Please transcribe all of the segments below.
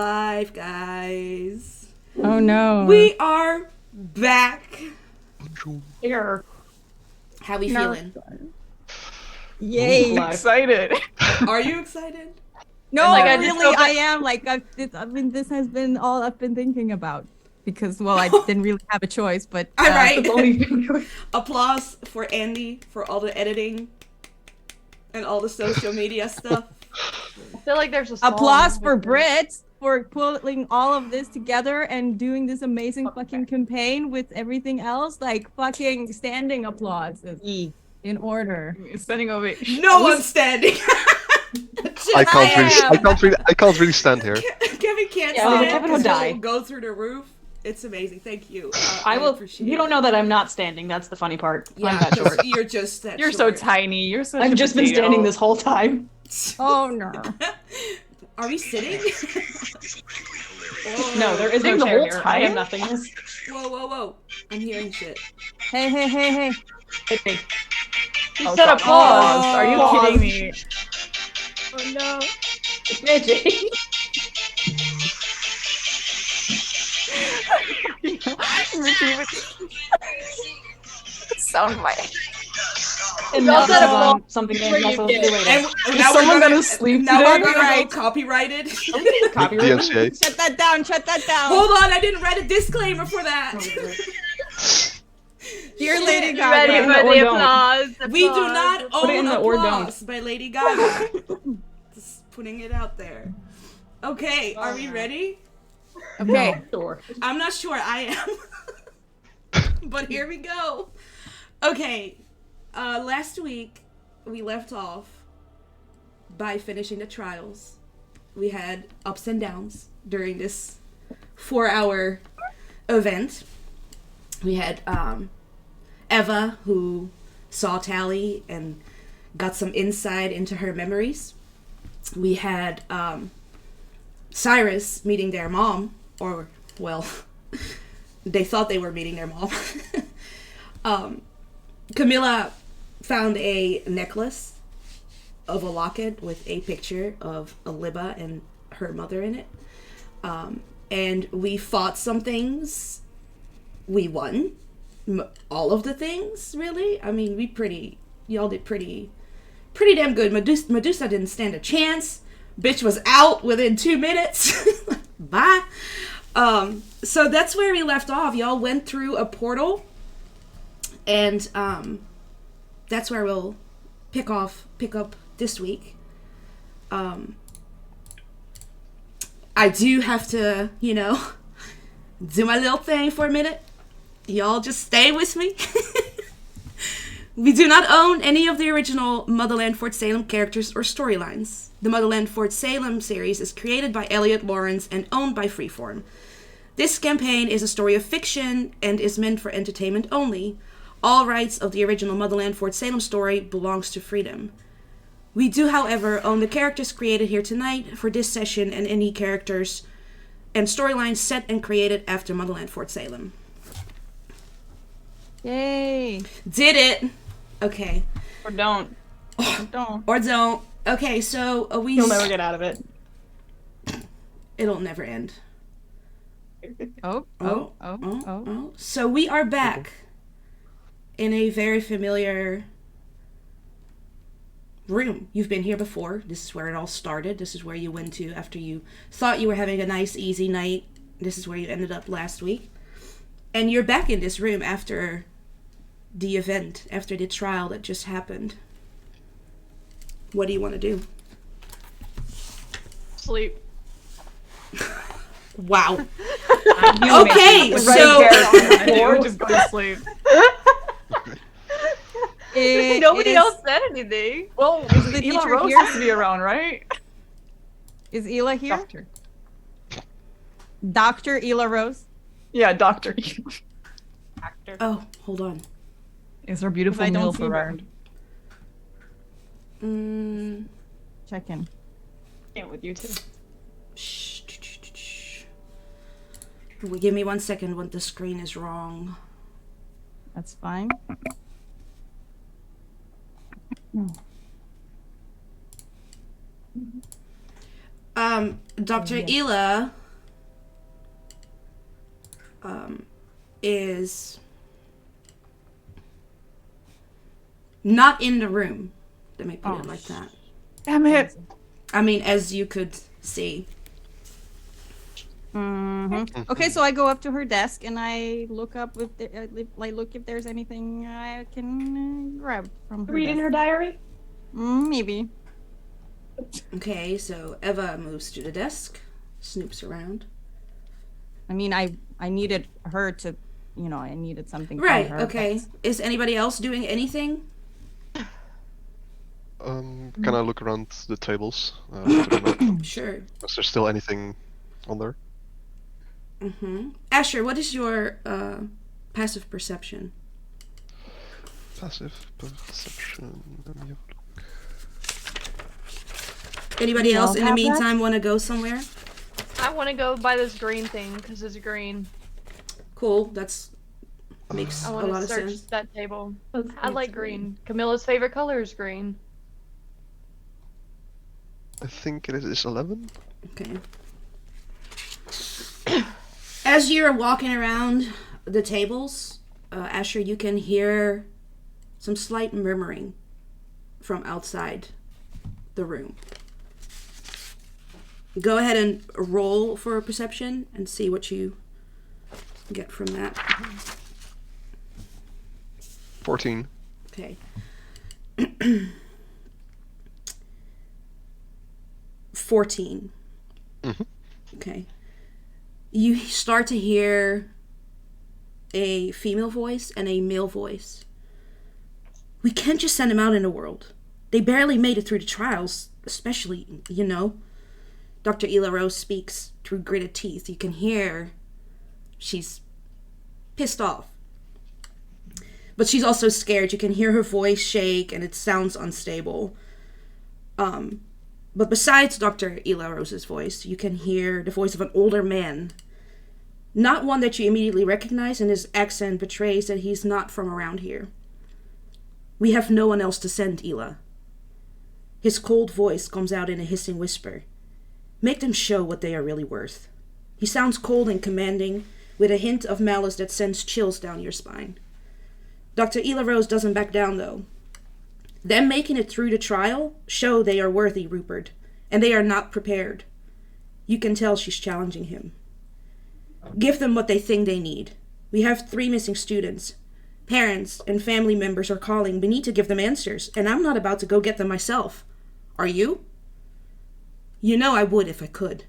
Live, guys. Oh no. We are back. Here. How we feeling? Yay. Excited. Are you excited? No, Like, I just really, felt I am. Like, this has been all I've been thinking about. Because, well, I didn't really have a choice, but... All right. I Applause for Andy for all the editing and all the social media stuff. feel like there's a song Applause for with the- Brit for pulling all of this together and doing this amazing fucking campaign with everything else. Like, fucking standing applause is in order. Standing ovation. No one's standing. I can't really stand here. Kevin can't Yeah, stand. Kevin would 'cause die. he'll go through the roof. It's amazing. Thank you. I will. appreciate You it. don't know that I'm not standing. That's the funny part. Yeah, I'm that short. you're just that You're so short. tiny. You're so. I've just been standing this whole time. Oh, no. Are we sitting? No, there is no Sitting the chair whole here. I am time? nothingness. Whoa, whoa, whoa. I'm hearing shit. Hey, hey, hey, hey. Hit me. You Oh, said God. applause. Are you Applause. kidding me? Oh, no. It's magic. Sound bite. And Y'all now said this is applause. on something Where I'm you not supposed to get be it. waiting. And now someone we're gonna gonna sleep Now today? we're gonna go Copyright. copyrighted. The Copyright. NCA. Shut that down, shut that down. Hold on, I didn't write a disclaimer for that. Dear Lady Ready Gaga. Gaga. for Or the don't. applause. We do not Put it own in the or Applause by Lady Gaga. Just putting it out there. Okay, are we ready? Okay. Sure. I'm not sure I am. But here we go. Okay, last week we left off by finishing the trials. We had ups and downs during this 4-hour event. We had Eva, who saw Tally and got some insight into her memories. We had Cyrus meeting their mom, or, well, they thought they were meeting their mom. Camilla found a necklace of a locket with a picture of Aliba and her mother in it. And we fought some things. We won all of the things, really. I mean, y'all did pretty damn good. Medusa didn't stand a chance. Bitch was out within 2 minutes. Bye. So that's where we left off. Y'all went through a portal, and that's where we'll pick up this week. I do have to, do my little thing for a minute. Y'all just stay with me. We do not own any of the original Motherland Fort Salem characters or storylines. The Motherland Fort Salem series is created by Elliot Lawrence and owned by Freeform. This campaign is a story of fiction and is meant for entertainment only. All rights of the original Motherland Fort Salem story belongs to Freedom. We do, however, own the characters created here tonight for this session and any characters and storylines set and created after Motherland Fort Salem. Yay. Did it! Okay. Or don't. Don't. Or don't. Okay, so we... You'll never get out of it. It'll never end. Oh. So we are back in a very familiar room. You've been here before. This is where it all started. This is where you went to after you thought you were having a nice, easy night. This is where you ended up last week. And you're back in this room after the event, after the trial that just happened. What do you want to do? Sleep. Wow. Okay, so or just go to sleep. Nobody else said anything. Well, Is the Ela teacher Rose here? has to be around, right? Is Ela here? Doctor. Dr. Ela Rose? Yeah, Doctor. Actor. Oh, hold on. Is our beautiful I don't MILF see her. around? Check in. Yeah, with you too. Shh. Give me 1 second when the screen is wrong. That's fine. Dr. Yes. Ela is not in the room. Let me put it like that. Damn it. I mean, as you could see. Okay, so I go up to her desk and I look up if look if there's anything I can grab from her. Read in desk. her diary? Maybe. Okay, so Eva moves to the desk, snoops around. I mean, I needed her to, I needed something. from Right, her, okay. but- Is anybody else doing anything? Can I look around the tables? To the map? Sure. Is there still anything on there? Asher, what is your passive perception? Passive perception. Let me have a look. Anybody You else all in the have that? meantime want to go somewhere? I want to go by this green thing because it's green. Cool, that's makes I a want lot to of search sense. that table. I like green. Camilla's favorite color is green. I think it is 11. Okay. As you're walking around the tables, Asher, you can hear some slight murmuring from outside the room. Go ahead and roll for a perception and see what you get from that. 14. Okay. 14. Mhm. Okay. You start to hear a female voice and a male voice. We can't just send them out in the world. They barely made it through the trials, especially, Dr. Ela Rose speaks through gritted teeth. You can hear she's pissed off. But she's also scared. You can hear her voice shake and it sounds unstable. But besides Dr. Ela Rose's voice, you can hear the voice of an older man. Not one that you immediately recognize, and his accent betrays that he's not from around here. We have no one else to send, Ela. His cold voice comes out in a hissing whisper. Make them show what they are really worth. He sounds cold and commanding, with a hint of malice that sends chills down your spine. Dr. Ela Rose doesn't back down, though. Them making it through the trial show they are worthy, Rupert, and they are not prepared. You can tell she's challenging him. Give them what they think they need. We have 3 missing students. Parents and family members are calling. We need to give them answers, and I'm not about to go get them myself. Are you? You know I would if I could.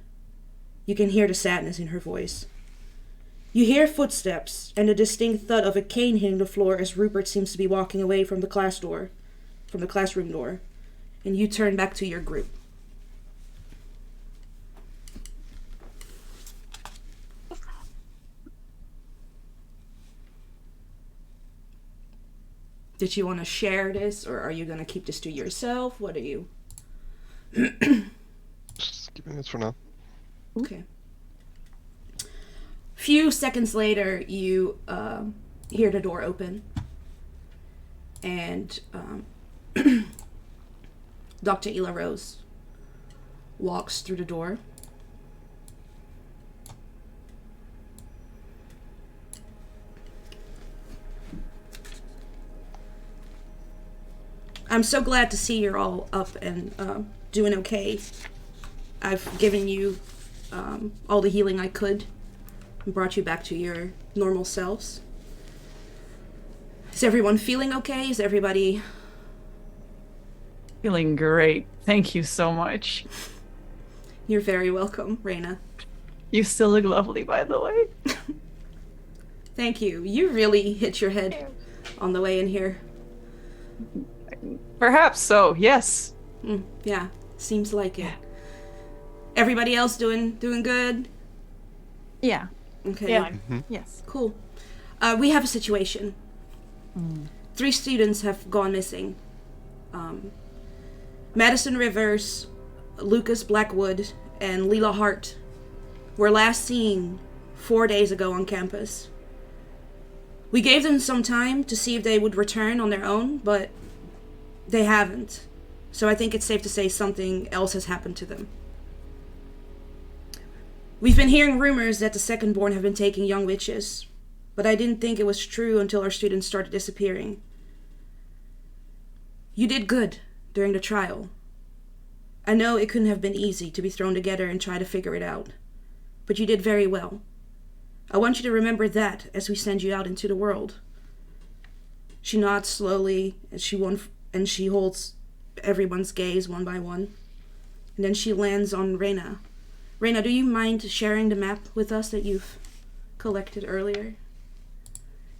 You can hear the sadness in her voice. You hear footsteps and the distinct thud of a cane hitting the floor as Rupert seems to be walking away from the classroom door, and you turn back to your group. Did you want to share this, or are you going to keep this to yourself? What are you? Just keeping it for now. Okay. Few seconds later, you hear the door open, and Dr. Ela Rose walks through the door. I'm so glad to see you're all up and doing okay. I've given you all the healing I could and brought you back to your normal selves. Is everyone feeling okay? Is everybody... Feeling great. Thank you so much. You're very welcome, Raina. You still look lovely, by the way. Thank you. You really hit your head on the way in here. Perhaps so, yes. Yeah, seems like it. Everybody else doing good? Yeah. Okay. Yeah. Yes. Cool. We have a situation. 3 students have gone missing. Madison Rivers, Lucas Blackwood, and Leela Hart were last seen 4 days ago on campus. We gave them some time to see if they would return on their own, but they haven't. So I think it's safe to say something else has happened to them. We've been hearing rumors that the Secondborn have been taking young witches, but I didn't think it was true until our students started disappearing. You did good during the trial. I know it couldn't have been easy to be thrown together and try to figure it out, but you did very well. I want you to remember that as we send you out into the world. She nods slowly as she holds everyone's gaze one by one. And then she lands on Reyna. Reyna, do you mind sharing the map with us that you've collected earlier?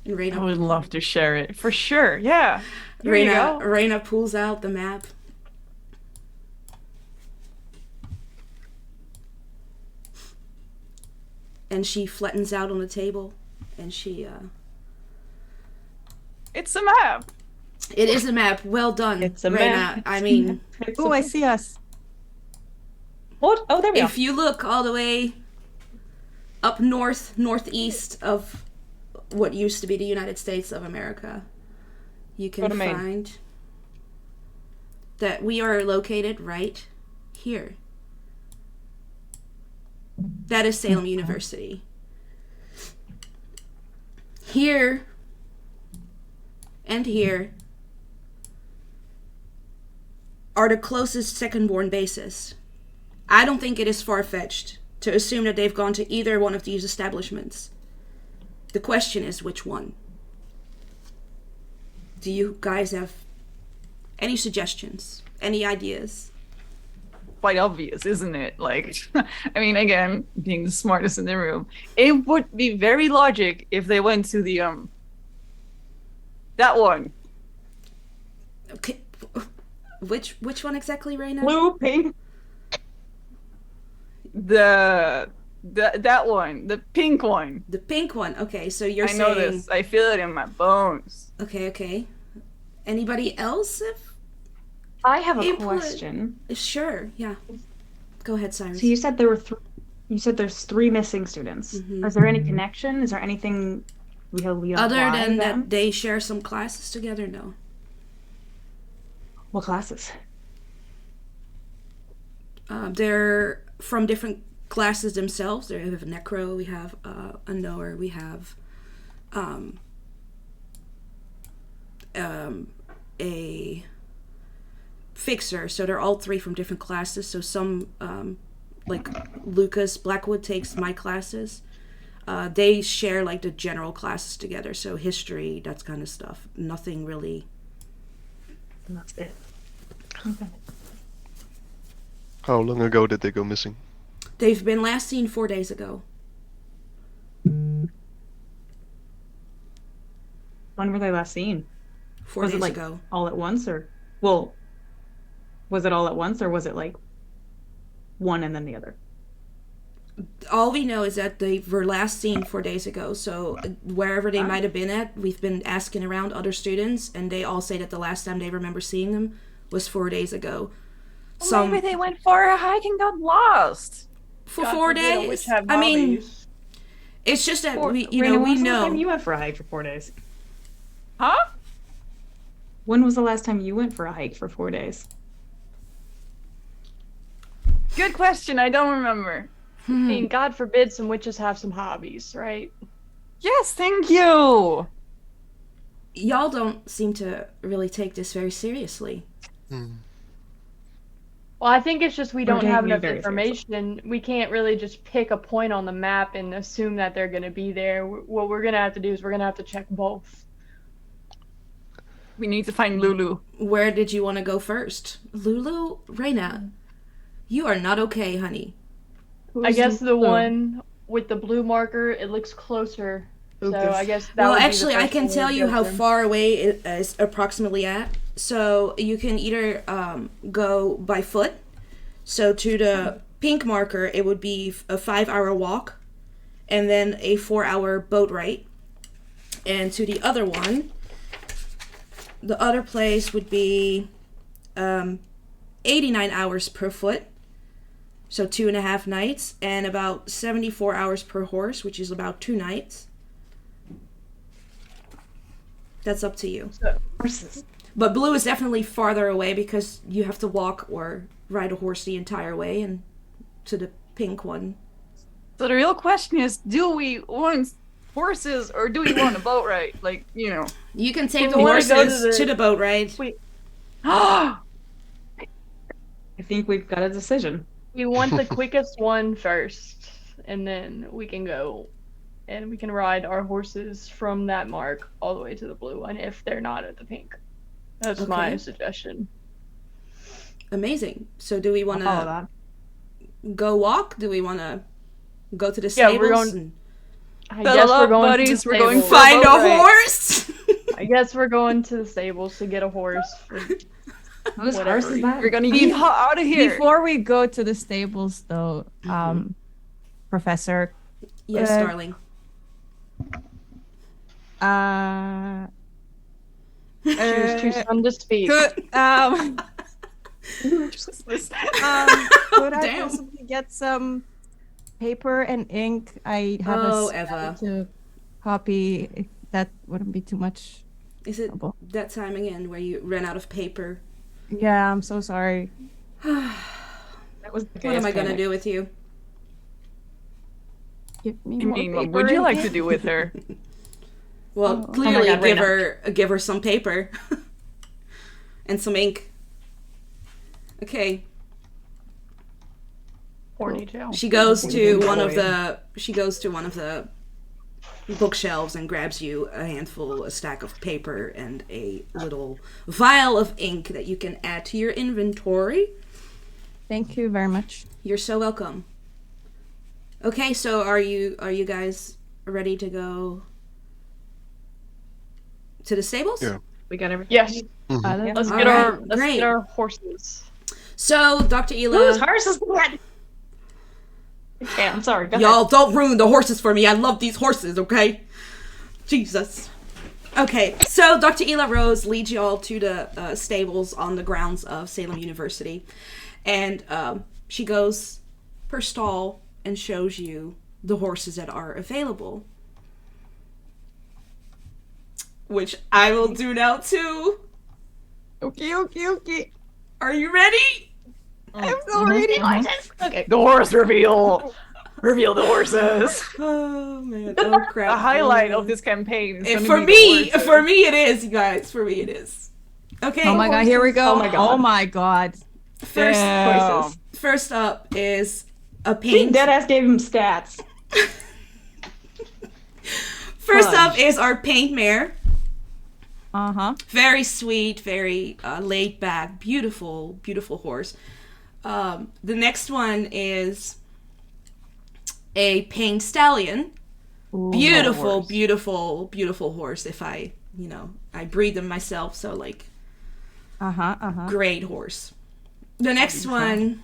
And Reyna, I would love to share it for sure. Yeah. Here you go. Reyna pulls out the map. And she flattens out on the table, and she, It's a map. It is a map. Well done, It's a Reyna. map. I mean, Oh, I see us. What? Oh, there we if you look all the way up north, northeast of what used to be the United States of America, you Go can to Maine. find that we are located right here. That is Salem University. Here and here are the closest Secondborn bases. I don't think it is far-fetched to assume that they've gone to either one of these establishments. The question is which one. Do you guys have any suggestions? Any ideas? Quite obvious, isn't it? Like, I mean, again, being the smartest in the room, it would be very logic if they went to the that one. Okay. Which one exactly, Reyna? Blue, pink. That one, the pink one. The pink one. Okay, so you're I saying... know this. I feel it in my bones. Okay. Anybody else? I have a Input. question. Sure, yeah. Go ahead, Cyrus. So you said there were you said there's 3 missing students. Mhm. Is there any connection? Is there anything we don't Other than them? that they share some classes together, no. What classes? They're from different classes themselves. We have a Necro, we have a Knower, we have a Fixer. So they're all 3 from different classes. So some, like Lucas Blackwood takes my classes. They share like the general classes together. So history, that kind of stuff. Nothing really. And that's it. Okay. How long ago did they go missing? They've been last seen 4 days ago. When were they last seen? 4 Was days it like ago. all at once, or well, was it all at once, or was it like one and then the other? All we know is that they were last seen 4 days ago. So wherever they might have been at, we've been asking around other students, and they all say that the last time they remember seeing them was 4 days ago. Well, maybe they went for a hike and got lost. For God 4 forbid a witch days. have I mean, hobbies. it's just that Raina, we when was the last know. time you went for a hike for 4 days? Huh? When was the last time you went for a hike for 4 days? Good question. I don't remember. I mean, God forbid some witches have some hobbies, right? Yes, thank you. Y'all don't seem to really take this very seriously. Well, I think it's just we We're don't have taking it enough very information. We can't really just pick a point on the map and assume that they're going to be there. What we're going to have to do is we're going to have to check both. We need to find Lulu. Where did you want to go first? Lulu? Reyna, you are not okay, honey. I guess the one with the blue marker, it looks closer. So Lucas. I guess that Well, would be the actually, I first can one we tell would you go how to. far away it is approximately at. So you can either go by foot. So to the pink marker, it would be a 5-hour walk, and then a 4-hour boat ride. And to the other one, the other place would be 89 hours per foot. So 2.5 nights, and about 74 hours per horse, which is about 2 nights. That's up to you. Horses. But blue is definitely farther away because you have to walk or ride a horse the entire way, and to the pink one, So the real question is, do we want horses or do we want a boat ride? Like, you know. You can take We the wanna go horses to the boat ride. We I think we've got a decision. we want the quickest one first, and then we can go and we can ride our horses from that mark all the way to the blue one if they're not at the pink. That's my Okay. suggestion. Amazing. So do we want I'll follow to that. go walk? Do we want to go to the Yeah, stables? we're going- and I Fill guess up, we're going buddies, to the we're going stables. for- find a boat ride. horse? I guess we're going to the stables to get a horse. For Whose Whatever. horse is that? We're gonna get out of here. Before we go to the stables, though, Professor, Yes, Uh, darling. choose to son to speak. could could I Damn. possibly get some paper and ink? I have Oh, a Eva. to copy. If that wouldn't be too much. Is it trouble. that time again where you ran out of paper? Yeah, I'm so sorry. That was the What am I going to panic. do with you? Give me I more mean, what paper would you and like to ink. do with her? Well, Oh. clearly God, give her some paper and some ink. Okay. Horny Joe. She goes to Boy. one of the bookshelves and grabs you a stack of paper and a little vial of ink that you can add to your inventory. Thank you very much. You're so welcome. Okay, so are you guys ready to go to the stables? Yeah. We got everything. Yes. Let's All right, Let's great. get our horses. So, Dr. Whose Ela, horse is that? Okay, I'm sorry. Go y'all don't ruin the horses for me. I love these horses, okay? Jesus. Okay, so Dr. Ela Rose leads y'all to the stables on the grounds of Salem University. And she goes per stall and shows you the horses that are available. Which I will do now too. Okay. Are you ready? I'm so ready. Okay. The horse reveal. Reveal the horses. Oh man. Oh crap. The highlight of this campaign is And gonna be the horses. for me it is, you guys. For me it is. Okay. Oh my god, here we go. Oh my god. Oh my god. First, Damn. first up is a He paint. deadass gave him stats. First up is our paint mare. Uh-huh. Very sweet, very laid back, beautiful, beautiful horse. The next one is a paint stallion. Beautiful, horse. beautiful, beautiful horse. If I breed them myself, so like Uh-huh. great horse. The next one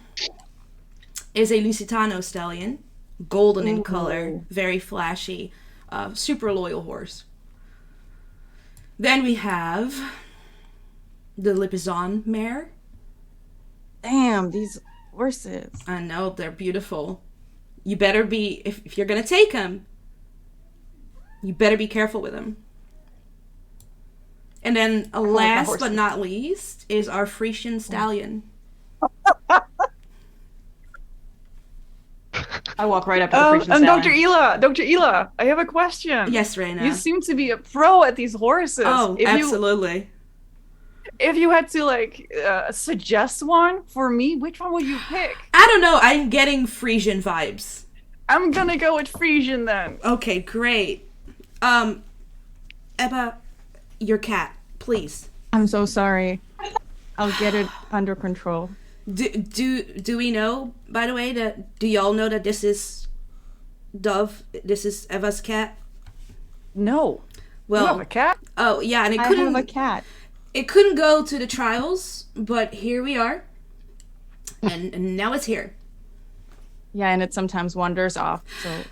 is a Lusitano stallion, golden in color, very flashy, super loyal horse. Then we have the Lipizan mare. Damn, these horses. I know, they're beautiful. You better be, if you're gonna take them, you better be careful with them. And then last but horses. not least is our Frisian stallion. I walk right up to the freaking And stallion. Dr. Ela, I have a question. Yes, Reina. You seem to be a pro at these horses. Oh, if absolutely. if you had to suggest one for me, which one would you pick? I don't know, I'm getting Frisian vibes. I'm gonna go with Frisian then. Okay, great. Ebba, your cat, please. I'm so sorry. I'll get it under control. Do we know, by the way, do y'all know that this is Dove? This is Eva's cat? No. Well, You have a cat? oh yeah, and I have a cat. it couldn't go to the trials, but here we are. And now it's here. Yeah, and it sometimes wanders off. So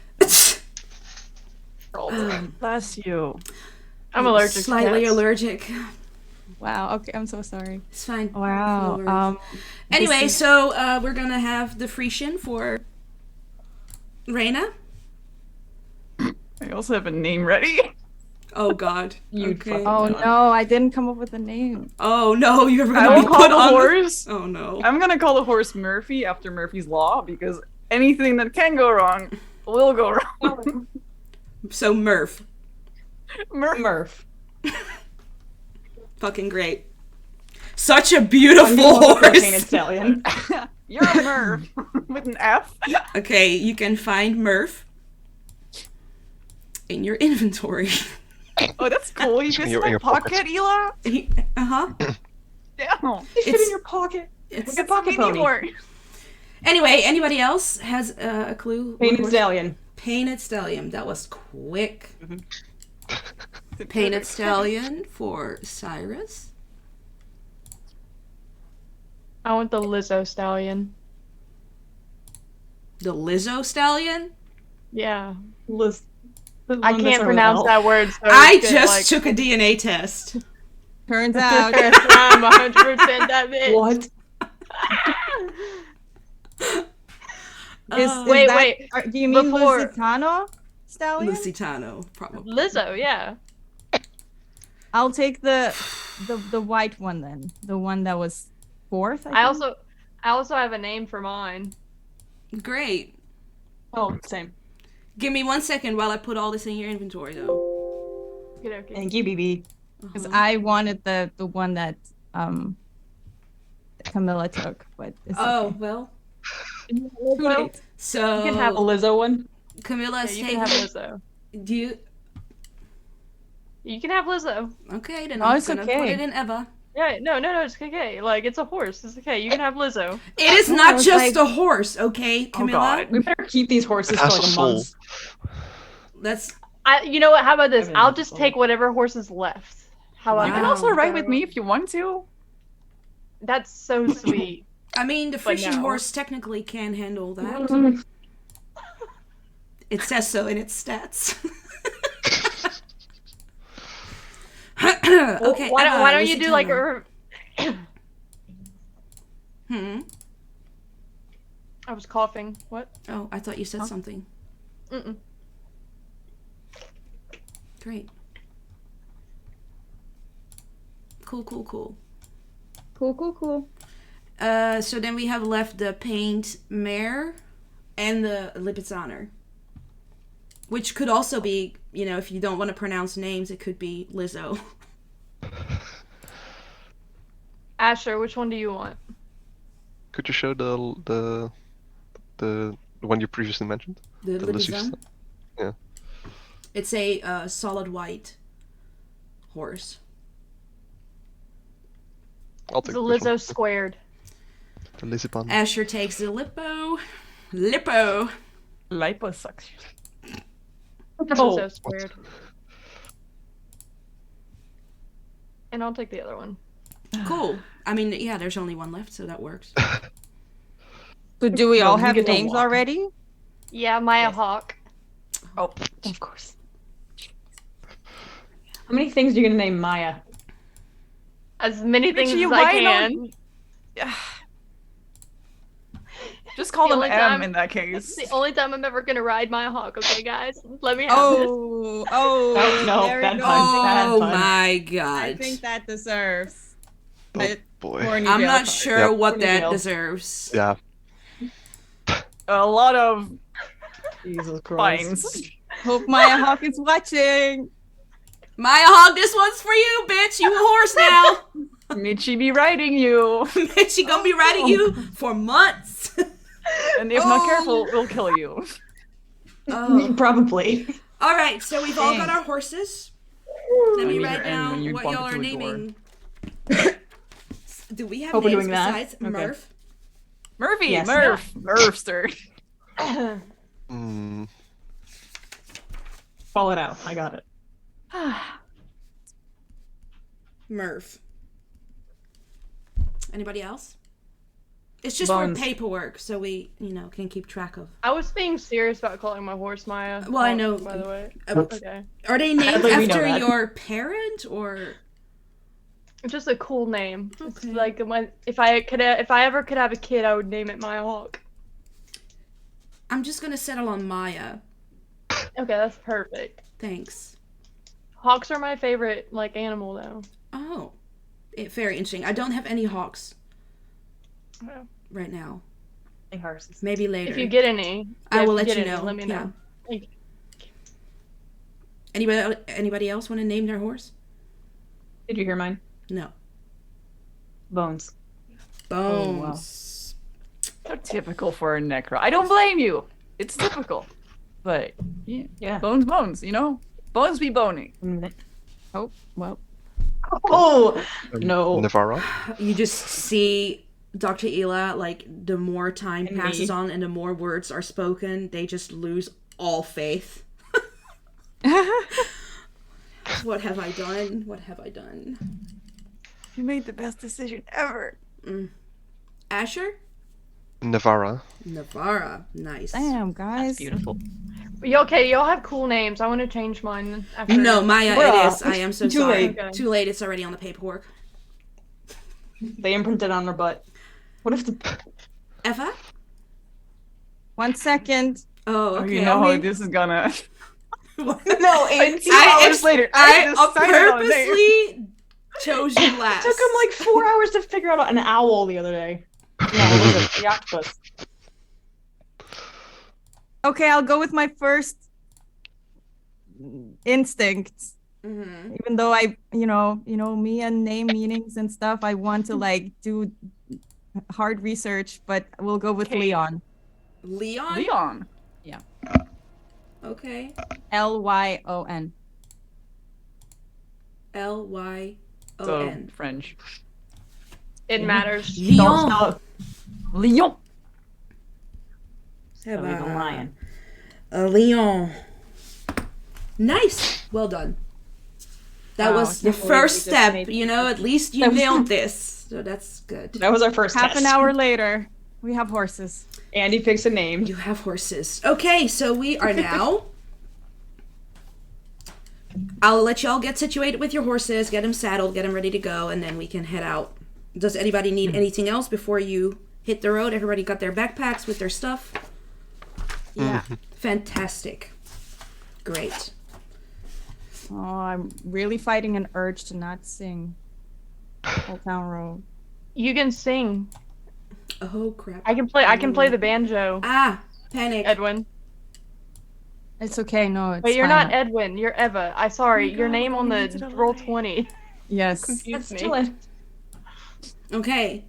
Bless you. I'm allergic Slightly to cats. allergic. wow. Okay, I'm so sorry. It's fine. No Wow. worries. Anyway, so we're gonna have the Frisian for Reina. I also have a name ready. Oh God. You okay. Oh no, I didn't come up with a name. Oh no, you're I gonna will be call put the on. horse. Oh no. I'm gonna call the horse Murphy after Murphy's Law because anything that can go wrong will go wrong. So Murph. Murph. Fucking great. Such a beautiful Painted horse. stallion. You're a Merv with an F. Okay, you can find Murph in your inventory. Oh, that's cool. You can In your my pocket. pocket, Ela. Uh-huh. Damn. You fit It's- in your pocket. It's, Like a pocket pony. anyway, anybody else has a clue? What Painted horse? stallion. Painted Stallion. That was quick. Painted Stallion for Cyrus. I want the Lizzo stallion. The Lizzo Stallion. Yeah. I can't pronounce that word. So I it's just took a DNA test. Turns out. I'm 100% that bitch. What? Wait, that- wait. Do you mean Before- Lusitano stallion? Lusitano, probably. Lizzo, yeah. I'll take the white one then. The one that was fourth. I think? also have a name for mine. Great. Oh, same. Give me 1 second while I put all this in your inventory, though. Okay. Thank you, BB. Because Uh-huh. I wanted the one that Camilla took, but it's Oh, okay. well. Too Lizzo? late. So, You can have A Lizzo one? Camilla's Yeah, you can have taking... Lizzo. Do you... You can have Lizzo. Okay, then Oh, I'm it's gonna okay. put it in Eva. Yeah, no, it's okay. Like, it's a horse. It's okay. You can have Lizzo. It is Oh, not it's just like- a horse, okay, Camilla? God. We better keep these horses It for has like a a soul. month. That's... You know what? How about this? I mean, I'll that's just cool. take whatever horse is left. How about You can Wow. also ride with me if you want to. That's so sweet. I mean, the But Frisian no. horse technically can handle that. It says so in its stats. Okay, Why Eva, don't you do like Lusitano. a? I was coughing. What? Oh, I thought you said something. Mm-mm. Great. Cool. Cool. So then we have left the Paint Mare and the Lipizzaner. Which could also be, if you don't want to pronounce names, it could be Lizzo. Asher, which one do you want? Could you show the one you previously mentioned? The The Lizzie Lipizzaner? st- yeah. It's a solid white horse. I'll It's take a this Lizzo one. squared. The Lizzie pun. Asher takes the Lippo. Lippo. Liposuction. Lizzo squared. And I'll take the other one. Cool. I mean, yeah, there's only one left, so that works. So do we Well, all you have get to names walk. already? Yeah, Maya Yes. Hawk. Oh, Of course. How many things are you gonna name Maya? As many things Richie, as why I can. just call The them only M time- in that It's case. the only time I'm ever gonna ride Maya Hawk, okay, guys? Let me have this. No, there we bad go. pun. Bad Oh pun. my I god. think that deserves. Oh boy. Horny I'm jail not card. sure Yep. what Pretty that jail. deserves. Yeah. A lot of Jesus Christ. fines. Hope Maya Hawk is watching. Maya Hog, this one's for you, bitch. You a horse now. Mitchie be riding you. Bitch, she gonna be riding you for months. And if not careful, we'll kill you. Oh. Probably. All right, so we've all got Dang. our horses. Let me need write your end when down you what bump y'all are into a door. naming. Do we have Hope we're names doing that. besides Okay. Murph? Murphy, Yes. Murphster. Hmm. Call it out. I got it. Murph. Anybody else? It's just Bones. for paperwork, so we, can keep track of. I was being serious about calling my horse Maya. Well, I know. By the way. Uh, Okay. Are they named Sadly, we know after that. your parent or? It's just a cool name. It's Okay. like if I ever could have a kid, I would name it Maya Hawk. I'm just gonna settle on Maya. Okay, that's perfect. Thanks. Hawks are my favorite animal though. Oh, very interesting. I don't have any hawks Yeah. right now. My horses. Maybe later. If you get any, I if will let get you any, know. Let me Yeah. know. Thank you. Anybody else want to name their horse? Did you hear mine? No. Bones. Bones. So typical for a necro. I don't blame you. It's typical. But Yeah. bones, you know? Bones be boning. Oh, well. Oh, no. Navarra. You just see Dr. Ela, like, the more time And passes me. on and the more words are spoken, they just lose all faith. What have I done? What have I done? You made the best decision ever. Asher? Navarra. Navarra. Nice. Damn, guys. Beautiful. Okay, y'all have cool names. I want to change mine after. No, Maya, Bruh. it is. I am so Too sorry. late. Too late. It's already on the paperwork. They imprinted on her butt. What if the... Eva? 1 second. Oh, okay. You know how this is gonna. No, and 2 hours later, I decided on a name. purposely chose you last. It took him like 4 hours to figure out an owl the other day. No, what was it? The octopus. Okay, I'll go with my first instinct. Mm-hmm. Even though I, me and name meanings and stuff, I want to like do hard research, but we'll go with Okay. Leon. Leon? Leon. Okay. Lyon. So Lyon. French. It matters. Leon. Leon. So he's a lion. Leon. Nice. Well done. That Wow, was I the can't believe we first just step. made- At least you That was- nailed this. So that's good. That was our first Half test. an hour later, we have horses. Andy picks a name. You have horses. Okay, so we are now. I'll let y'all get situated with your horses, get them saddled, get them ready to go, and then we can head out. Does anybody need anything else before you hit the road? Everybody got their backpacks with their stuff? Yeah. Fantastic. Great. Oh, I'm really fighting an urge to not sing Old Town Road. You can sing. Oh, crap. I can play the banjo. Ah, panic. Edwin. It's okay, no, it's Wait, you're fine. not Edwin. You're Eva. Sorry, your God, name on we the need to roll lie. 20 Yes. confused Let's me. do it. Okay.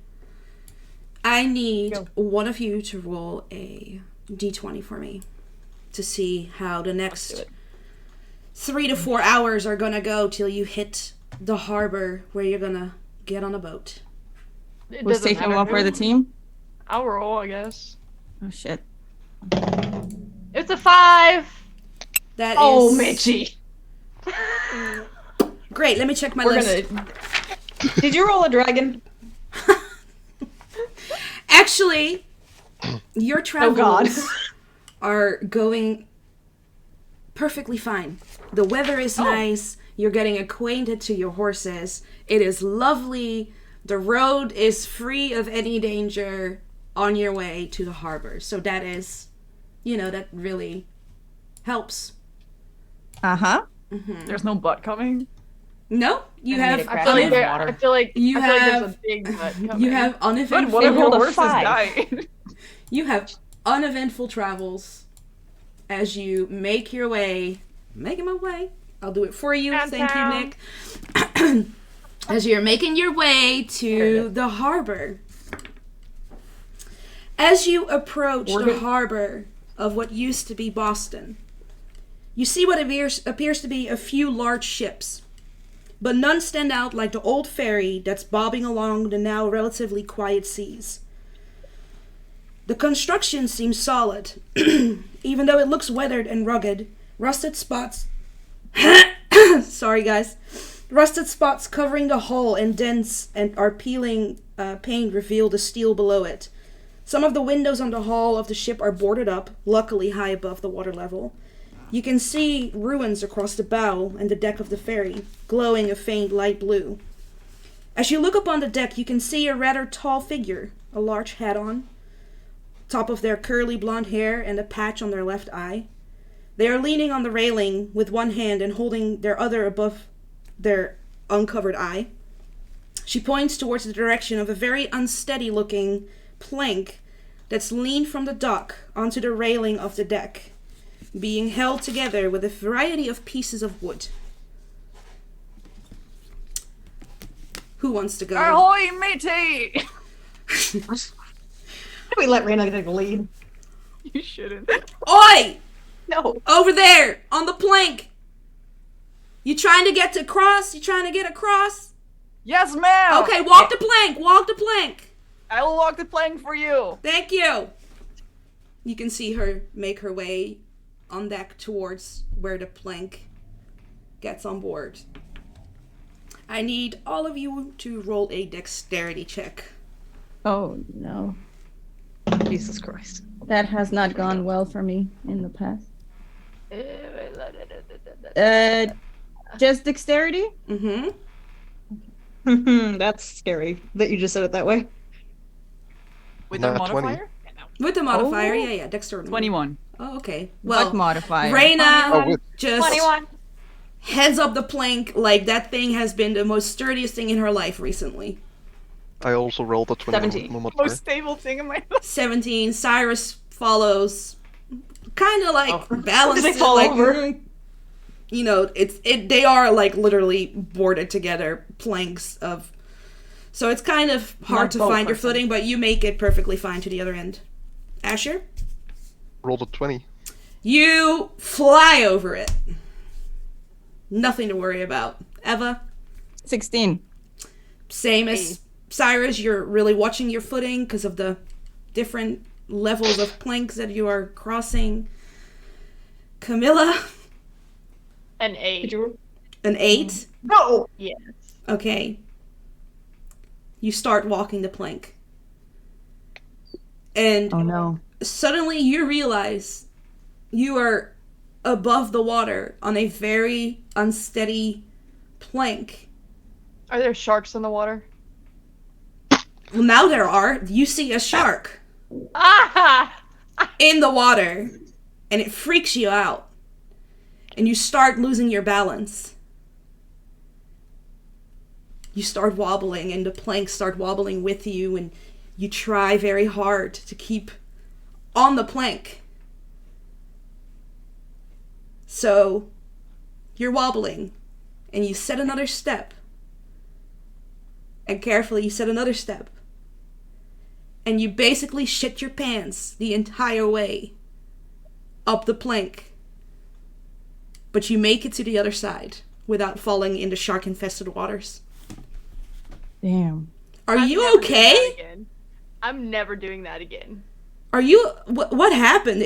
I need Go. one of you to roll a d20 for me to see how the do next it. 3 to 4 hours are gonna go till you hit the harbor where you're gonna get on a boat. It Who's doesn't taking matter one for who. the team? I'll roll, I guess. Oh shit. It's a 5. That is Oh, Mitchie. great. Let me check my We're list. gonna. Did you roll a dragon? Actually, your Oh God. travels are going perfectly fine. The weather is nice. You're getting acquainted to your horses. It is lovely. The road is free of any danger on your way to the harbor. So that is, that really helps. Uh-huh. There's no butt coming. No, you I made have. it I crash feel like, in there, water. I feel like, You I feel like there's have- a big butt coming. You have But what if uneventful. your rolled a horses 5. died? You have uneventful travels as you making my way. I'll do it for you. Thank you, Downtown. Nick. As you're making your way to the harbor. As you approach the harbor of what used to be Boston, you see what appears to be a few large ships, but none stand out like the old ferry that's bobbing along the now relatively quiet seas. The construction seems solid, even though it looks weathered and rugged. Rusted spots sorry guys. Rusted spots covering the hull and dents and are peeling paint reveal the steel below it. Some of the windows on the hull of the ship are boarded up, luckily high above the water level. You can see ruins across the bow and the deck of the ferry, glowing a faint light blue. As you look up on the deck, you can see a rather tall figure, a large hat on, top of their curly blonde hair and a patch on their left eye. They are leaning on the railing with one hand and holding their other above their uncovered eye. She points towards the direction of a very unsteady-looking plank that's leaned from the dock onto the railing of the deck, being held together with a variety of pieces of wood. Who wants to go? Ahoy, matey! We let Raina take the lead. You shouldn't. Oi! No. Over there, on the plank! You trying to get across? You trying to get across? Yes, ma'am! Okay, walk the plank, walk the plank! I will walk the plank for you. Thank you! You can see her make her way on deck towards where the plank gets on board. I need all of you to roll a dexterity check. Oh no. Jesus Christ. That has not gone well for me in the past. Just dexterity? Mm-hmm. That's scary that you just said it that way. With the Nat 20. modifier? With the modifier, Oh. yeah, dexterity. 21. Oh, okay. What Well, modifier? Raina Oh, with just 21. heads up the plank like that thing has been the most sturdiest thing in her life recently. I also rolled a 21 with 17. my modifier. Most stable thing in my life. 17. Cyrus follows, kind of like Oh. balanced They it, fall like, over. you know, they are like literally boarded together planks of. So it's kind of hard Not to both find your person. footing, but you make it perfectly fine to the other end. Asher, Rolled a 20. you fly over it. Nothing to worry about. Eva, 16. same as Cyrus, you're really watching your footing because of the different levels of planks that you are crossing. Camilla, An 8. an 8. No. Yes. Okay. You start walking the plank. And Oh no. suddenly you realize you are above the water on a very unsteady plank. Are there sharks in the water? Well, now there are. You see a shark Ah! in the water, and it freaks you out. And you start losing your balance. You start wobbling, and the planks start wobbling with you, and you try very hard to keep on the plank. So, you're wobbling, and you set another step. And carefully you set another step. And you basically shit your pants the entire way up the plank. But you make it to the other side without falling into shark-infested waters. Damn. Are I'm you never doing that okay? again. I'm never doing that again. Are you... What happened?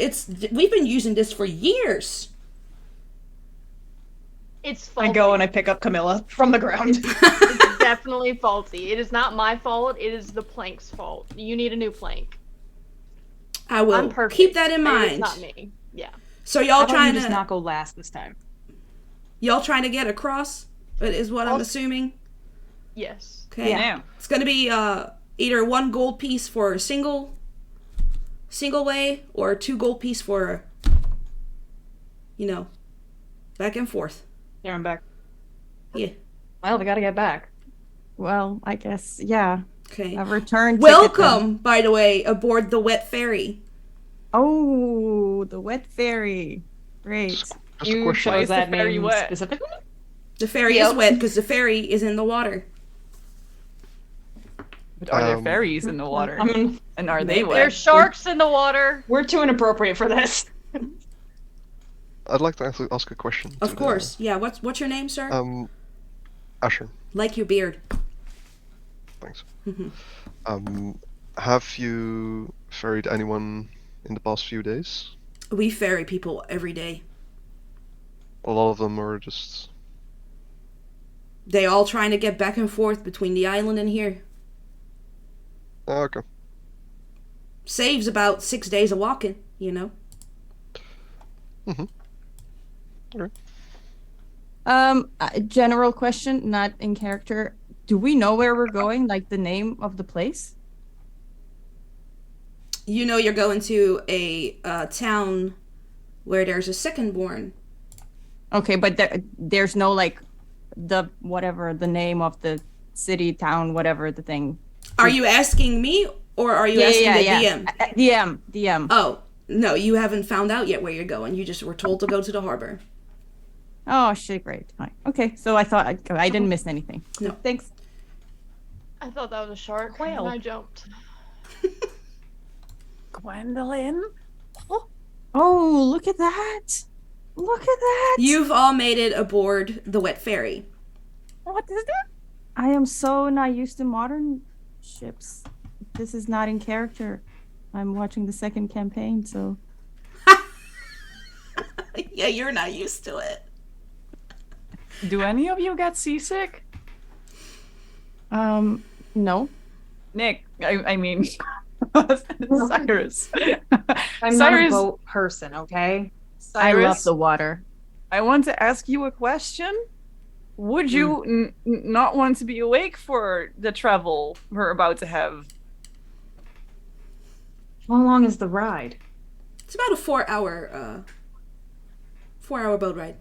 We've been using this for years. It's faulty. I go and I pick up Camilla from the ground. It's definitely faulty. It is not my fault. It is the plank's fault. You need a new plank. I I'm will perfect. keep that in but mind. It's not me. Yeah. So How y'all about you trying just to... not go last this time? Y'all trying to get across? Is what I'm I'll- assuming? Yes. Okay. Yeah. It's gonna be either 1 gold piece for a single way, or 2 gold piece for, back and forth. There, I'm back. Yeah. Well, we gotta get back. Well, I guess, yeah. Okay. A return ticket Welcome, by the way, aboard the wet ferry. then. Oh, the wet ferry. Great. Just a You question. Why chose is the that ferry name wet? specifically? The ferry is wet because the ferry is in the water. But are there Um, ferries in the water? I mean, And are they wet? There's sharks in the water. we're too inappropriate for this. I'd like to ask a question. Of to course. Yeah. What's your name, sir? Asher, Like your beard. thanks. Mhm. Have you ferried anyone in the past few days? We ferry people every day. A lot of them are just... They all trying to get back and forth between the island and here. Oh, okay. Saves about 6 days of walking, General question, not in character. Do we know where we're going? Like the name of the place? You're going to a town where there's a second-born. Okay, but there's no like the whatever the name of the city, town, whatever the thing. Are you asking me or are you asking the DM? DM. Oh, no, you haven't found out yet where you're going. You just were told to go to the harbor. Oh shit! Great. Fine. Okay, so I thought I didn't miss anything. No. Thanks. I thought that was a shark Whale. and I jumped. Gwendolyn? Oh, look at that! Look at that! You've all made it aboard the Wet Ferry. What is that? I am so not used to modern ships. This is not in character. I'm watching the second campaign, so Yeah, you're not used to it. Do any of you get seasick? no. Nick, I mean, Cyrus. I'm not a boat person, okay? I love Cyrus, the water. I want to ask you a question. Would you not want to be awake for the travel we're about to have? How long is the ride? It's about a 4-hour boat ride.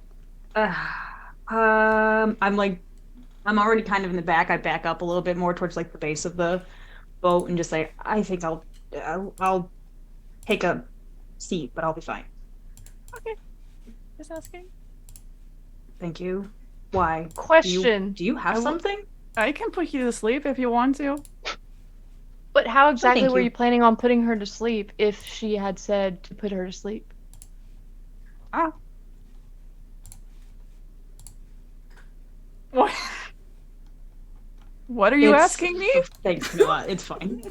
I'm already kind of in the back. I back up a little bit more towards like the base of the boat and just like, I think I'll take a seat, but I'll be fine. Okay. Just asking. Thank you. Why? Question. Do you have something? I can put you to sleep if you want to. But how exactly thank were you. you planning on putting her to sleep if she had said to put her to sleep? Ah. What? What are you asking me? Thanks, Camilla. It's fine.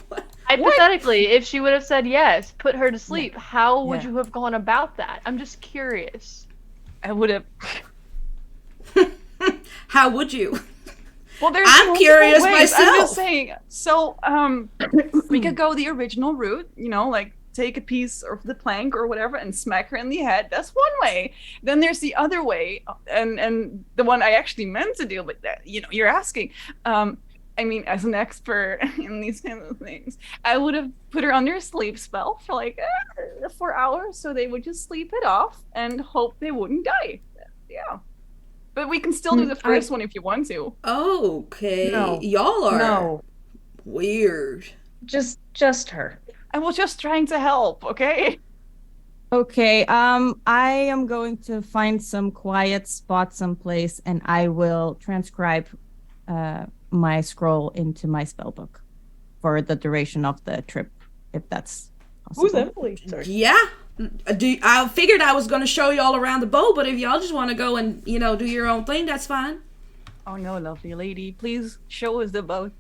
Hypothetically, if she would have said yes, put her to sleep, how would Yeah. you have gone about that? I'm just curious. I would have. How would you? Well, there's I'm multiple curious ways. I'm myself. just saying. So, we could go the original route, you know, like take a piece of the plank or whatever and smack her in the head. That's one way. Then there's the other way, and the one I actually meant to do, but that, you know, you're asking. I mean, as an expert in these kinds of things, I would have put her under a sleep spell for like 4 hours, so they would just sleep it off and hope they wouldn't die. Yeah. But we can still do the first one if you want to. Okay. No. Y'all are No, weird. just her. I was just trying to help, okay? Okay, I am going to find some quiet spot someplace and I will transcribe my scroll into my spellbook for the duration of the trip, if that's possible. Who's Emily? Sorry. Yeah. I figured I was going to show y'all around the boat, but if y'all just want to go and, you know, do your own thing, that's fine. Oh no, lovely lady, please show us the boat.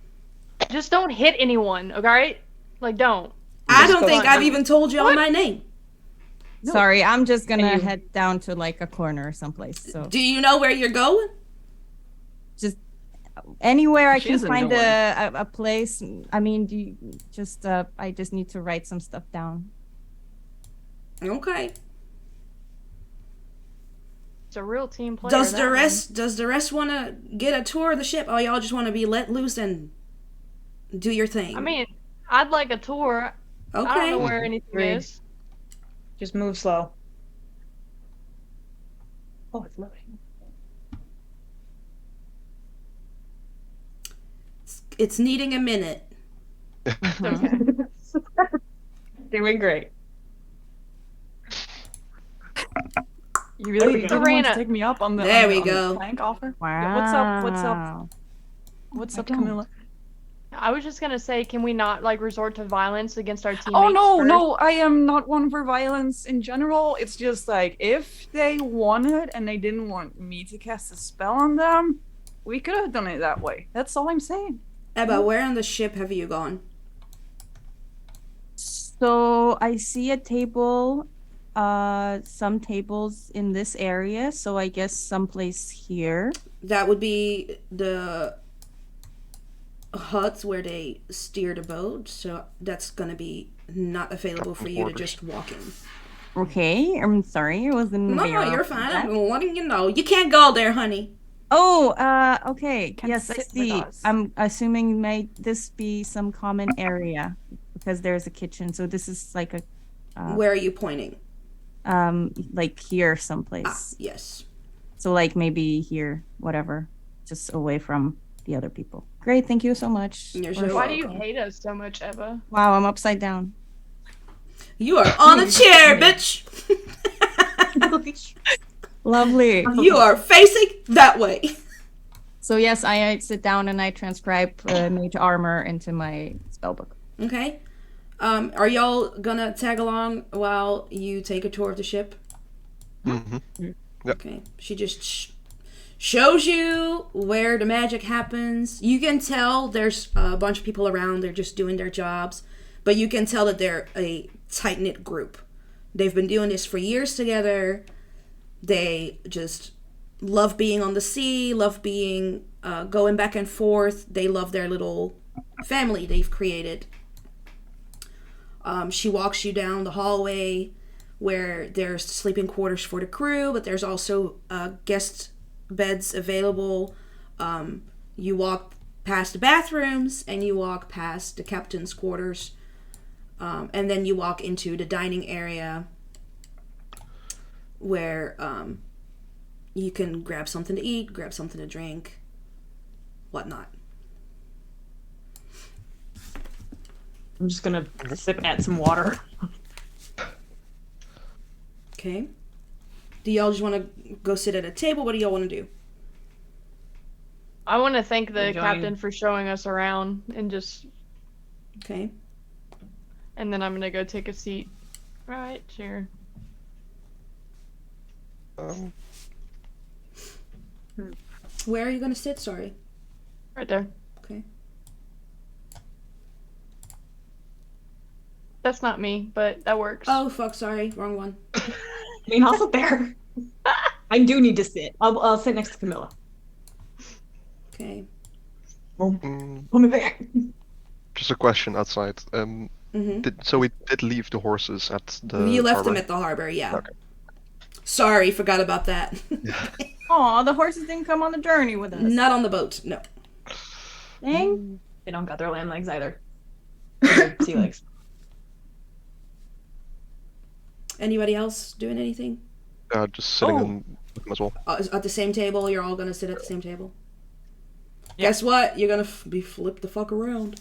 Just don't hit anyone, okay? Like, don't. I don't go think on. I've even told y'all my name. No. Sorry, I'm just gonna And you- head down to like a corner or someplace. So Do you know where you're going? just anywhere I She can doesn't find know a place. I mean, do you just I just need to write some stuff down. Okay. It's a real team player. Does that the rest want to get a tour of the ship, or y'all just want to be let loose and do your thing? one. I mean, I'd like a tour. I don't know okay. where anything Agreed. is. Just move slow. Oh, it's loading. It's needing a minute. Okay. Doing great. You really we go. didn't want to Serena. take me up on the There on the- we on the go. plank offer? Wow. Yeah, what's up? What's up? What's I up, don't. Camilla? I was just gonna say, can we not like resort to violence against our teammates? Oh no, first? no, I am not one for violence in general. It's just like if they wanted and they didn't want me to cast a spell on them, we could have done it that way. That's all I'm saying. Ebba, where on the ship have you gone? So I see a table, some tables in this area. So I guess someplace here. That would be the huts where they steer the boat. So that's gonna be not available for you to just walk in. Okay, I'm sorry, I wasn't No, aware you're of fine. that. I'm letting you know. You can't go there, honey. Oh, okay. Can Yes, I sit with see. us. I'm assuming may this be some common area because there's a kitchen. So this is like a Where are you pointing? like here someplace. Ah, yes. So like maybe here, whatever, just away from the other people. Great, thank you so much. You're for- so Why do you welcome. hate us so much, Eva? Wow, I'm upside down. You are on a chair, bitch. Lovely. You are facing that way. So yes, I sit down and I transcribe mage armor into my spellbook. Okay. Are y'all gonna tag along while you take a tour of the ship? Mm-hmm. Yep. Okay. She just shows you where the magic happens. You can tell there's a bunch of people around. They're just doing their jobs. But you can tell that they're a tight-knit group. They've been doing this for years together. They just love being on the sea, love being going back and forth. They love their little family they've created. She walks you down the hallway where there's sleeping quarters for the crew, but there's also guest beds available. You walk past the bathrooms and you walk past the captain's quarters, and then you walk into the dining area where you can grab something to eat, grab something to drink, whatnot. I'm just gonna sip at some water. Okay. Do y'all just want to go sit at a table? What do y'all want to do? I want to thank the Enjoying- captain for showing us around and just, Okay. and then I'm gonna go take a seat right here. Where are you going to sit? Sorry. Right there. Okay. That's not me, but that works. Oh, fuck, sorry. Wrong one. I mean, I'll sit there. I do need to sit. I'll sit next to Camilla. Okay. Mm, Pull me back. just a question outside. Mm-hmm. So we did leave the horses at the. You left harbor. them at the harbor, yeah. Okay. Sorry, forgot about that. Aw, the horses didn't come on the journey with us. Not on the boat, no. Dang. They don't got their land legs either. Their sea legs. Anybody else doing anything? Just sitting Oh. on with them as well. At the same table? You're all going to sit at the same table? Yeah. Guess what? You're going to be flipped the fuck around.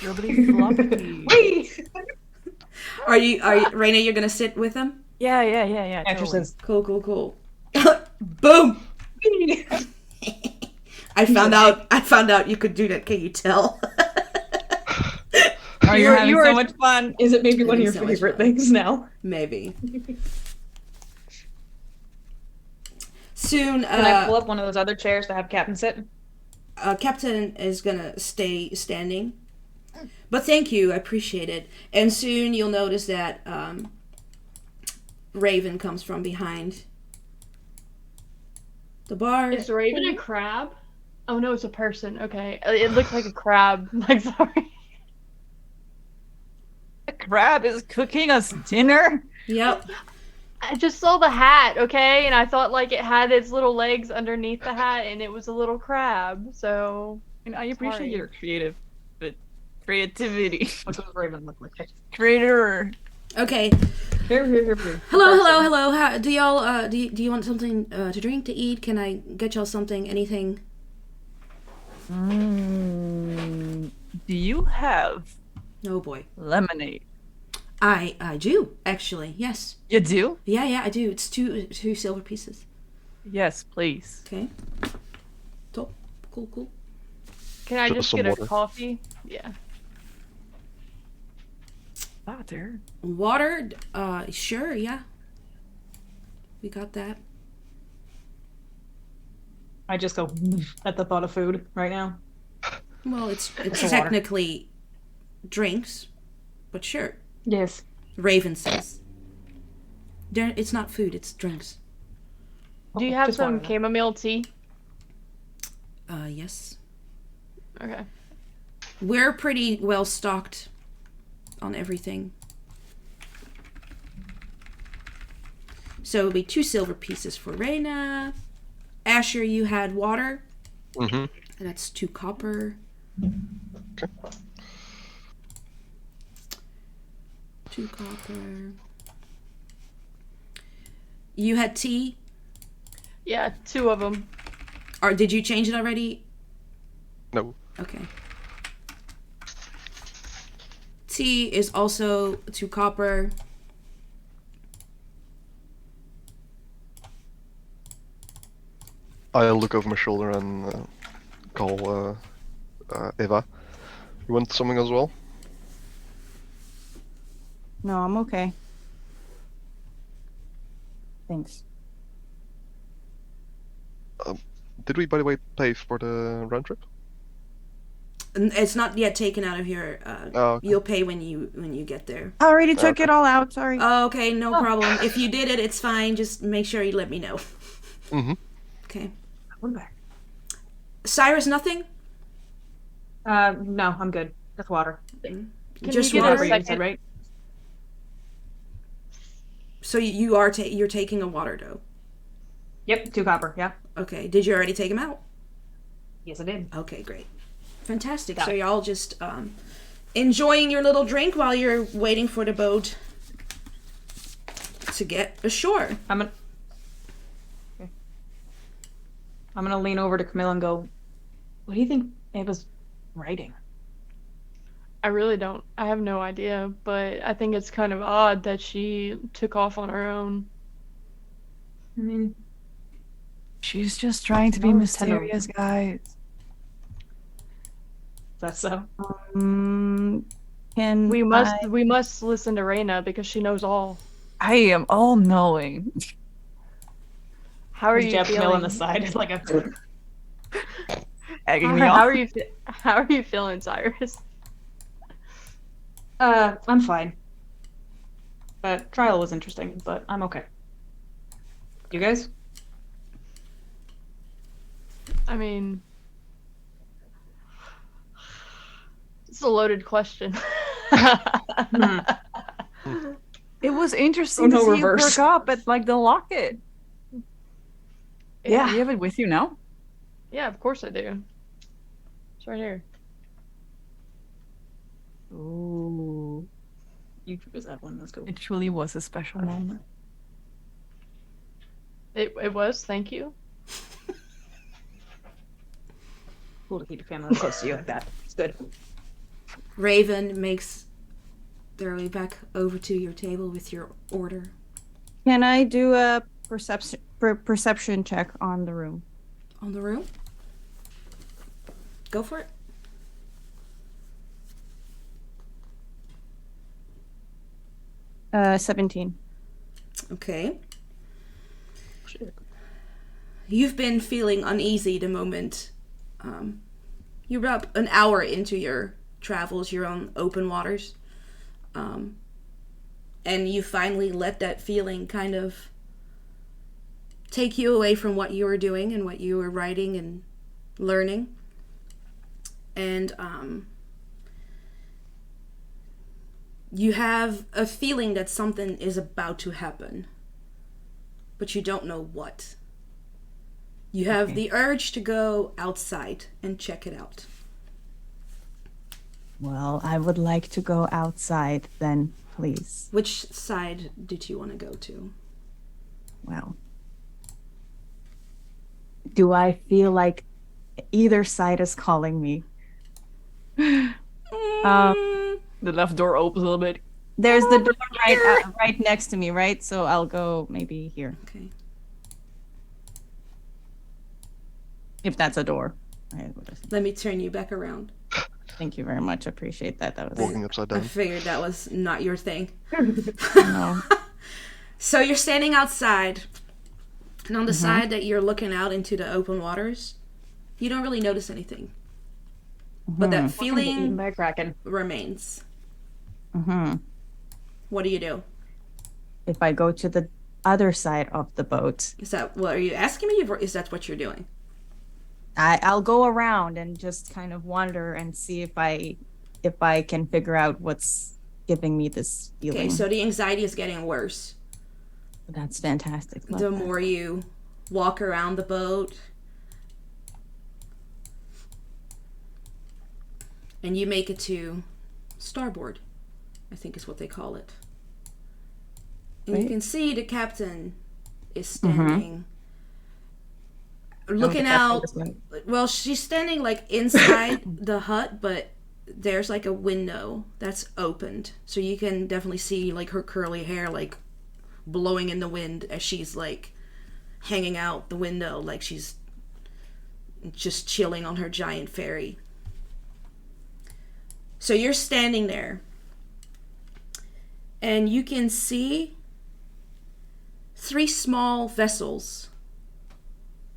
Whee! Are you, Raina, you're going to sit with them? Yeah. Actresses. Cool. Boom! I found out you could do that. Can you tell? Oh, you're having you so were- much fun. Is it maybe one of your So much favorite fun. things now? Maybe. Soon, Can I pull up one of those other chairs to have Captain sit? Captain is gonna stay standing. But thank you, I appreciate it. And soon you'll notice that Raven comes from behind the bar. Is Raven a crab? Oh no, it's a person. Okay, it looks like a crab. Like, sorry. The crab is cooking us dinner. Yep. I just saw the hat, okay, and I thought like it had its little legs underneath the hat, and it was a little crab. So And I appreciate Sorry. your creativity. What does Raven look like? Creator. Okay. Here. Hello. How, do y'all do you want something to drink, to eat? Can I get y'all something? Anything? Do you have Oh boy. lemonade? I do actually. Yes. You do? Yeah, I do. It's two silver pieces. Yes, please. Okay. Cool. can I Just just some get a water. coffee? Yeah. Ah, there. Water? Sure, yeah. We got that. I just go at the thought of food right now. Well, it's water. technically drinks, but sure. Yes. Raven says. It's not food, it's drinks. Do you have Just some water. chamomile tea? Yes. Okay. We're pretty well stocked on everything. So it'll be 2 silver pieces for Reyna. Asher, you had water. Mm-hmm. That's 2 copper. Okay. 2 copper. You had tea. Yeah, 2 of them. Did you change it already? No. Okay. Tea is also 2 copper. I'll look over my shoulder and call Eva. You want something as well? No, I'm okay. Thanks. Did we, by the way, pay for the round trip? It's not yet taken out of your. Oh, okay. You'll pay when you get there. I already took Okay. it all out. Sorry. Okay, no problem. If you did it, it's fine. Just make sure you let me know. Mm-hmm. Okay. I'm back. Cyrus, nothing? No, I'm good. Just water. Can Just you get water, a You said, second? right? So you're taking a water dough. Yep, 2 copper. Yeah. Okay. Did you already take them out? Yes, I did. Okay, great. Fantastic. Got So it. you're all just enjoying your little drink while you're waiting for the boat to get ashore. I'm gonna lean over to Camilla and go, what do you think Eva's writing? I really don't. I have no idea, but I think it's kind of odd that she took off on her own. I mean, She's just trying to be No, mysterious, guys. that's so. Can We must listen to Reyna because she knows all. I am all knowing. How are Just you jab Camilla on feeling? the side. It's like a. Egging me How on. are you? How are you feeling, Cyrus? I'm fine. Trial was interesting, but I'm okay. You guys? I mean, it's a loaded question. It was interesting Oh, no, to see reverse. you perk up at like the locket. Yeah. You have it with you now? Yeah, of course I do. It's right here. Ooh. You chose that one. Let's go. It truly was a special moment. It was. Thank you. Cool to keep your family close to you like that. It's good. Raven makes their way back over to your table with your order. Can I do a perception check on the room? On the room? Go for it. 17. Okay. You've been feeling uneasy the moment you're about an hour into your travels. You're on open waters. And you finally let that feeling kind of take you away from what you were doing and what you were writing and learning. And you have a feeling that something is about to happen, but you don't know what. You have the urge to go outside and check it out. Well, I would like to go outside then, please. Which side did you want to go to? Well, do I feel like either side is calling me? The left door opens a little bit. There's the door right next to me, right? So I'll go maybe here, Okay. if that's a door. Let me turn you back around. Thank you very much. Appreciate that. That was Walking upside I down. figured that was not your thing. no. So you're standing outside, and on the side that you're looking out into the open waters, you don't really notice anything. But that Eaten feeling by a kraken. remains. Mm-hmm. What do you do? If I go to the other side of the boat, Is that what are you asking me, or is that what you're doing? I'll go around and just kind of wander and see if I can figure out what's giving me this feeling. Okay, so the anxiety is getting worse. That's fantastic. Love The that. more you walk around the boat, and you make it to starboard, I think is what they call it. And you Right. can see the captain is standing looking the captain out. does not. Well, she's standing like inside the hut, but there's like a window that's opened, so you can definitely see like her curly hair like blowing in the wind as she's like hanging out the window, like she's just chilling on her giant ferry. So you're standing there, and you can see 3 small vessels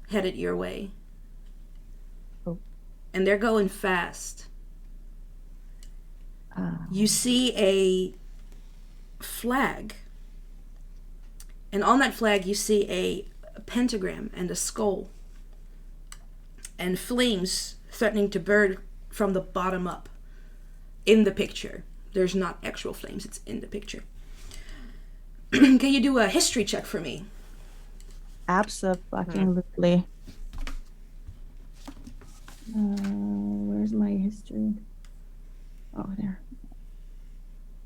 headed your way. Oh. And they're going fast. You see a flag. And on that flag, you see a pentagram and a skull. And flames threatening to burn from the bottom up. In the picture. There's not actual flames, it's in the picture. Can you do a history check for me? Absolutely. Where's my history? Oh, there.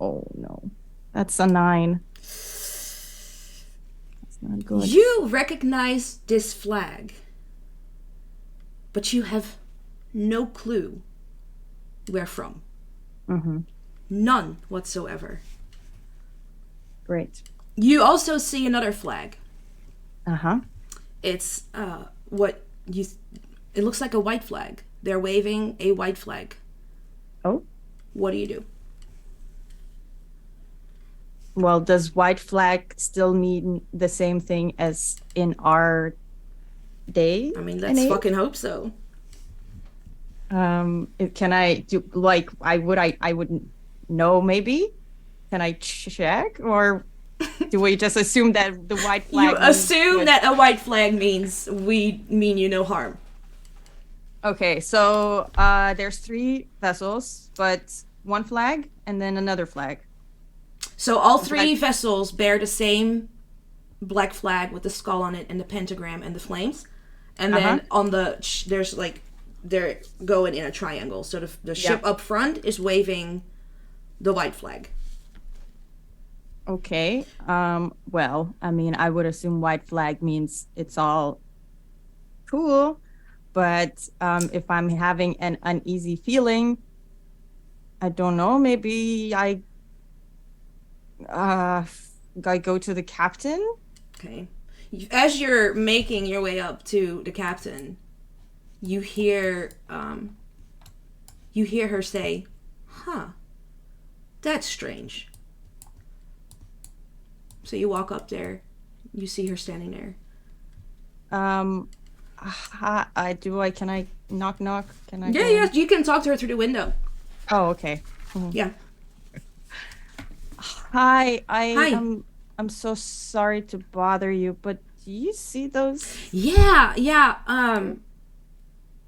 Oh no, that's a 9. That's not good. You recognize this flag, but you have no clue where from. Mm-hmm. None whatsoever. Great. You also see another flag. Uh-huh. It's it looks like a white flag. They're waving a white flag. Oh. What do you do? Well, does white flag still mean the same thing as in our day? I mean, let's fucking hope so. Can I do like I wouldn't know maybe? Can I check, or do we just assume that the white flag You assume that a white flag means we mean you no harm. Okay, so there's 3 vessels, but 1 flag and then another flag. So all 3 vessels bear the same black flag with the skull on it and the pentagram and the flames. And then on the there's like they're going in a triangle. So the ship up front is waving the white flag. Okay. Well, I mean, I would assume white flag means it's all cool, but if I'm having an uneasy feeling, I don't know, maybe I go to the captain. Okay. As you're making your way up to the captain, you hear her say, "Huh. That's strange." So you walk up there. You see her standing there. Can I knock? Can I? Yeah, go yeah. in? You can talk to her through the window. Oh, okay. Mhm. Yeah. Hi. Hi. I'm so sorry to bother you, but do you see those? Yeah, yeah.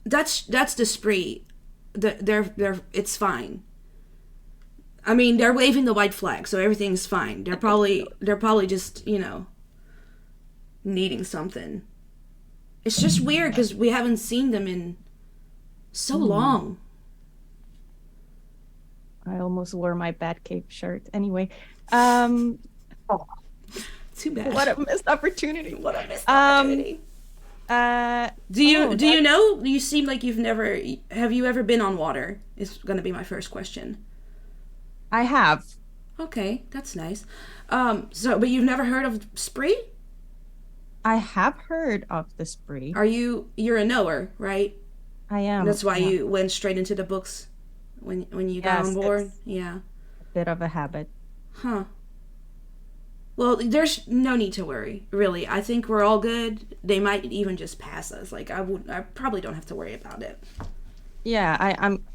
That's the spree. They're it's fine. I mean, they're waving the white flag, so everything's fine. They're probably just, needing something. It's just weird because we haven't seen them in so long. I almost wore my Batcave shirt. Anyway, Too bad. what a missed opportunity. What a missed opportunity. Do you know? You seem like have you ever been on water? Is going to be my first question. I have. Okay, that's nice. But you've never heard of spree? I have heard of the spree. You're a knower, right? I am. That's why you went straight into the books when you got on board? Yeah. A bit of a habit. Huh. Well, there's no need to worry, really. I think we're all good. They might even just pass us. Like I probably don't have to worry about it. Yeah,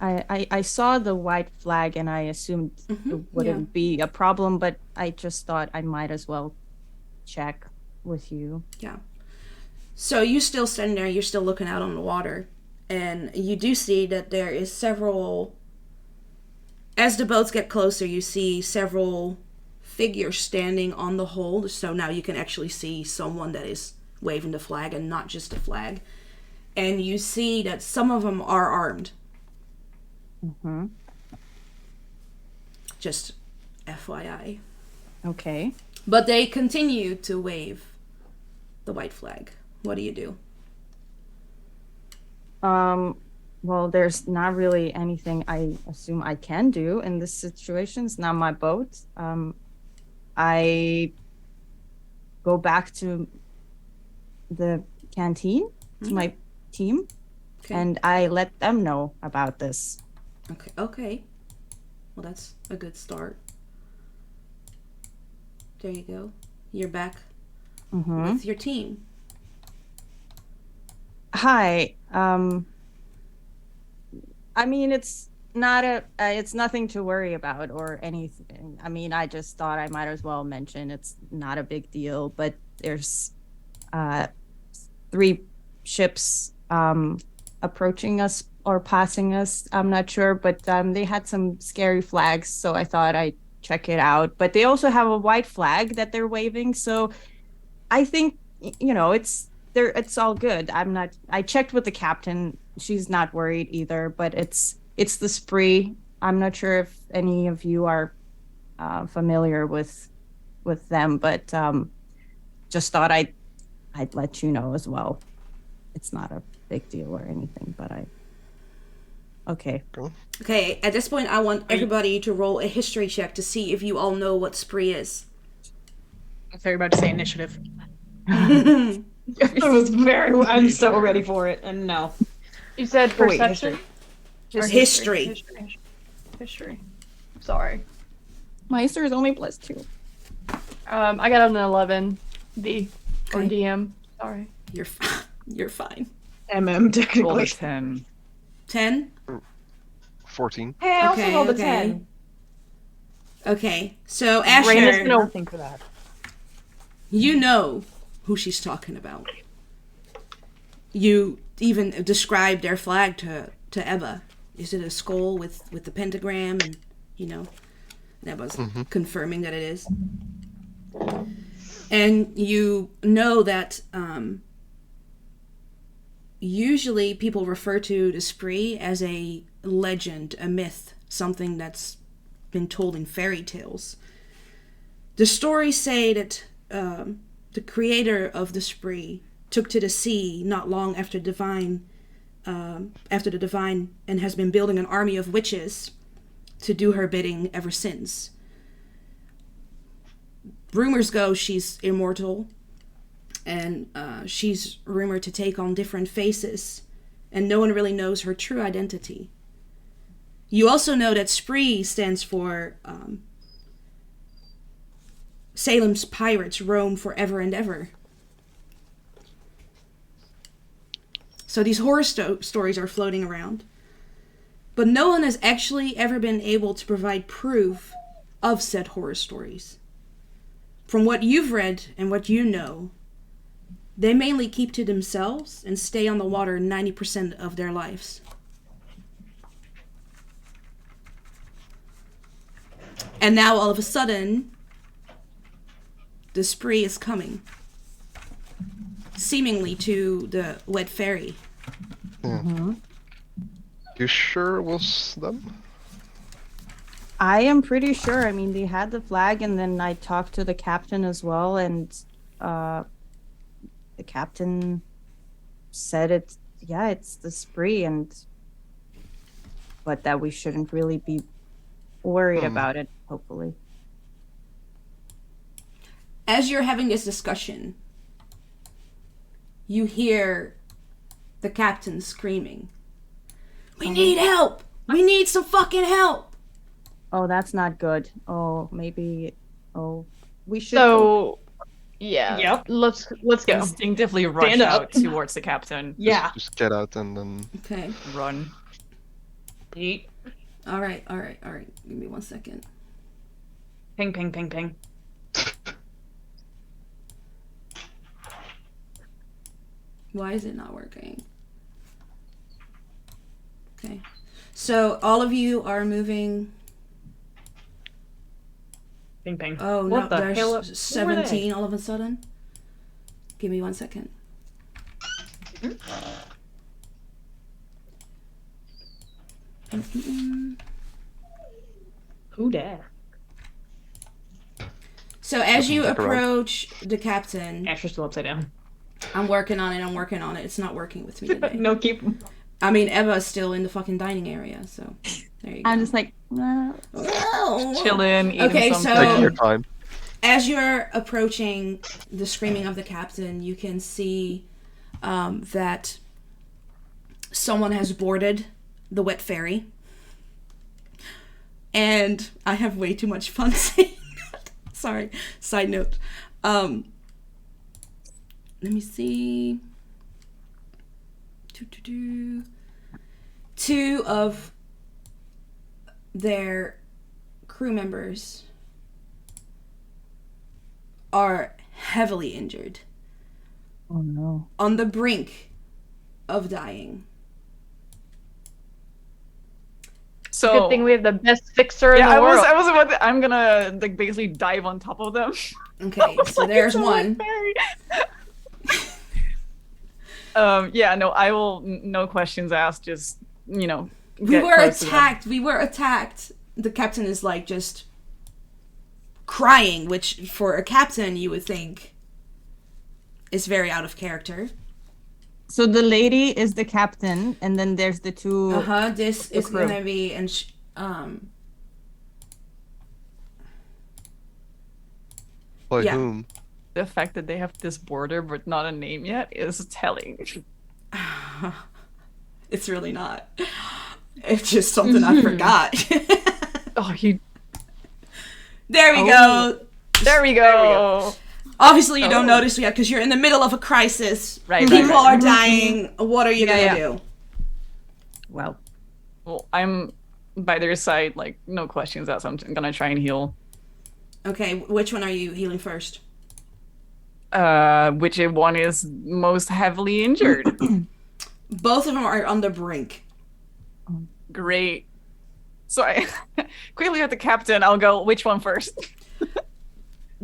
I saw the white flag and I assumed it wouldn't be a problem, but I just thought I might as well check with you. Yeah. So you still standing there, you're still looking out on the water, and you do see that there is several. As the boats get closer, you see several figures standing on the hull, so now you can actually see someone that is waving the flag and not just a flag. And you see that some of them are armed. Mm-hmm. Just FYI. Okay. But they continue to wave the white flag. What do you do? Well, there's not really anything I assume I can do in this situation. It's not my boat. I go back to the canteen to my team, Okay. and I let them know about this. Okay. Okay. Well, that's a good start. There you go. You're back with your team. Hi. I mean, it's not it's nothing to worry about or anything. I mean, I just thought I might as well mention it's not a big deal, but there's 3 ships approaching us or passing us. I'm not sure, but they had some scary flags, so I thought I'd check it out. But they also have a white flag that they're waving, so I think it's all good. I checked with the captain. She's not worried either, but it's the spree. I'm not sure if any of you are familiar with them, but just thought I'd let you know as well. It's not a big deal or anything, but okay. Okay, at this point, I want everybody to roll a history check to see if you all know what spree is. I thought you were about to say initiative. I was I'm so ready for it, and no. You said Oh, wait, perception? Or History. History. Sorry. My history is only +2. I got an 11. D. Or Okay. DM. Sorry. You're fine. MM Roll technically. a 10. 10? 14. Hey, I also Okay, rolled a okay. 10. Okay, so Rain is Asher, gonna- Nothing for that. you know who she's talking about. You even described their flag to Eva. Is it a skull with the pentagram? And, Eva's confirming that it is. And you know that usually people refer to the spree as a legend, a myth, something that's been told in fairy tales. The stories say that the creator of the spree took to the sea not long after the divine, and has been building an army of witches to do her bidding ever since. Rumors go she's immortal, and she's rumored to take on different faces, and no one really knows her true identity. You also know that spree stands for Salem's pirates roam forever and ever. So these horror stories are floating around. But no one has actually ever been able to provide proof of said horror stories. From what you've read and what you know, they mainly keep to themselves and stay on the water 90% of their lives. And now all of a sudden, the spree is coming. Seemingly to the wet ferry. Yeah. You sure it was them? I am pretty sure. I mean, they had the flag, and then I talked to the captain as well, and the captain said it's the spree, but that we shouldn't really be worried about it, hopefully. As you're having this discussion, you hear the captain screaming, "We need help! We need some fucking help!" Oh, that's not good. Oh, maybe. Oh, we should. Go. So, yeah. Yep. Let's go. Instinctively rush Stand up. out towards the captain. Yeah. Just get out and then... Okay. Run. Yeet. All right. Give me 1 second. Ping, ping, ping, ping. Why is it not working? Okay. So all of you are moving. Ping, ping. Oh, What no, the hell? there's 17 all of a sudden. Give me 1 second. Who dat? So as you Look around. approach the captain, Asher's still upside down. I'm working on it. It's not working with me today. No, keep. I mean, Eva's still in the fucking dining area, so there you go. I'm just like, Chilling, eating Okay, something. so- Taking your time. As you're approaching the screaming of the captain, you can see that someone has boarded the wet ferry. And I have way too much fun saying that. Sorry. Side note. Let me see. Two of their crew members are heavily injured, oh no. on the brink of dying. So Good thing we have the best fixer in yeah, the world. I was about to, I'm gonna like basically dive on top of them. Okay, so there's one. Yeah, no, I will. No questions asked. Just We get were close to them. attacked. We were attacked. The captain is like just crying, which for a captain you would think is very out of character. So the lady is the captain, and then there's the two. This is crew. gonna be By Yeah. whom? The fact that they have this border but not a name yet is telling. It's really not. It's just something I forgot. Oh, you. There we Oh. go. There we go. Obviously, you don't Oh. notice yet because you're in the middle of a crisis. Right, People right. are dying. What are you Yeah, gonna yeah. do? Well, Well, I'm by their side. Like, no questions asked. I'm gonna try and heal. Okay, which one are you healing first? Which one is most heavily injured? Both of them are on the brink. Great. So I quickly at the captain. I'll go. Which one first?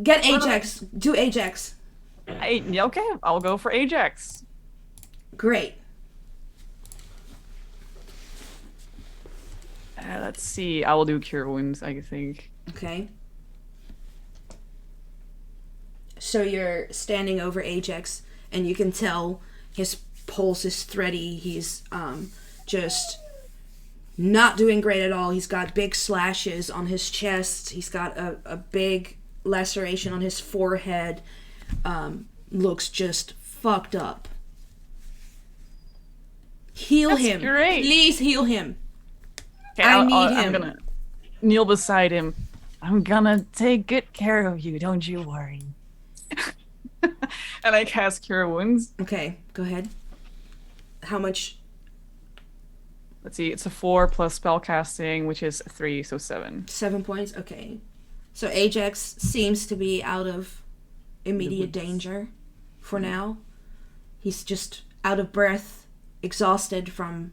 Get Ajax. Do Ajax. Yeah, okay, I'll go for Ajax. Great. Let's see. I will do cure wounds. I think. Okay. So you're standing over Ajax, and you can tell his pulse is thready. He's just not doing great at all. He's got big slashes on his chest. He's got a big laceration on his forehead. Looks just fucked up. Heal That's him. great. Please heal him. Okay, I need I'm him. gonna kneel beside him. I'm gonna take good care of you. Don't you worry. And I cast cure wounds. Okay, go ahead. How much? Let's see. It's a 4 plus spell casting, which is 3, so 7. 7 points? Okay. So Ajax seems to be out of immediate danger for now. He's just out of breath, exhausted from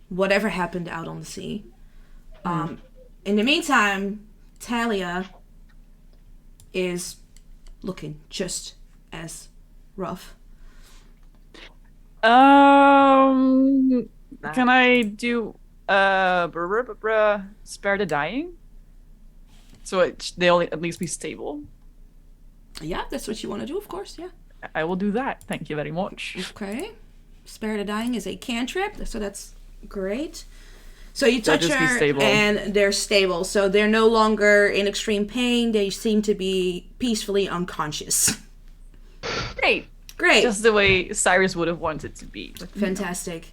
whatever happened out on the sea. In the meantime, Talia is looking just as rough. Can I do spare the dying? So they'll at least be stable. Yeah, that's what you want to do, of course, yeah. I will do that. Thank you very much. Okay. Spare the Dying is a cantrip, so that's great. So you touch just be her, stable. and they're stable. So they're no longer in extreme pain. They seem to be peacefully unconscious. Great. Great. Just the way Cyrus would have wanted to be. Fantastic.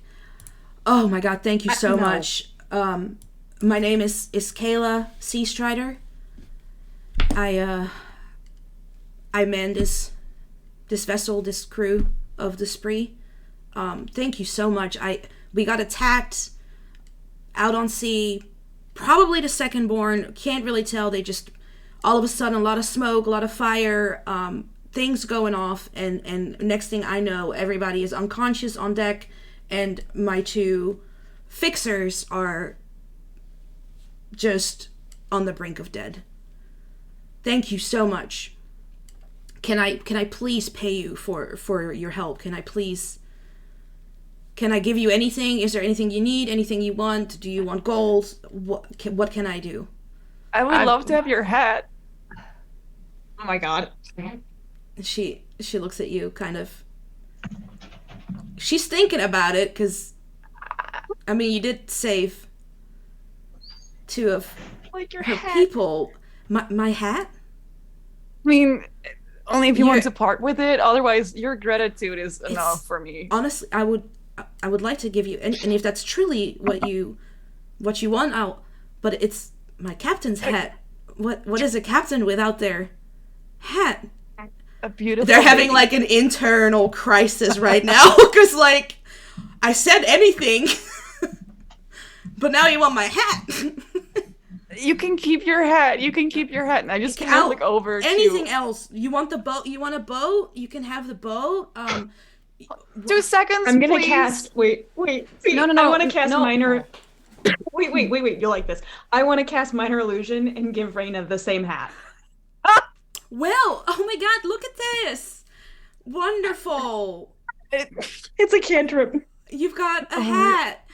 Oh my god, thank you so No. much. My name is Kayla Sea Strider. I man this vessel, this crew of the Spree. Thank you so much. We got attacked out on sea, probably the second born. Can't really tell. They just all of a sudden a lot of smoke, a lot of fire, things going off, and next thing I know, everybody is unconscious on deck, and my two fixers are just on the brink of dead. Thank you so much. Can I please pay you for your help? Can I give you anything? Is there anything you need? Anything you want? Do you want gold? What can I do? I would love to have your hat. Oh my god. She looks at you kind of. She's thinking about it because I mean, you did save 2 of Like your her hat. people. My hat? I mean, only if you You're- want to part with it. Otherwise, your gratitude is It's- enough for me. Honestly, I would like to give you, and if that's truly what you want, but it's my captain's hat. What is a captain without their hat? A beautiful. They're having lady. like an internal crisis right now because like I said anything, but now you want my hat. You can keep your hat. You can keep your hat. And I just kind of look over anything to... else. You want the boat? You want a boat? You can have the boat. 2 seconds, I'm gonna please. cast. Wait. No, I want to cast no. minor. Wait. You'll like this. I want to cast minor illusion and give Reyna the same hat. Well, oh my God! Look at this. Wonderful. It's a cantrip. You've got a hat.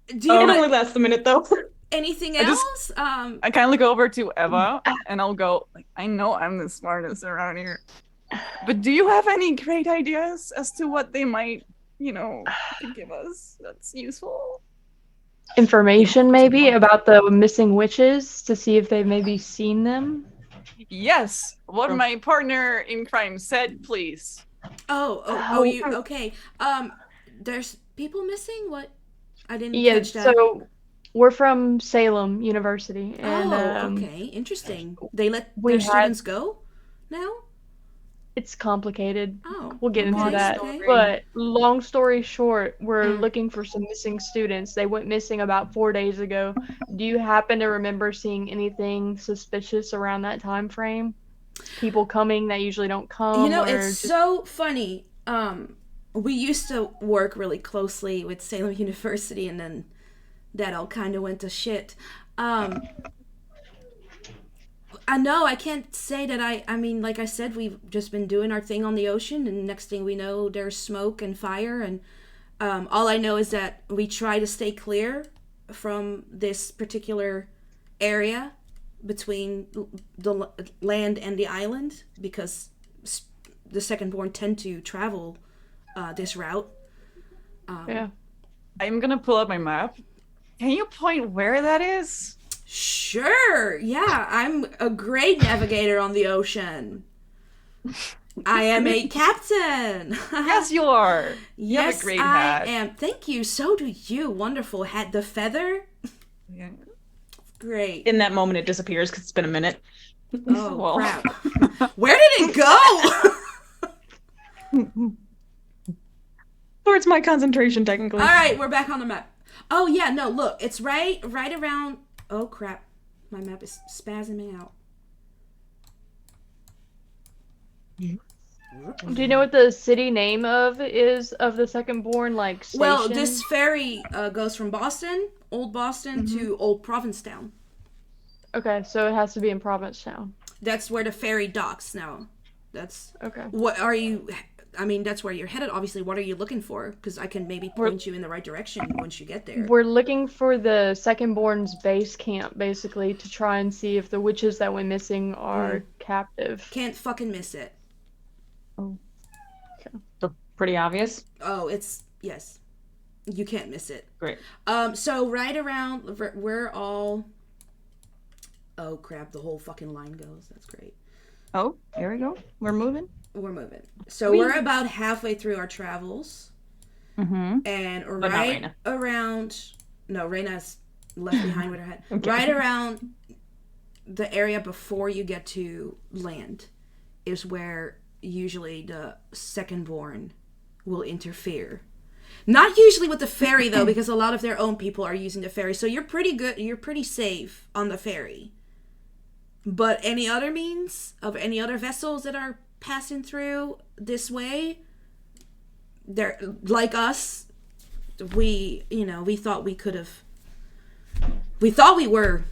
Do you It want only lasts a minute though. anything I just- else? I kind of look over to Eva and I'll go, like, I know I'm the smartest around here. But do you have any great ideas as to what they might, give us that's useful? Information maybe about the missing witches to see if they've maybe seen them. Yes, what my partner in crime said, please. Oh, you okay? There's people missing. What? I didn't Yeah, catch that. so we're from Salem University, and okay, interesting. They let we their had- students go now. it's complicated. Oh, We'll get into okay, that. okay. But long story short, we're looking for some missing students. They went missing about 4 days ago. Do you happen to remember seeing anything suspicious around that time frame? People coming that usually don't come. or It's so funny. We used to work really closely with Salem University, and then that all kind of went to shit. I know I can't say that I mean, like I said, we've just been doing our thing on the ocean, and next thing we know, there's smoke and fire, and all I know is that we try to stay clear from this particular area between the land and the island, because the Secondborn tend to travel this route. Yeah. I'm gonna pull up my map. Can you point where that is? Sure, yeah, I'm a great navigator on the ocean. I am a captain. Yes, you are. You have Yes, a great I hat. am. Thank you. So do you. Wonderful hat. The feather. Yeah. Great. In that moment, it disappears because it's been a minute. Oh Well. crap! Where did it go? Towards my concentration, technically. All right, we're back on the map. Oh yeah, no, look, it's right around. Oh crap, my map is spasming out. Do you know what the city name is of the Secondborn, like, station? Well, this ferry goes from Boston, Old Boston, to Old Provincetown. Okay, so it has to be in Provincetown. That's where the ferry docks now. That's Okay. what are you? I mean, that's where you're headed. Obviously, what are you looking for? Because I can maybe point you in the right direction once you get there. We're looking for the Secondborn's base camp, basically, to try and see if the witches that went missing are captive. Can't fucking miss it. So pretty obvious. Oh, it's yes. You can't miss it. Great. So right around, we're all. Oh crap! The whole fucking line goes. That's great. Oh, there we go. We're moving. We're moving. So we're about halfway through our travels, Mm-hmm. and But not right Reyna. around. No, Reyna's left behind with her head. Right around the area before you get to land is where usually the Secondborn will interfere. Not usually with the ferry though, because a lot of their own people are using the ferry. So you're pretty good. You're pretty safe on the ferry. But any other means of any other vessels that are passing through this way, they're like us. We thought we were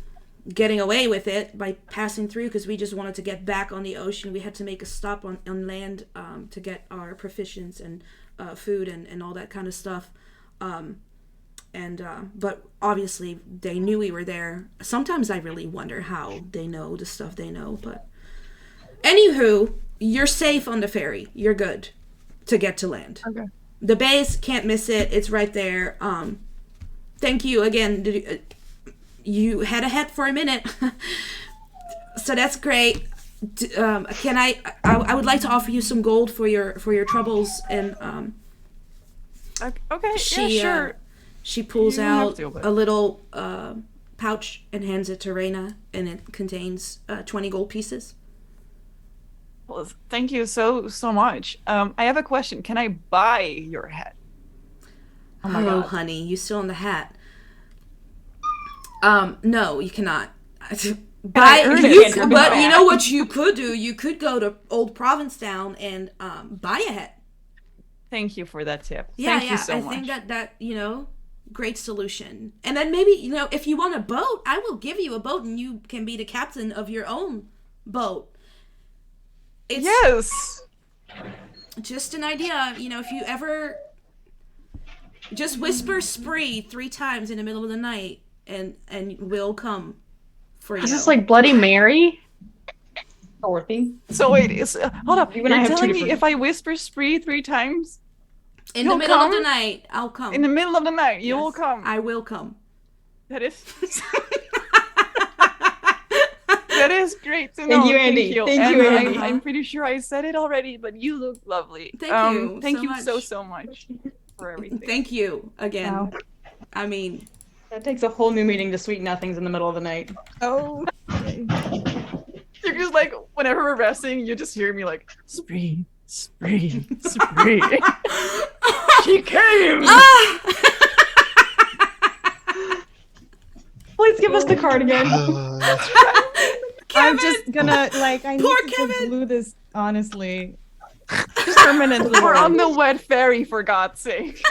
getting away with it by passing through because we just wanted to get back on the ocean. We had to make a stop on land to get our provisions and food and all that kind of stuff. But obviously they knew we were there. Sometimes I really wonder how they know the stuff they know. But anywho, you're safe on the ferry. You're good to get to land. Okay. The base, can't miss it. It's right there. thank you again. You had a head for a minute, so that's great. Can I would like to offer you some gold for your troubles, and Okay, she yeah, sure. she pulls You don't have out to, but- a little pouch and hands it to Reina, and it contains 20 gold pieces. Well, thank you so much. I have a question. Can I buy your hat? Oh my god. Honey, you still in the hat? No, you cannot. I earn it? But you know what you could do? You could go to Old Provincetown and buy a hat. Thank you for that tip. Yeah, Thank you so I much. think that great solution. And then maybe if you want a boat, I will give you a boat, and you can be the captain of your own boat. It's Yes. just an idea. If you ever just whisper "spree" 3 times in the middle of the night, and we'll come for you. Is this like Bloody Mary? Dorothy. So wait, hold up. You You're and I have two telling me different- if I whisper spree 3 times in the you'll middle of the come? night, I'll come. in the middle of the night, you Yes, will come. I will come. That is that is great to know. Thank you, Andy. Thank you, And Andy. I'm pretty sure I said it already, but you look lovely. Thank you Thank so you much. so much for everything. Thank you again. Wow. I mean, That takes a whole new meeting to sweet nothings in the middle of the night. Oh. You're just like, whenever we're resting, you just hear me like, spree, spree, spree. She came! Please give us the card again. I'm just gonna I need Poor to Kevin! just glue this honestly. Just permanently. We're on the wet ferry, for God's sake.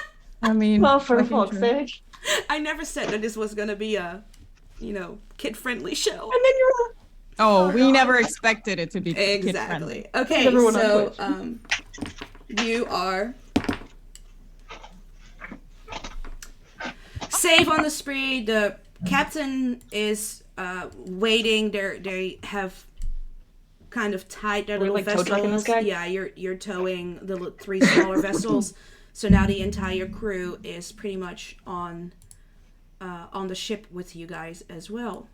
I mean, Well, for fucking fuck's true. sake. I never said that this was gonna be a, kid-friendly show. And then you're Oh, we never expected it to be kid-friendly. Exactly. Okay, Everyone on so Twitch. you are save on the spree. The captain is waiting. They have kind of tied their Are we, little like, tow trucking this vessels. guy? Yeah, you're towing the 3 smaller vessels. So now the entire crew is pretty much on the ship with you guys as well.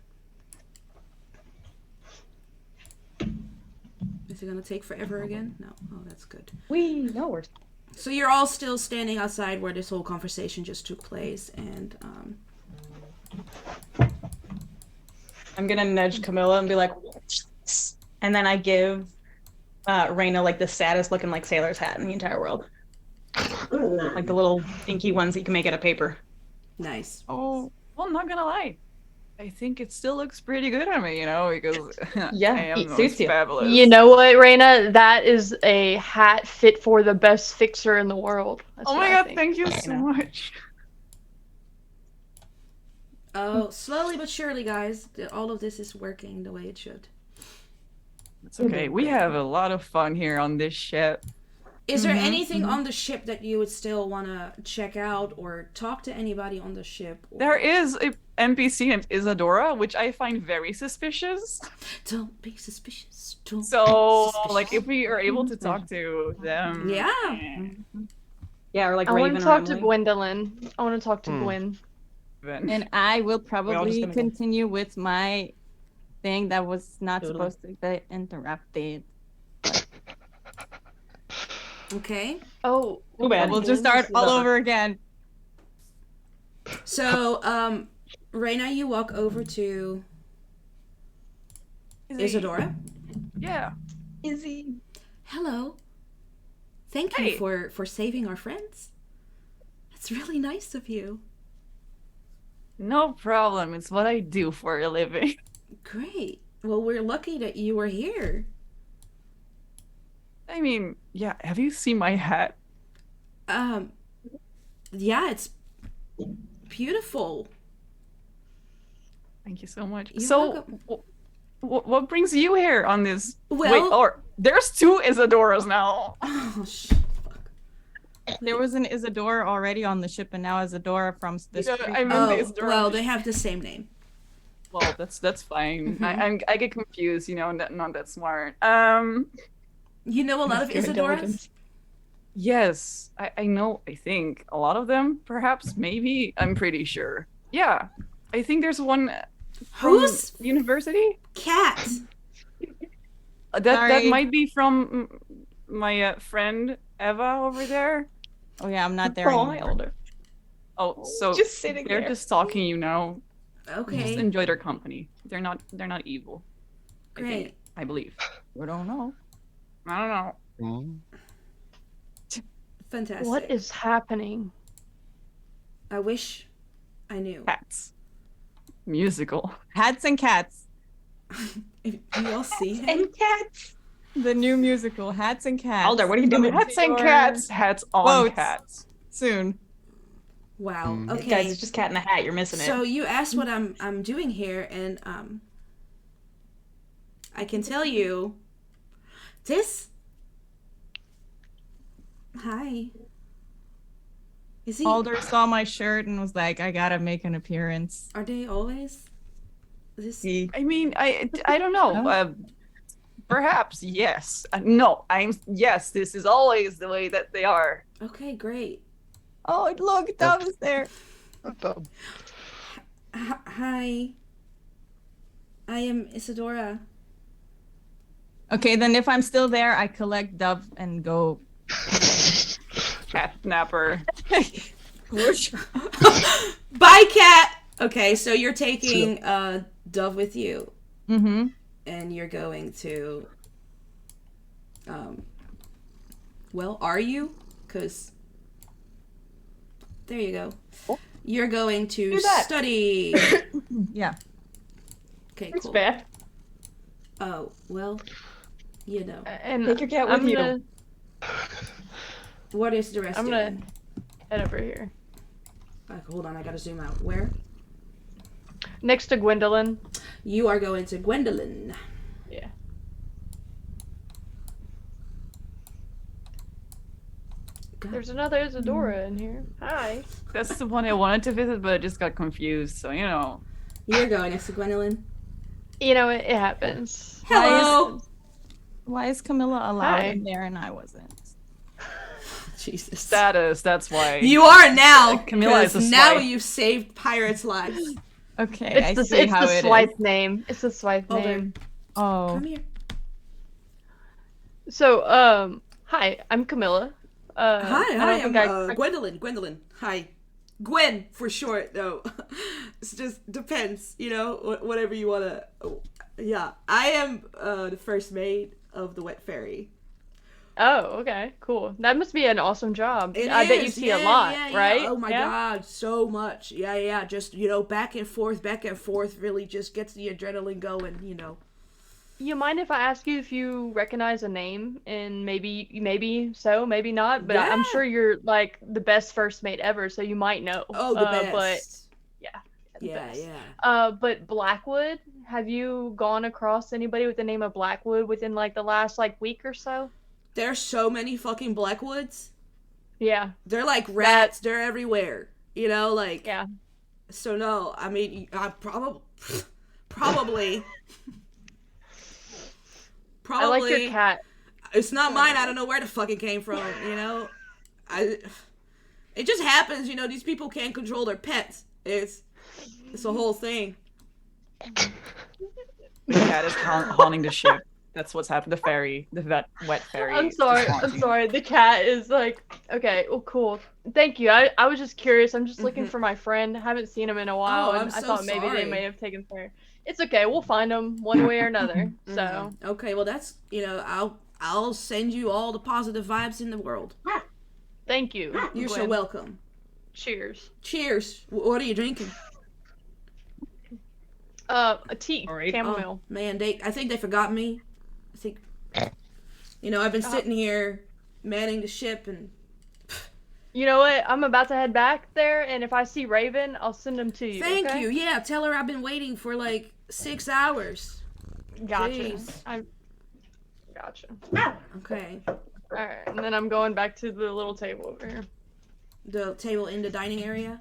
Is it gonna take forever again? No. Oh, that's good. we know we're So you're all still standing outside where this whole conversation just took place, and I'm gonna nudge Camilla and be like, and then I give Reina like the saddest looking like sailor's hat in the entire world. Like the little dinky ones that you can make out of paper. nice. Oh, well, I'm not gonna lie. I think it still looks pretty good on me, because Yeah, I am it the suits most you. fabulous. You know what, Reina? That is a hat fit for the best fixer in the world. That's Oh what my I god, think. thank you so much. Oh, slowly but surely, guys. All of this is working the way it should. It's okay. We have a lot of fun here on this ship. Is there anything on the ship that you would still want to check out or talk to anybody on the ship? Or... There is a NPC named Isadora, which I find very suspicious. Don't be suspicious. Don't So, be suspicious. like, if we are able to talk to them, Yeah. Yeah, or like I want Raven to or talk to Emily. Gwendolyn. I want to talk to Gwen. then And I will just probably gonna go. continue with my thing that was not Totally. supposed to be interrupted. Okay. Oh, Too bad. We'll just start all over again. So, Reina, you walk over to Isadora. Yeah. Izzy. Hello. Thank you Hey. for saving our friends. That's really nice of you. No problem. It's what I do for a living. Great. Well, we're lucky that you were here. I mean, yeah, have you seen my hat? Yeah, it's beautiful. Thank you so much. You're So, welcome. what brings you here on this? Well- Wait, or there's 2 Isadoras now. Oh, There was an Isadora already on the ship, and now Isadora from this. Yeah, street. I meant the Oh, Isadora. well, they have the same name. Well, that's fine. I get confused, not that smart. You know a lot of Your Isadoras? intelligence. Yes, I know. I think a lot of them, perhaps, maybe. I'm pretty sure. Yeah, I think there's one from Who's university. cat? That Sorry. might be from my friend Eva over there. Oh yeah, I'm not there Oh, I anymore. older. Oh, so Just sitting they're there. just talking, you know. Just Okay, enjoy their company. They're not evil. I think. great. I believe. We don't know. I don't know. Mm. Fantastic. What is happening? I wish I knew. Cats. Musical. Hats and Cats. Do you all see him? And cats. The new musical, Hats and Cats. Alder, what are you doing? Hats and Your cats. Hats on quotes. cats. Soon. Wow. Mm. Okay. Guys, it's just Cat in the Hat. You're missing it. So you asked what I'm doing here, and I can tell you this. Hi. Is he? Alder saw my shirt and was like, I gotta make an appearance. Are they always? This. He I mean, I don't know. No? Perhaps yes. No, yes. This is always the way that they are. Okay, great. Oh, look, Dove is there. Hi. I am Isadora. Okay, then if I'm still there, I collect Dove and go. Cat snapper. Whoosh. Bye, cat. Okay, so you're taking Dove with you, Mm-hmm. and you're going to. Well, are you? Because. There you go. Oh. You're going to Do that. study. Yeah. Okay, It's cool. bad. Oh, well, you know. And Take your cat with I'm you. gonna, What is the rest I'm doing? gonna head over here. Hold on, I gotta zoom out. Where? Next to Gwendolyn. You are going to Gwendolyn. Yeah. God. There's another Isadora in here. Hi. That's the one I wanted to visit, but I just got confused. So you know. You're going next to Gwendolyn. You know, it happens. Hello. Why is Camilla allowed Hi. in there and I wasn't? Jesus. Status. That's why. You are now. Camilla is 'cause a now swipe. you've saved pirates' lives. Okay, It's I the, see it's how the it is. swipe name. It's the swipe Over. name. Oh, Come here. So, hi, I'm Camilla. Hi, I don't think Gwendolyn. Gwendolyn. Hi. Gwen for short, though. It just depends, you know, whatever you want to. Yeah, I am the first maid of the Wet Fairy. Oh, okay, cool. That must be an awesome job. It I bet you is, see yeah, a lot, yeah, right? Yeah. Oh my Yeah? god, so much. Yeah. Just, you know, back and forth, really just gets the adrenaline going, you know. You mind if I ask you if you recognize a name? And maybe so, maybe not. But I'm Yeah. sure you're like the best first mate ever, so you might know. Oh, the best. But the yeah, best. yeah. But Blackwood, have you gone across anybody with the name of Blackwood within like the last like week or so? There's so many fucking Blackwoods. Yeah, They're like rats. They're everywhere. You know, like. yeah. So no, I mean, I probably. I like your cat. It's not mine. I don't know where the fuck it came from. You know, It just happens. You know, these people can't control their pets. It's a whole thing. The cat is haunting the ship. That's what's happened. The wet ferry. I'm is sorry. haunting. I'm sorry. The cat is like, okay, well, cool. Thank you. I was just curious. I'm just looking Mhm. for my friend. I haven't seen him in a while, Oh, and I'm I so thought maybe sorry. they may have taken care. It's okay. We'll find him one way or another. So Okay, well that's, you know, I'll send you all the positive vibes in the world. thank you. You're so Gwen. welcome. Cheers. Cheers. What are you drinking? A tea, All right. chamomile. Oh, man, I think they forgot me. I think, you know, I've been sitting here manning the ship, and You know what? I'm about to head back there, and if I see Raven, I'll send him to you. thank okay? you. Yeah, tell her I've been waiting for like 6 hours. Gotcha. Jeez. Gotcha. Okay. All right, and then I'm going back to the little table over here. The table in the dining area.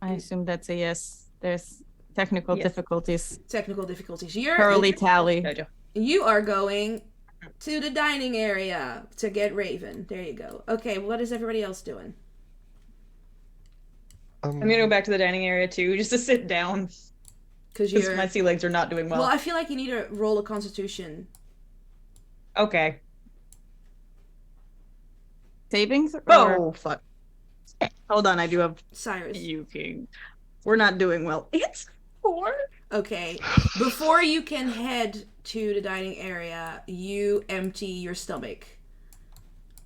I assume that's a yes. There's technical Yes. difficulties. Technical difficulties. Curly tally. Jojo. You are going to the dining area to get Raven. There you go. Okay, what is everybody else doing? I'm gonna go back to the dining area too, just to sit down. Because Because my sea legs are not doing well. Well, I feel like you need to roll a Constitution. Okay. Savings? Or... Oh, fuck. Hold on, I do have Cyrus. you king. We're not doing well. It's 4. Okay. Before you can head to the dining area, you empty your stomach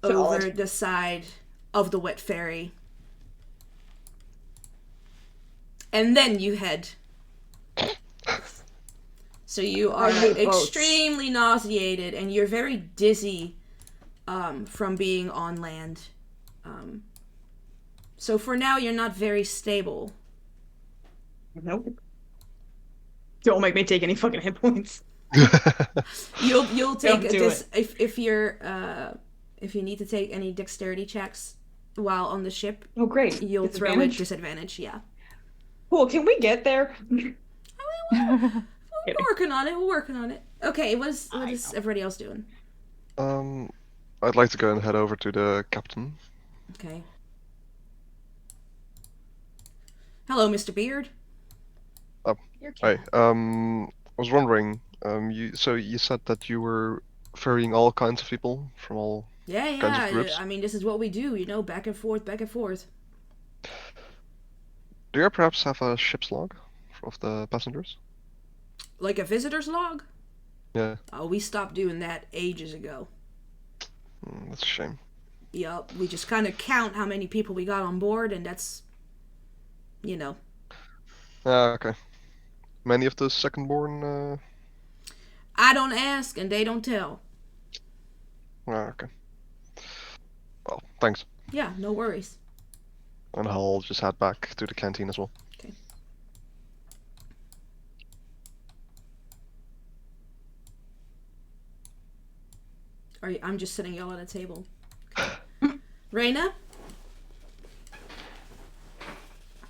over Solid. the side of the wet ferry. And then you head. So you are extremely nauseated and you're very dizzy from being on land. So for now, you're not very stable. Nope. Don't make me take any fucking hit points. You'll take Don't do this if you need to take any dexterity checks while on the ship. Oh, great. You'll throw a Disadvantage? disadvantage. Yeah. Cool, can we get there? We're working on it. We're working on it. Okay. What is everybody else doing? I'd like to go and head over to the captain. Okay. Hello, Mr. Beard. Hi. I was wondering. You said that you were ferrying all kinds of people from all. Yeah, Kinds of yeah. groups? I mean, this is what we do. You know, back and forth, back and forth. Do you perhaps have a ship's log of the passengers? Like a visitor's log? Yeah. Oh, we stopped doing that ages ago. That's a shame. Yup. We just kind of count how many people we got on board, and that's, you know. Okay. Many of the second-born. I don't ask, and they don't tell. Okay. Well, thanks. Yeah, no worries. And I'll just head back to the canteen as well. Okay. I'm just sitting y'all at a table. Okay. Reina?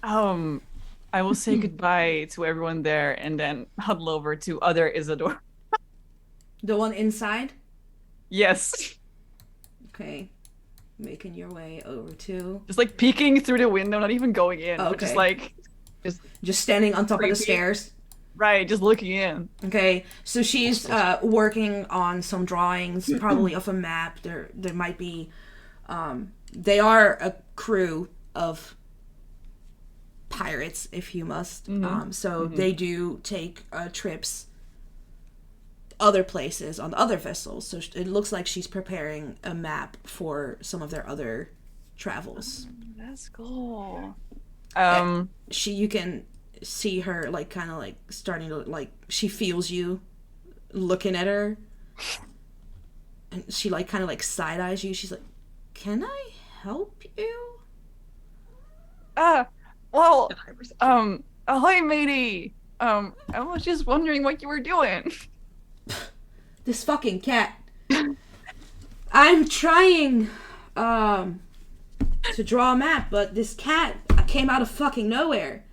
I will say goodbye to everyone there and then huddle over to other Isidore. The one inside? Yes. Okay. Making your way over to... Just like peeking through the window, not even going in. But just Okay. like, Just standing on top of the Creepy. stairs. right, just looking in. Okay, so she's working on some drawings, probably of a map. There might be... they are a crew of pirates, if you must. So they do take trips other places on other vessels. So it looks like she's preparing a map for some of their other travels. That's cool. You can see her like kind of like starting to like she feels you looking at her, and she like kind of like side eyes you. She's like, "Can I help you?" Well, ahoy, matey. I was just wondering what you were doing. This fucking cat. I'm trying to draw a map, but this cat came out of fucking nowhere.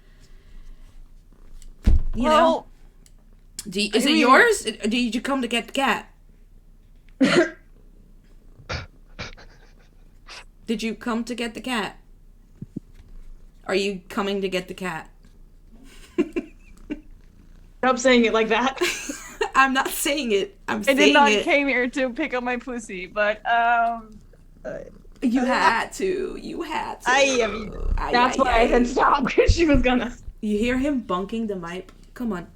You know? Is it yours? Did you come to get the cat? Did you come to get the cat? Are you coming to get the cat? Stop saying it like that. I'm not saying it. I'm I saying did not it. came here to pick up my pussy, but You had to. You had to. That's why I said stop, because she was gonna. You hear him bunking the mic? Come on.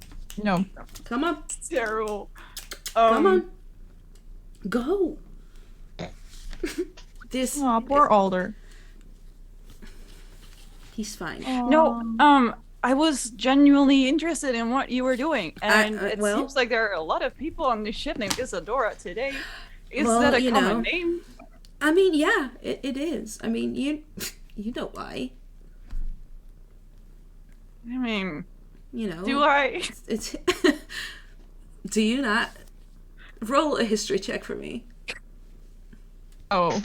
No. Come on. it's terrible. Come on. Go. This. Aw, poor Alder. He's fine. No, I was genuinely interested in what you were doing, and it well- seems like there are a lot of people on this ship named Isadora today. Is Well, that a you common know. name? I mean, yeah, it is. I mean, you know why. I mean, You know. do I? It's. Do you not roll a history check for me? Oh.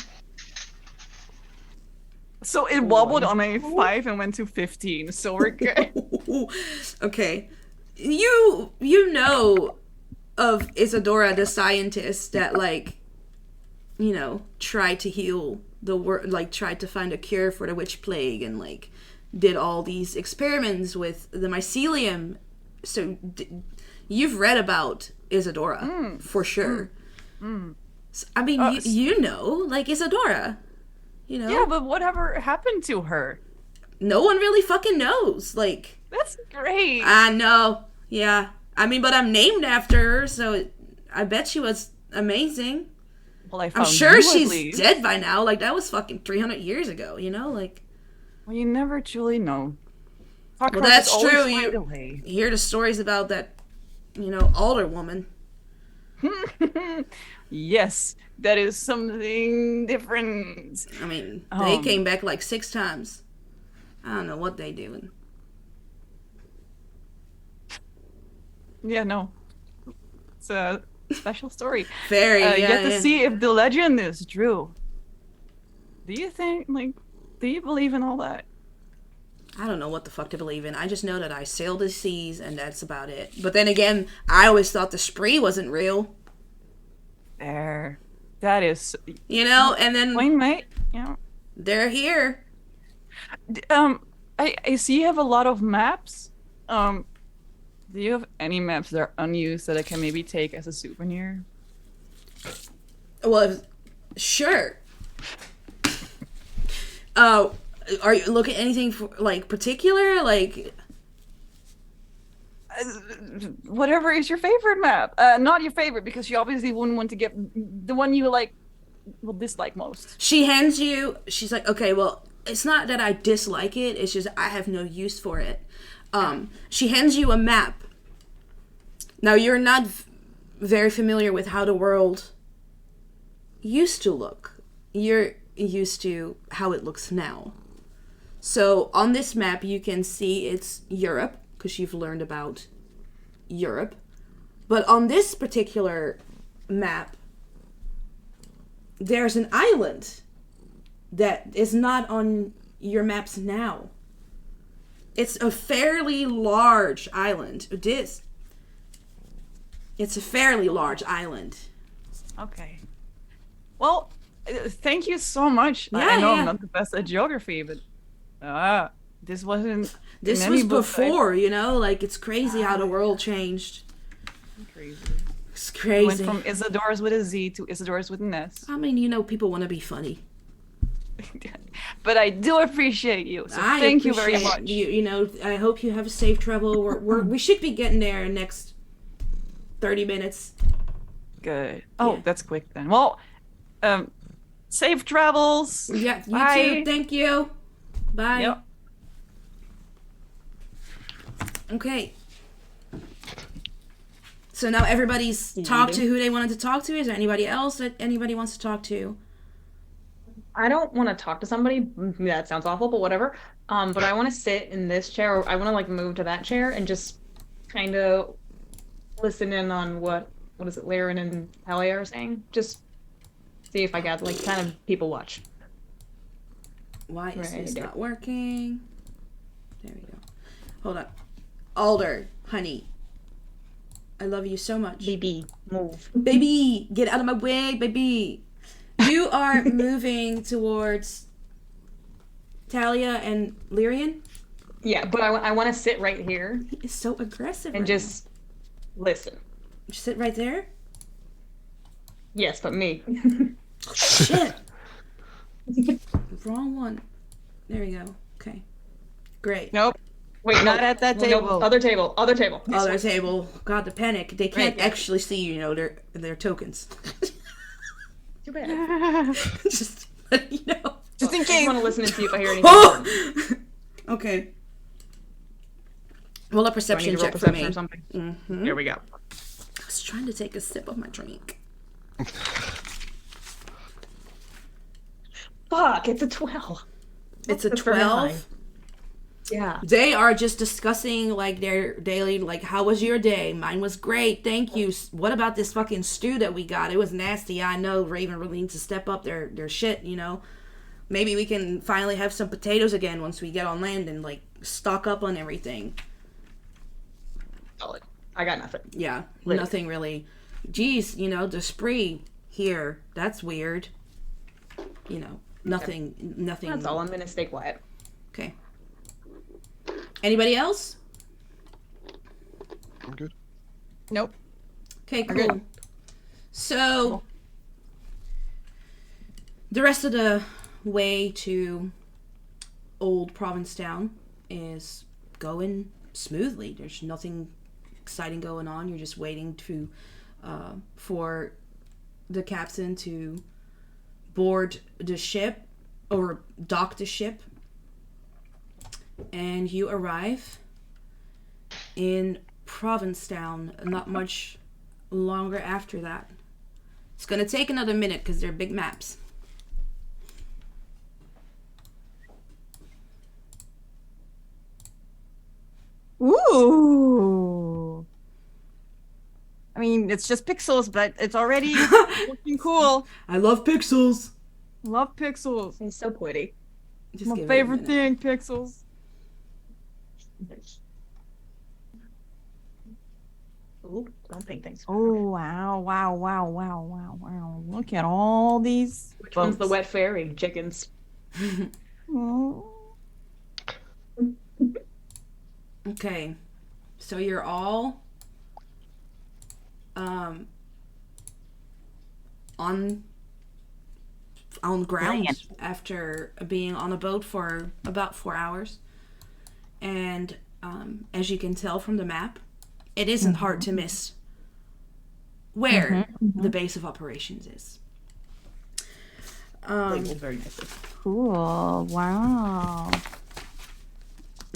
So it wobbled on a 5 and went to 15, so we're good. Okay. You know of Isadora the scientist that like, tried to heal the tried to find a cure for the witch plague and like did all these experiments with the mycelium. So you've read about Isadora for sure. So, I mean, you know, like Isadora, you know. Yeah, but whatever happened to her? No one really fucking knows. Like, That's great. I know. Yeah. I mean, but I'm named after her, so I bet she was amazing. Well, I I'm found sure you, at she's least. dead by now. Like, that was fucking 300 years ago, you know? Like, Well, you never truly know. well, Cockroaches that's always true. find a You way. hear the stories about that, you know, older woman. Yes, that is something different. I mean, they Um, came back like 6 times. I don't know what they doing. Yeah, no. It's a special story. Very, You yeah, have to yeah. see if the legend is true. Do you think, like, do you believe in all that? I don't know what the fuck to believe in. I just know that I sailed the seas and that's about it. But then again, I always thought the spree wasn't real. There. That is. You know, and then Wayne, mate. Yeah. they're here. I see you have a lot of maps. Do you have any maps that are unused that I can maybe take as a souvenir? Well, sure. Are you looking at anything for, like, particular? Like, Whatever is your favorite map. Not your favorite, because you obviously wouldn't want to get the one you like, will dislike most. she hands you, she's like, okay, well, it's not that I dislike it, it's just I have no use for it. She hands you a map. Now, you're not very familiar with how the world used to look. You're used to how it looks now. So, on this map, you can see it's Europe, because you've learned about Europe. But on this particular map, there's an island that is not on your maps now. It's a fairly large island. It is. It's a fairly large island. Okay. Well, thank you so much. I Yeah, know yeah. I'm not the best at geography, but this wasn't. This in was any book before, you know? Like, it's crazy how the world changed. Crazy. It's Went crazy. from Isadora's with a Z to Isadora's with an S. I mean, you know, people want to be funny. But I do appreciate you. So I thank you very appreciate much. You know, I hope you have a safe travel. We should be getting there in next 30 minutes. Good. Oh, Yeah. that's quick then. Well, safe travels. Yeah, you Bye. too. Thank you. Bye. Yep. Okay. So now everybody's talked to who they wanted to talk to. Is there anybody else that anybody wants to talk to? I don't want to talk to somebody. That sounds awful, but whatever. But I want to sit in this chair, or I want to like move to that chair and just kind of listen in on what is it, Laren and Talia are saying. Just see if I got like kind of people watch. Why is Right, this okay. not working? There we go. Hold on. Alder, honey. I love you so much. BB, move. Baby, get out of my way, baby. You are moving towards Talia and Lyrian. Yeah, but I want to sit right here He is so aggressive. and right just listen. now. Just sit right there. Yes, but me. Shit. Wrong one. There we go. Okay. Great. Nope. Wait, Not at that no, table. other table. Other table. Other table. God, the panic. They can't Right. actually see, you know, their tokens. Too bad. Just let you know. Just in I case. want to listen and see if I hear anything. important. Oh! Okay. Roll a Do I need perception to roll check for perception me. or something? Mm-hmm. Here we go. I was trying to take a sip of my drink. Fuck, it's a 12. It's a That's very high. 12. Yeah. They are just discussing, like, their daily, like, how was your day? Mine was great, thank you. What about this fucking stew that we got? It was nasty. I know Raven really needs to step up their shit, you know? Maybe we can finally have some potatoes again once we get on land and, like, stock up on everything. Solid. I got nothing. Yeah, Lit. nothing really. Geez, you know, the spree here, that's weird. You know, nothing. That's all. I'm gonna stay quiet. Okay. Anybody else? I'm good. Nope. Okay, We're good. cool. So, the rest of the way to Old Provincetown is going smoothly. There's nothing exciting going on. You're just waiting to for the captain to board the ship or dock the ship, and you arrive in Provincetown not much longer after that. It's gonna take another minute because they're big maps. Ooh. I mean, it's just pixels, but it's already looking cool. I love pixels. Love pixels. He's so pretty. Just My give it a favorite minute. thing, pixels. Ooh, don't think things. Oh, wow, wow, wow, wow, wow, wow. Look at all these Which one's the boats. wet fairy? Chickens. Oh. Okay, so you're all on ground Brilliant. after being on a boat for about 4 hours, and as you can tell from the map, it isn't hard to miss where the base of operations is. Labeled very nicely. Cool. Wow.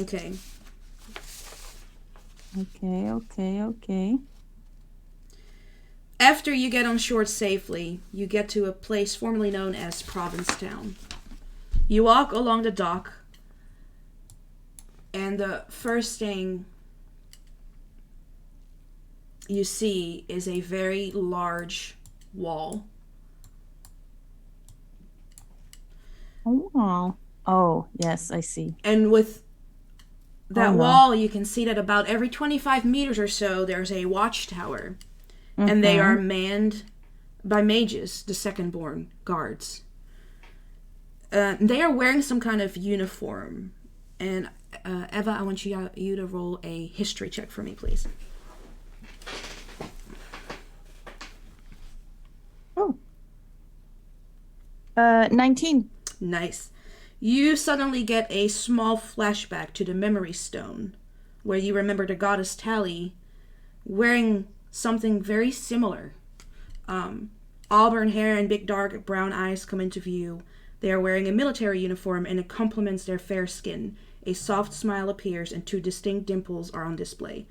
Okay, Okay. after you get on shore safely, you get to a place formerly known as Provincetown. You walk along the dock, and the first thing you see is a very large wall. Oh. Oh, yes, I see. And with that Oh, no. wall, you can see that about every 25 meters or so, there's a watchtower. And they are manned by mages, the second-born guards. They are wearing some kind of uniform. And Eva, I want you to roll a history check for me, please. Oh. 19. Nice. You suddenly get a small flashback to the memory stone, where you remember the goddess Tally wearing something very similar. Auburn hair and big dark brown eyes come into view. They are wearing a military uniform, and it complements their fair skin. A soft smile appears, and 2 distinct dimples are on display.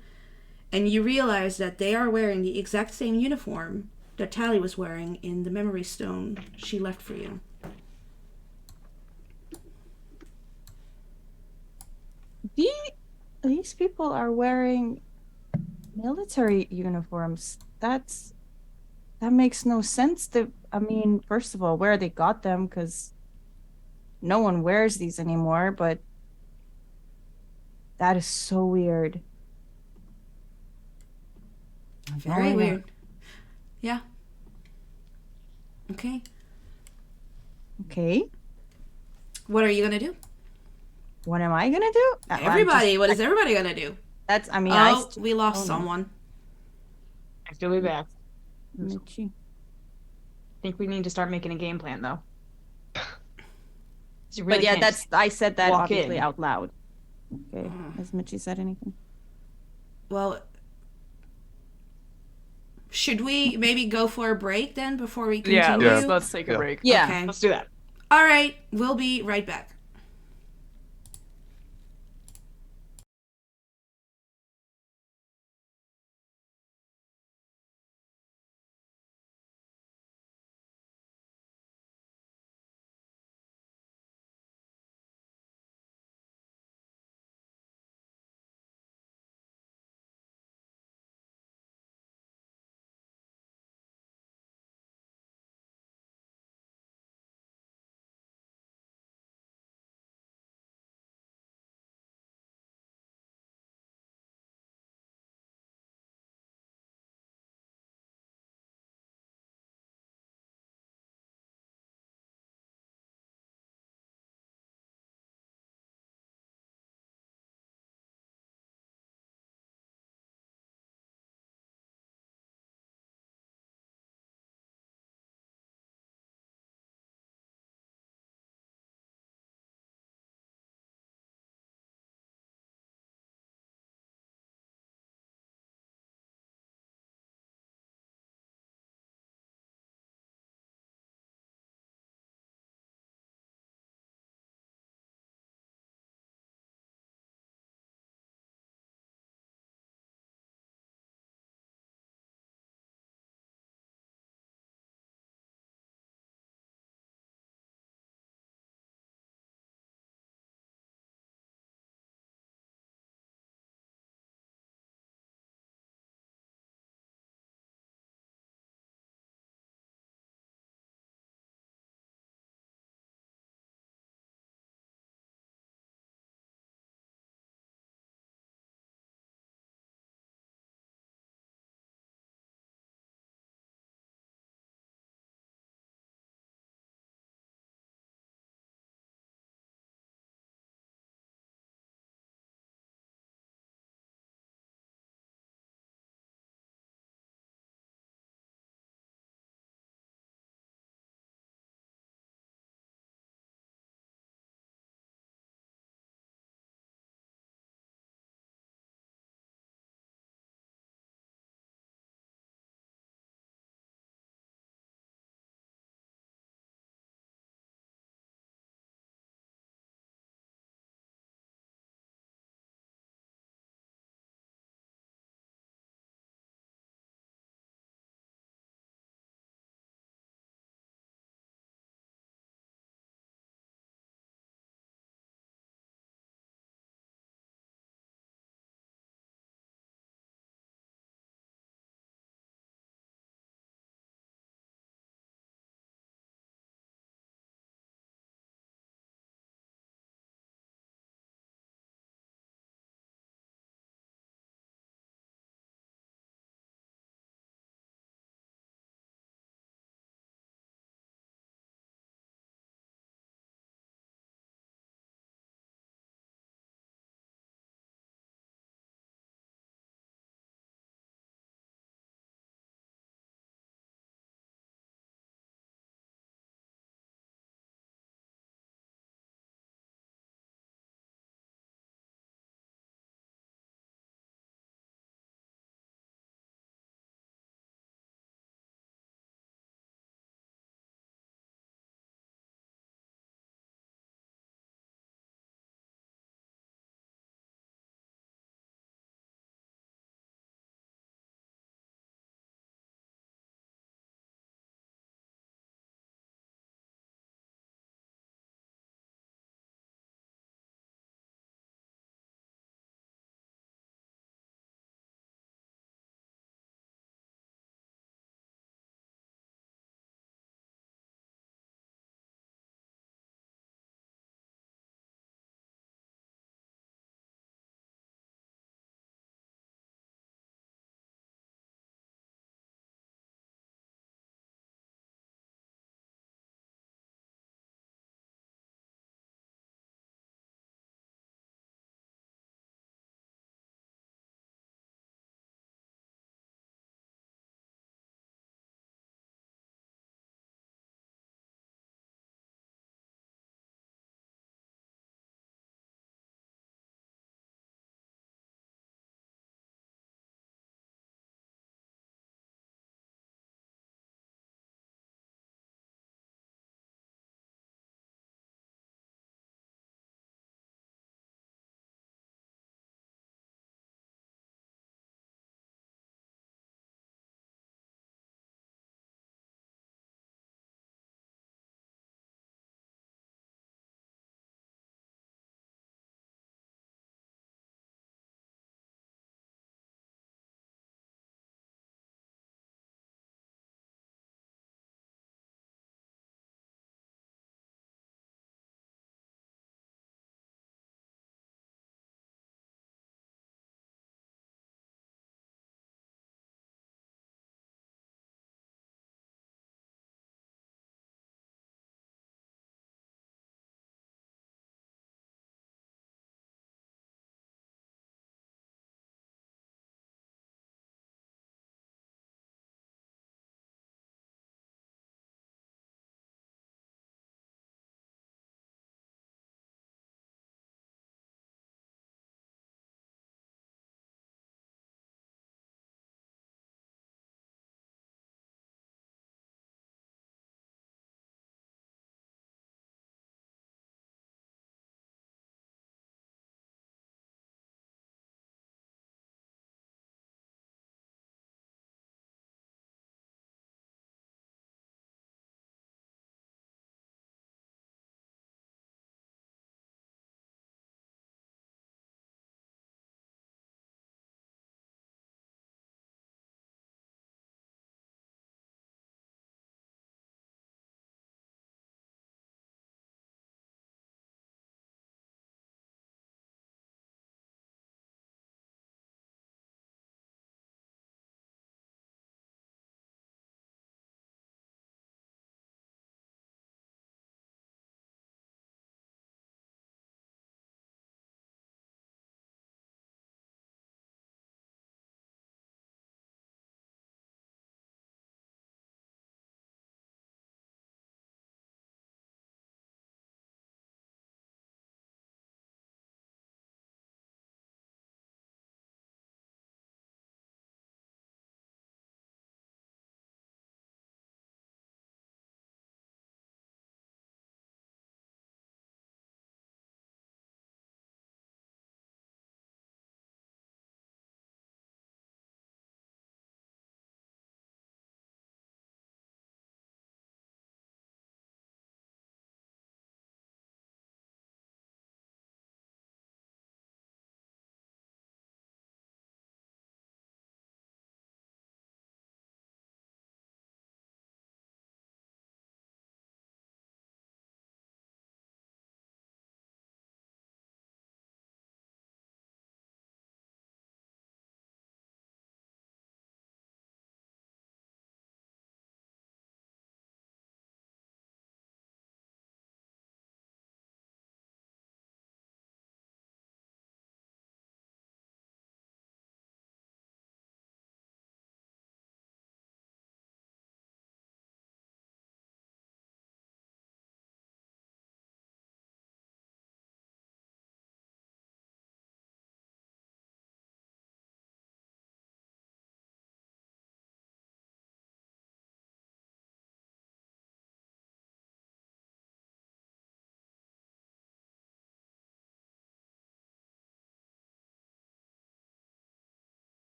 And you realize that they are wearing the exact same uniform that Tally was wearing in the memory stone she left for you. These people are wearing military uniforms. That makes no sense. I mean, first of all, where they got them, because no one wears these anymore, but that is so weird. Very weird. Yeah. Okay. Okay. What are you gonna do? What am I gonna do? Everybody. What is everybody gonna do? I mean, We lost no. someone. I still be back. Mitchie. I think we need to start making a game plan, though. You But really yeah, can't I said that walk obviously in. out loud. Okay. Has Mitchie said anything? Well, should we maybe go for a break then before we Yeah, continue? let's take a Yeah. break. Yeah. Okay. Let's do that. All right. We'll be right back.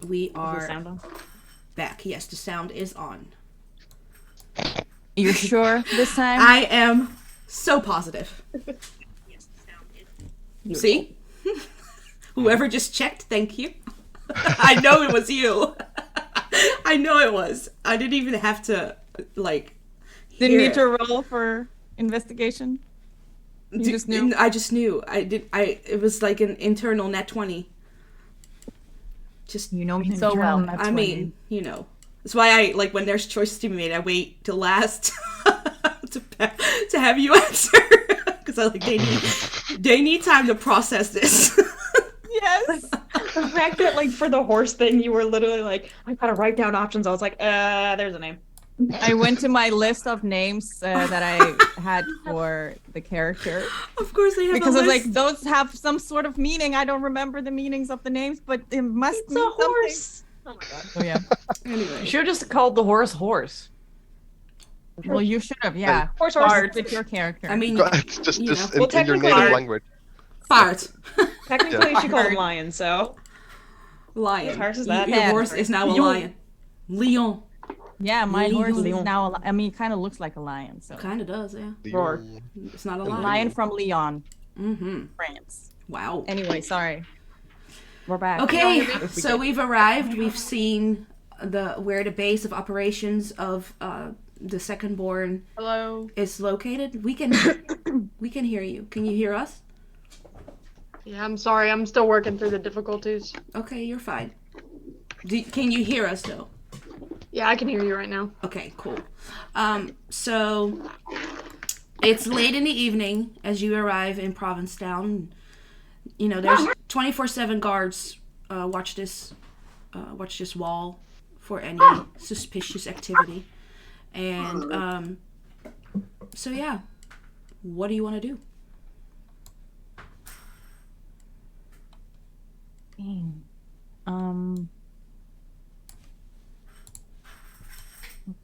We Is the are sound on? back. Yes, the sound is on. You're sure this time? I am so positive. See? Whoever just checked, thank you. I know it was you. I know it was. I didn't even have to, like, Didn't hear need it. to roll for investigation. You just knew. I just knew. It was like an internal net 20. Just, You know me so well. I mean, you know. That's why I, like, when there's choices to be made, I wait till last to have you answer. Because I like, they need time to process this. Yes. The fact that, like, for the horse thing, you were literally like, I gotta write down options. I was like, there's a name. I went to my list of names that I had for the character. Of course they have Because a I was like, list. those have some sort of meaning. I don't remember the meanings of the names, but it must It's mean a horse. Oh my god. Oh yeah. Anyway. You should have just called the horse. Well, you should have. Yeah. Horse. With your character. I mean, It's just, you just know. in, Well, in your technically- native language. fart. Technically, she called him lion, so. Lion. Whose horse is that? Your horse is now a lion. Leon. yeah, my horse is Leon. now. I mean, kind of looks like a lion. So Kind of does, yeah. Roar. It's not a Lion. lion. lion from Lyon, Mm-hmm. France. Wow. Anyway, sorry. We're back. Okay, so we've arrived. We've seen where the base of operations of the Secondborn Hello. is located. We can hear you. Can you hear us? Yeah, I'm sorry. I'm still working through the difficulties. Okay, you're fine. Can you hear us though? Yeah, I can hear you right now. Okay, cool. So it's late in the evening as you arrive in Provincetown. You know, there's 24/7 guards watch this wall for any suspicious activity. And so yeah, what do you want to do? Dang.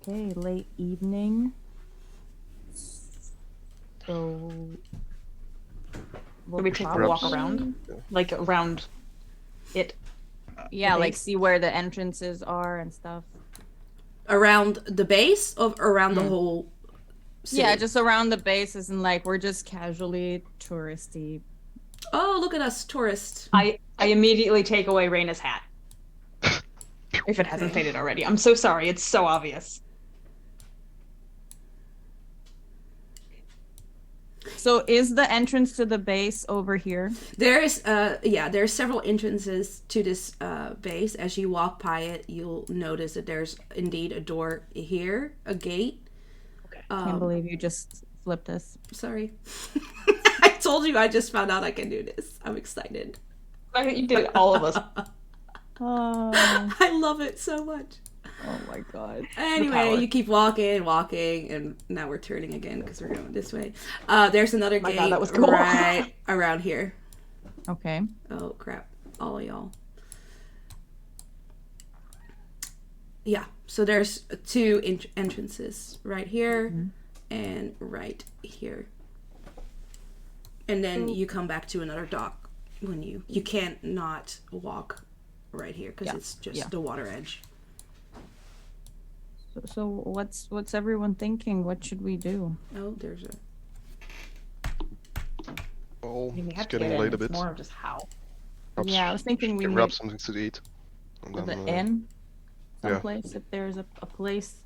Okay, late evening. So Should we take a probably- walk around? Like, around it? Yeah, the like base? see where the entrances are and stuff. Around the base or around the whole city? Yeah, just around the bases and like we're just casually touristy. Oh, look at us, tourists. I immediately take away Raina's hat. If it hasn't faded already. I'm so sorry, it's so obvious. So is the entrance to the base over here? There's there's several entrances to this base. As you walk by it, you'll notice that there's indeed a door here, a gate. Can't believe you just flipped us. Sorry. I told you I just found out I can do this. I'm excited. You did it, all of us. Oh, I love it so much. oh my god. Anyway, power. you keep walking, and now we're turning again because we're going this way. There's another My gate God, that was cool. right around here. Okay. Oh crap, all of y'all. Yeah, so there's two entrances right here and right here. And then you come back to another dock when you can't not walk right here because it's just the water edge. So what's everyone thinking? What should we do? Oh, there's a Oh, I mean, we it's have to getting get in, late a it's bit. more of just how. Perhaps Yeah, I was thinking we can need grab something to eat. And the then, inn, yeah. someplace. If there's a place,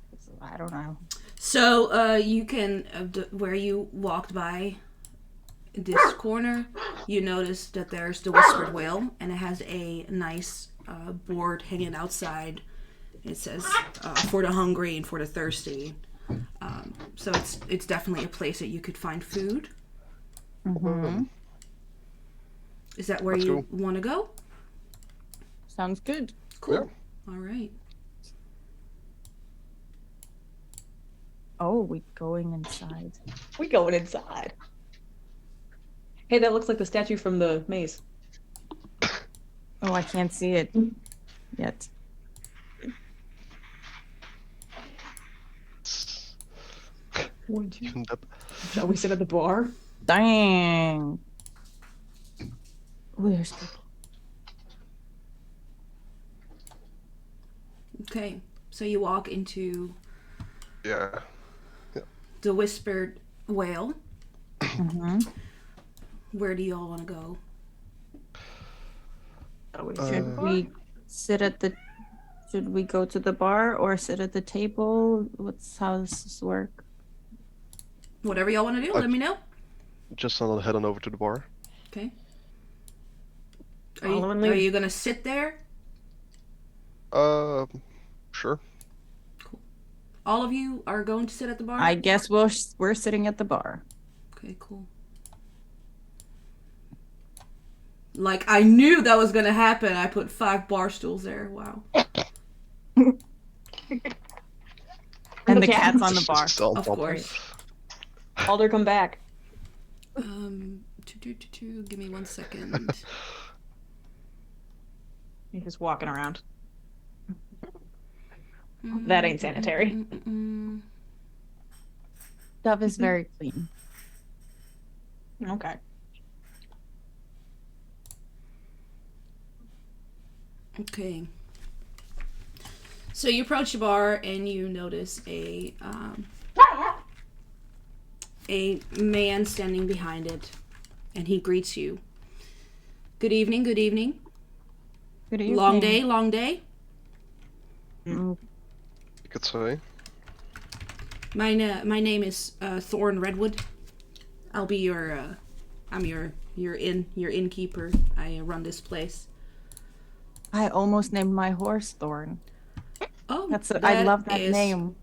I don't know. So you can where you walked by this corner, you notice that there's the Whispered Whale, and it has a nice board hanging outside. It says for the hungry and for the thirsty. So it's definitely a place that you could find food. Mm-hmm. Is that where Let's you go. want to go? Sounds good. Cool. Yeah. All right. Oh, we going inside. We going inside. Hey, that looks like the statue from the maze. Oh, I can't see it yet. Even that- Shall we sit at the bar? Dang. Oh, there's people. Okay, so you walk into Yeah. the Whispered Whale. Mm-hmm. Where do y'all want to go? Should we sit at the? Should we go to the bar or sit at the table? How does this work? Whatever y'all want to do, let me know. Just head on over to the bar. Okay. Follow and Are lead. you gonna sit there? Sure. All of you are going to sit at the bar? I guess we're sitting at the bar. Okay, cool. Like, I knew that was gonna happen. I put 5 bar stools there. Wow. And the cat's on the bar. Of course. Alder, come back. Give me 1 second. He's just walking around. That ain't sanitary. Stuff is very clean. Okay. Okay. So you approach the bar and you notice a man standing behind it, and he greets you. Good evening. Good evening. Good evening. Long day. Long day. Mm, You could say. My name is Thorn Redwood. I'll be your I'm your innkeeper. I run this place. I almost named my horse Thorn. Oh, I love that is name.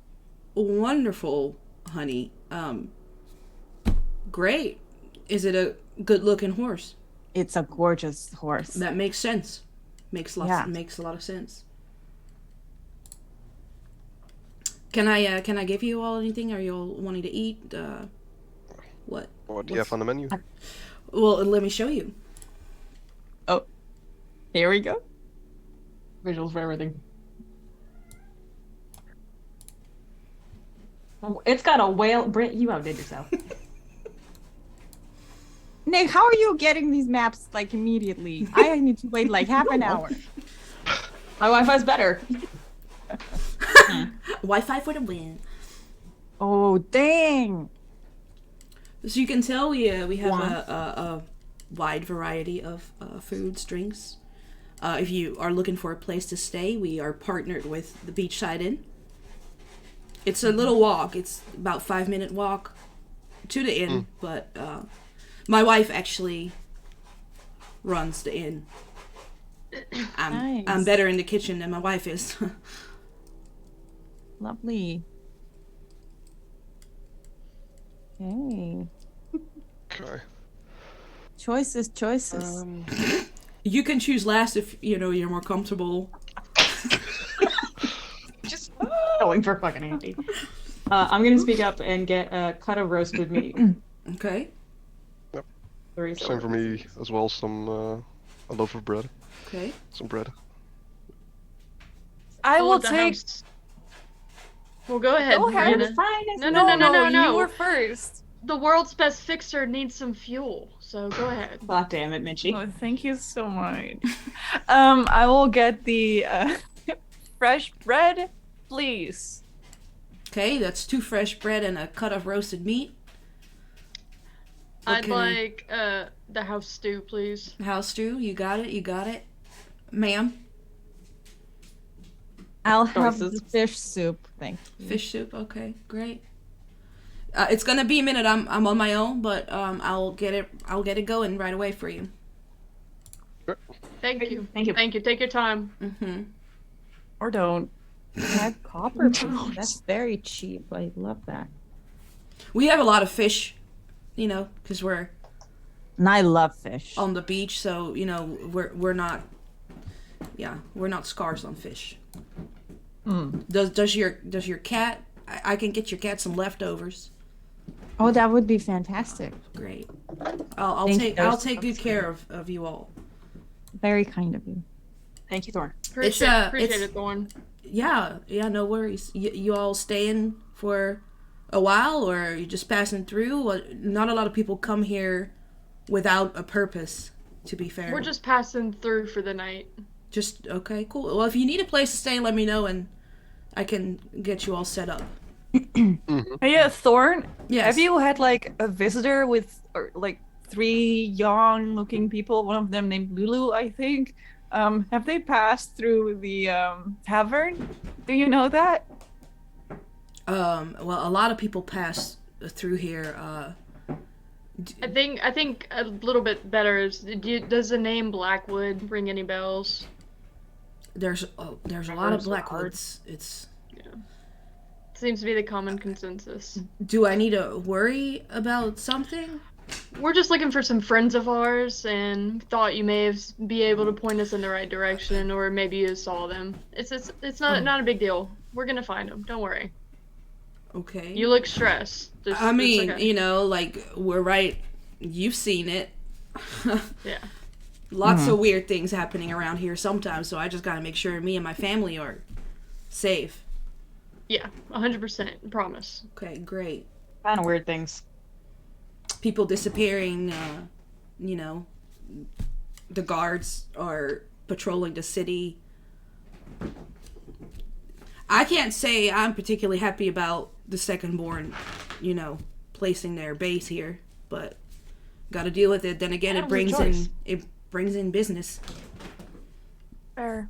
Wonderful, honey. Great. Is it a good-looking horse? It's a gorgeous horse. That makes sense. Makes a lot of sense. Can I give you all anything? Are you all wanting to eat? What? What do you have on the menu? Well, let me show you. Oh, here we go. Visuals for everything. It's got a whale. Brent, you outdid yourself. Nick, how are you getting these maps like immediately? I need to wait like half an hour. My Wi-Fi's better. Wi-Fi for the win. Oh, dang. So you can tell we have a wide variety of foods, drinks. If you are looking for a place to stay, we are partnered with the Beachside Inn. It's a little walk. It's about 5-minute walk to the inn, but my wife actually runs the inn. I'm Nice. better in the kitchen than my wife is. Lovely. Okay. Okay. Choices. You can choose last if you're more comfortable. Just going for fucking Andy. I'm gonna speak up and get a cut of roasted meat. Okay. Same for me as well. A loaf of bread. Okay. Some bread. I will the take. house. Well, go ahead. Go ahead. Brianna. No. You were No. first. The world's best fixer needs some fuel, so go ahead. God damn it, Minchie. Oh, thank you so much. I will get the fresh bread, please. Okay, that's 2 fresh bread and a cut of roasted meat. I'd Okay. like the house stew, please. House stew, you got it. Ma'am, I'll have Choices. the fish soup. Thank you. fish soup, okay, great. It's gonna be a minute, I'm on my own, but I'll get it going right away for you. Thank you. Thank you. Thank you. Take your time. Mm-hmm. Or don't. 5 copper pieces. That's very cheap. I love that. We have a lot of fish, because we're And I love fish. on the beach, so we're not scarce on fish. Does your cat? I can get your cat some leftovers. Oh, that would be fantastic. Great. I'll Thank take you. I'll take good care of you all. Very kind of you. Thank you, Thorn. Appreciate it's- it, Thorn. Yeah, no worries. You all staying for a while, or are you just passing through? Well, not a lot of people come here without a purpose, to be fair. We're just passing through for the night. Okay, cool. Well, if you need a place to stay, let me know, and I can get you all set up. Hey, Thorn. Yes. Have you had like a visitor with like 3 young-looking people? One of them named Lulu, I think. Have they passed through the tavern? Do you know that? Well, a lot of people pass through here. I think a little bit better is, does the name Blackwood ring any bells? There's a lot of Blackwoods. It's. Seems to be the common consensus. Do I need to worry about something? We're just looking for some friends of ours and thought you may be able to point us in the right direction, or maybe you saw them. It's not a big deal. We're gonna find them. Don't worry. Okay. You look stressed. I mean, okay. you know, like, we're right. You've seen it. Yeah. Lots of weird things happening around here sometimes, so I just gotta make sure me and my family are safe. Yeah, 100%. Promise. Okay, great. Kind of weird things. People disappearing, you know, the guards are patrolling the city. I can't say I'm particularly happy about the Secondborn, you know, placing their base here, but gotta deal with it. Then again, it brings in business. Fair.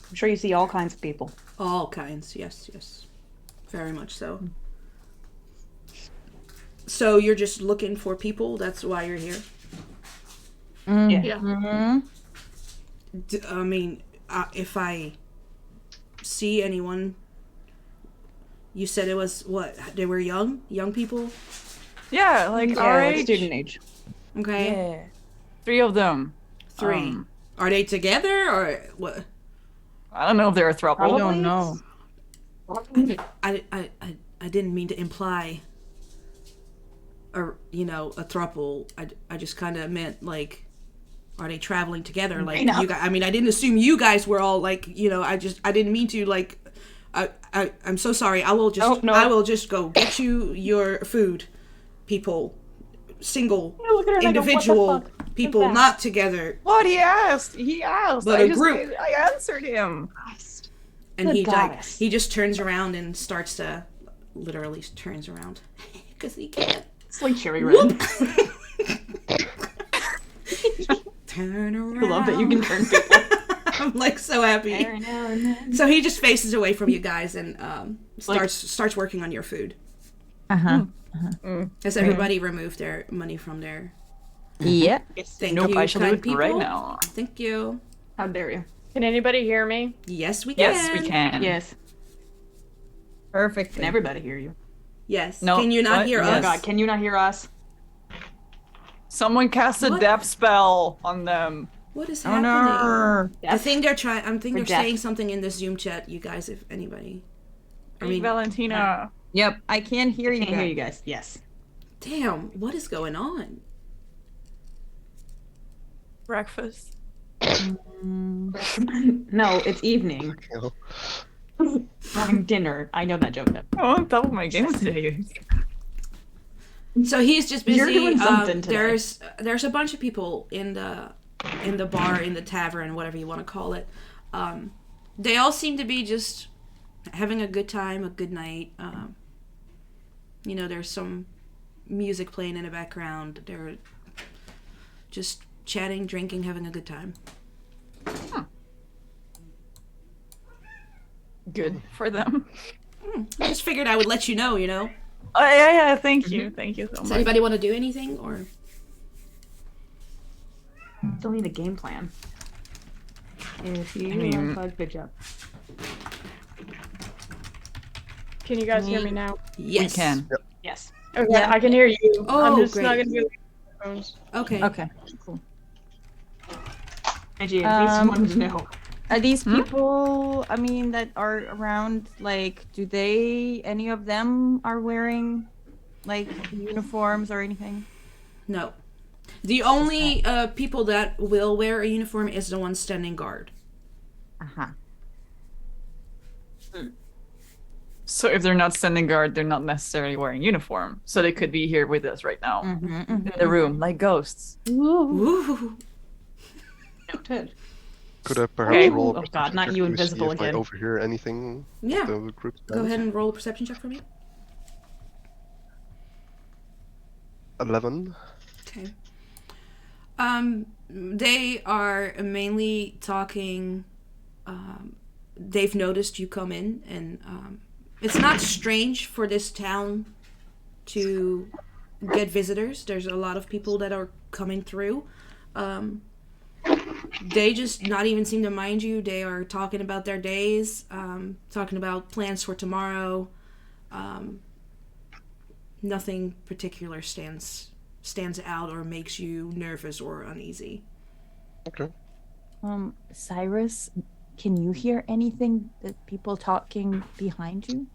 I'm sure you see all kinds of people. All kinds, yes. Very much so. So you're just looking for people? That's why you're here? Yeah. Mm-hmm. I mean, if I see anyone... You said it was, what, they were young? Young people? Yeah, like our like age. student age. Okay. Yeah. 3 of them. 3. Are they together, or what? I don't know if they're a throuple. I don't know. I didn't mean to imply a throuple. I just kind of meant, like, are they traveling together? Like, you guys, I mean, I didn't assume you guys were all, like, you know, I didn't mean to, like, I'm so sorry. I will just go get you your food, people. Single, individual people, not together. What he asked? But a group. I answered him. And he just turns around and starts to, literally turns around, because he can't. It's like cherry red. Turn around. I love that you can turn people. I'm like so happy. So he just faces away from you guys and starts working on your food. Has everybody removed their money from their? Yeah. Thank Nope, you, I shall do kind it people. right now. Thank you. How dare you? Can anybody hear me? Yes, we can. Yes, we can. Yes. Perfect. Can everybody hear you? Yes. No, Can you not what? hear Oh Oh us? God, can you not hear us? Someone cast a What? death spell on them. What is Oh happening? no. I think they're trying. I think they're deaf. saying something in this Zoom chat. You guys, if anybody. I Hey, mean, Valentina. Yep, I can't hear you. Can't hear guys. you guys. Yes. damn, what is going on? Breakfast. No, it's evening. You know? Having dinner. I know that joke. Though. Oh, on top of my game today. So he's just busy. You're doing something today. There's a bunch of people in the bar, in the tavern, whatever you want to call it. They all seem to be just having a good time, a good night. You know, there's some music playing in the background. They're just chatting, drinking, having a good time. Good for them. I just figured I would let you know, you know. Oh, yeah, thank you. Thank you so Does much. anybody want to do anything, or? Still need a game plan. If you mean- unplug, good job. Can you guys hear me now? Yes. We can. Yes. Okay, Yeah. I can hear you. Oh, I'm just great. not gonna be with my phones. Okay. Okay. Cool. Angie, in case you wanted to know. Are these people, I mean, that are around, like, any of them are wearing, like, uniforms or anything? No. The only people that will wear a uniform is the one standing guard. Uh-huh. So if they're not standing guard, they're not necessarily wearing uniform. So they could be here with us right now Mm-hmm, in the room, like ghosts. Ooh. Noted. Could I perhaps Okay. roll a Oh perception god, not check you to see invisible if I again. overhear anything Yeah. of the group's Go plans? ahead and roll a perception check for me. 11. Okay. They are mainly talking. They've noticed you come in, and it's not strange for this town to get visitors. There's a lot of people that are coming through. They just not even seem to mind you. They are talking about their days, talking about plans for tomorrow. Nothing particular stands out or makes you nervous or uneasy. Okay. Cyrus, can you hear anything that people talking behind you?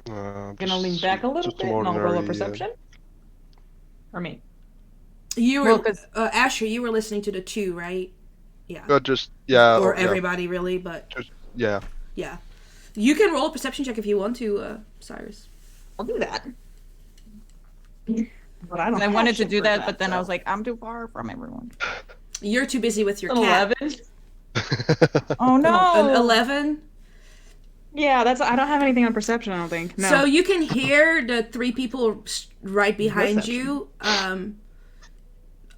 Gonna lean back a little bit and I'll roll a perception. For me. You were, Well, 'cause- Asher, you were listening to the two, right? Yeah. Or everybody, really, but Yeah. yeah. You can roll a perception check if you want to, Cyrus. I'll do that. But I don't. I have wanted to shit do for that, but then I so. was like, I'm too far from everyone. You're too busy with your An cat. 11. Oh no! An 11. Yeah, that's. I don't have anything on perception. I don't think. No. So you can hear the three people right behind you.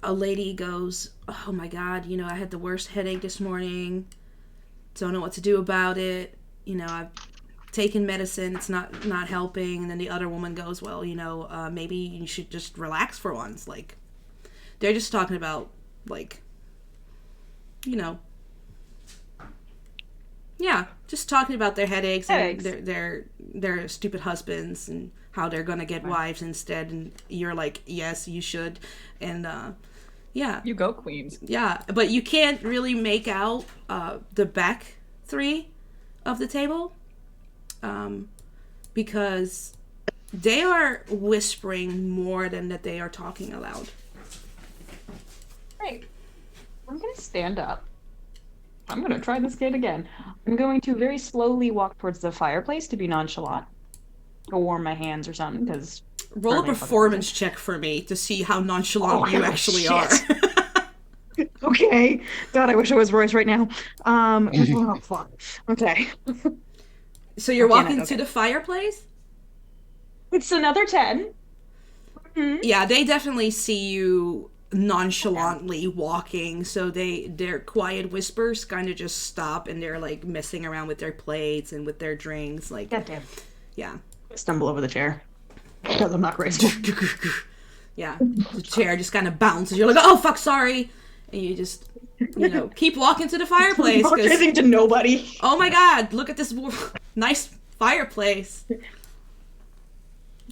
A lady goes, "Oh my God! I had the worst headache this morning. Don't know what to do about it. I've taken medicine. It's not helping." And then the other woman goes, "Well, maybe you should just relax for once." Like, they're just talking about, like, yeah, just talking about their headaches. And their stupid husbands and how they're gonna get wives instead. And you're like, yes, you should. And yeah, You go, Queens. yeah, but you can't really make out the back three of the table, because they are whispering more than that they are talking aloud. Right. I'm gonna stand up. I'm gonna try this kid again. I'm going to very slowly walk towards the fireplace to be nonchalant. Go warm my hands or something, because Roll a Apparently I'm performance check for me to see how nonchalant you actually are. okay. God, I wish I was Royce right now. Oh, fuck. Okay. So you're Okay, walking okay. to the fireplace? It's another 10. Mhm. Yeah, they definitely see you nonchalantly walking, so their quiet whispers kind of just stop, and they're like messing around with their plates and with their drinks, like, Goddamn. yeah. I stumble over the chair. Because I'm not graceful. Yeah, the chair just kind of bounces. You're like, oh fuck, sorry, and you just keep walking to the fireplace. 'Cause, Apologizing to nobody. oh my God, look at this nice fireplace.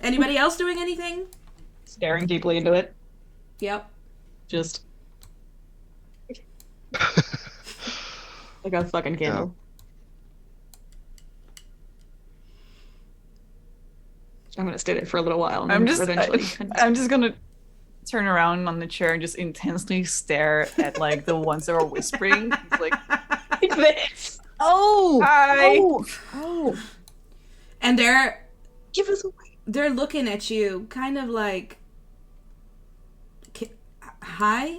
Anybody else doing anything? Staring deeply into it. Yep. Just like a fucking candle. I'm gonna stay there for a little while. And I'm then just eventually. I'm just gonna turn around on the chair and just intensely stare at like the ones that are whispering. It's like, Like this. Oh! hi. Oh! And they're Give us away. looking at you, kind of like, hi?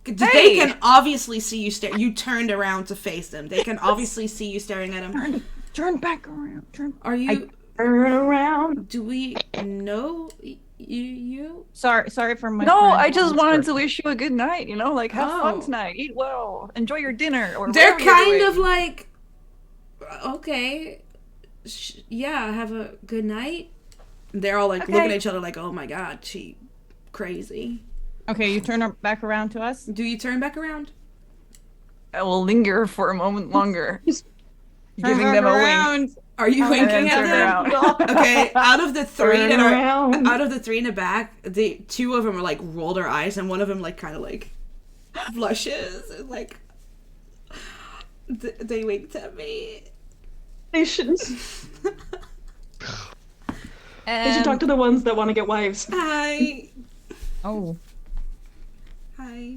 They Hey! can obviously see you stare. You turned around to face them. They can obviously see you staring at them. Turn back around. Are you... Turn around. Do we know you? Sorry for my No, friend I just wanted whisper. to wish you a good night. Like have Oh. fun tonight, eat well, enjoy your dinner, or They're whatever you're kind doing. of like, okay, yeah, have a good night. They're all like Okay. looking at each other like, oh my God, she crazy. Okay, you turn back around to us. Do you turn back around? I will linger for a moment longer, Turn giving back them a wink. around. Are you And then winking at turn them? around. Okay, out of the three Turn that are around. out of the three in the back, the two of them are like roll their eyes, and one of them like kind of like blushes and like they winked at me. They shouldn't. And They should talk to the ones that want to get wives. hi, Oh. hi.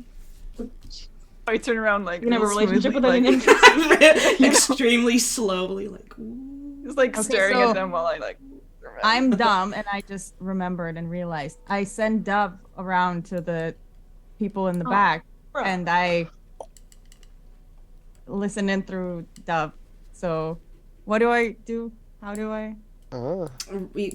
I turn around like You can have a real relationship with smoothly, anything. Extremely slowly, like. just like Okay, staring so- at them while I like. I'm dumb, and I just remembered and realized I send Dove around to the people in the back, Bruh. and I listening through Dove. So, what do I do? How do I? We're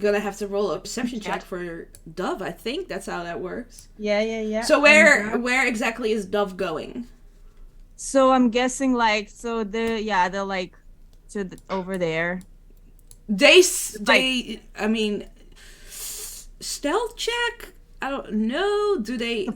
gonna have to roll a perception check for Dove. I think that's how that works. Yeah. So where exactly is Dove going? So I'm guessing they're like over there. I mean, stealth check. I don't know. Do they?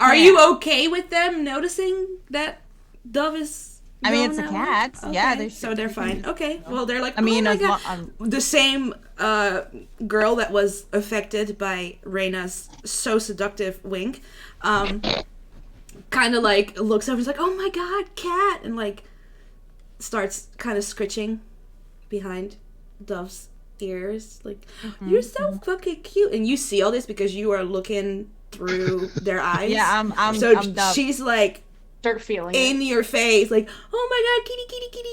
Are you okay with them noticing that Dove is? I mean, it's a cat. Okay. Yeah, So they're fine. Okay. Well, they're like. I mean, oh my God. The same girl that was affected by Reyna's so seductive wink, kind of like looks over. And is like, oh my God, cat, and like starts kind of scritching behind Dove's ears, like, you're so fucking cute, and you see all this because you are looking through their eyes. Yeah, I'm Dove. She's like Start feeling in your face, like, oh my God, kitty,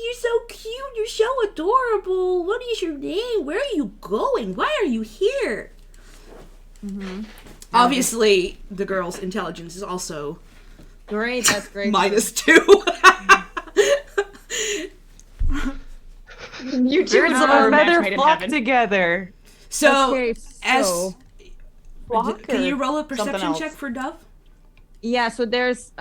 you're so cute, you're so adorable. What is your name? Where are you going? Why are you here? Obviously, the girl's intelligence is also great. That's great. -2. You two Birds of are a match feather made in flock heaven. together. So, Okay, as Flock can you or- roll a something perception else? check for Dove? Yeah. So there's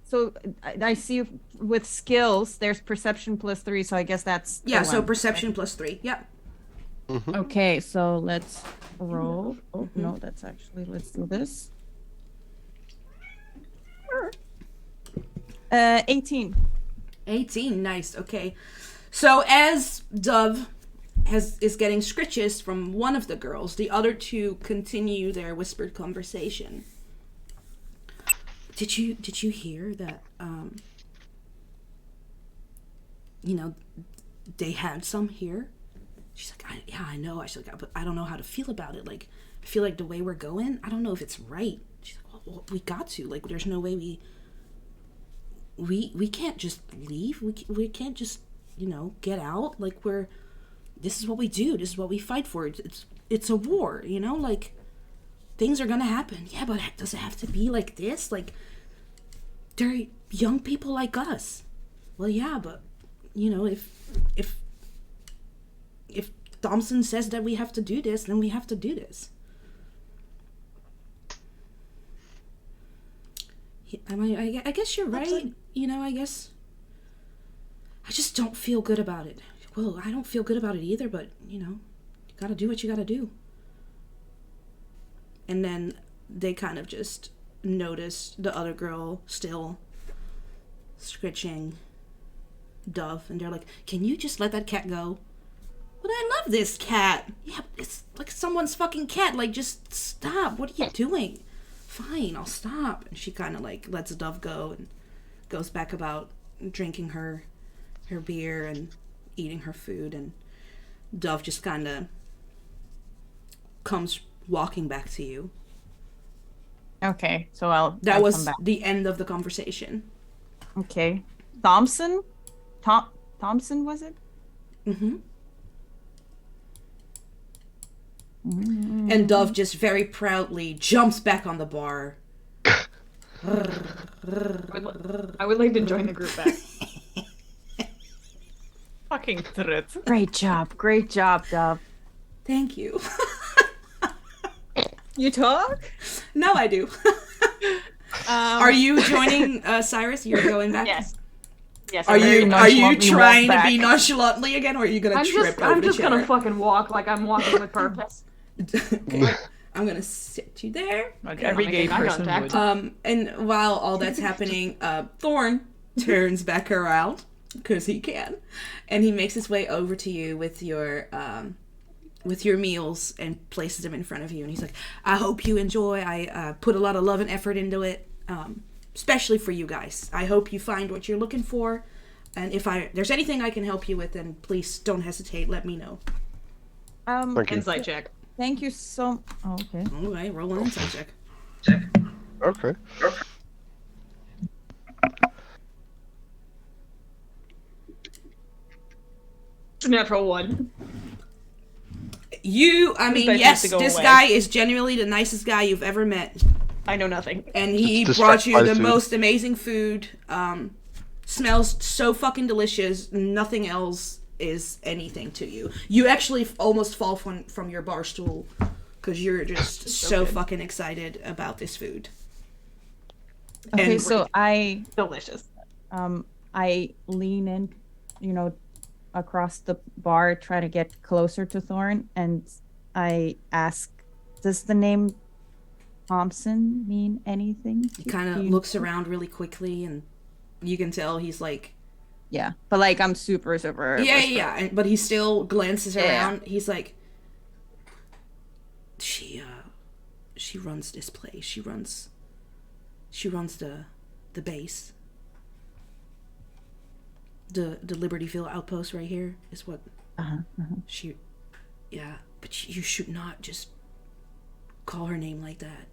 So I see with skills there's perception +3. So I guess that's the Yeah, so one. perception +3. Yep. Okay, so let's roll. Oh no, that's actually let's do this. 18. 18, nice. Okay. So as Dove is getting scritches from one of the girls, the other two continue their whispered conversation. Did you hear that they had some here? She's like, yeah, I know. She's like, but I don't know how to feel about it. Like, I feel like the way we're going, I don't know if it's right. She's like, well, we got to. Like, there's no way we can't just leave. We can't just, get out. Like, this is what we do. This is what we fight for. It's a war, like, things are gonna happen. Yeah, but does it have to be like this? Like, they're young people like us. Well, yeah, but, if Thompson says that we have to do this, then we have to do this. I guess you're right. I guess I just don't feel good about it. Well, I don't feel good about it either, but, you gotta do what you gotta do. And then they kind of just notice the other girl still scritching Dove, and they're like, can you just let that cat go? But I love this cat. Yeah, it's like someone's fucking cat. Like, just stop. What are you doing? Fine, I'll stop. And she kind of like lets Dove go and goes back about drinking her beer and eating her food, and Dove just kind of comes walking back to you. Okay, so That I'll was come back. the end of the conversation. Okay. Thompson? Thompson was it? And Dove just very proudly jumps back on the bar. I would like to join the group back. Fucking threat. Great job, Dove. Thank you. You talk? No, I do. Are you joining Cyrus? You're going back? Yes. Yes. Are I'm very you nonchalantly trying walk to be back. nonchalantly again, or are you gonna trip over I'm the just chair? gonna fucking walk like I'm walking with purpose. Okay. I'm gonna sit you there. Like every I'm gay making eye person contact. would. And while all that's happening, Thorn turns back around because he can, and he makes his way over to you with your meals and places them in front of you. And he's like, "I hope you enjoy. I put a lot of love and effort into it, especially for you guys. I hope you find what you're looking for. And if there's anything I can help you with, then please don't hesitate. Let me know." Thank you. Insight check. Thank you so. Oh, okay. All right, roll an insight check. Okay. Natural 1. I mean, That yes, needs to go this away. guy is genuinely the nicest guy you've ever met. I know nothing. And he Distract brought you by the food. most amazing food. Smells so fucking delicious. Nothing else is anything to you. You actually almost fall from your bar stool because you're just so fucking excited about this food. Okay, And- so I Delicious. I lean in, across the bar, try to get closer to Thorn, and I ask, does the name Thompson mean anything? He kind of looks around really quickly, and you can tell he's like, Yeah, but like I'm super. yeah. But he still glances Yeah. around. He's like, she runs this place. She runs the base. The Libertyville outpost right here is what she. Yeah, but you should not just call her name like that.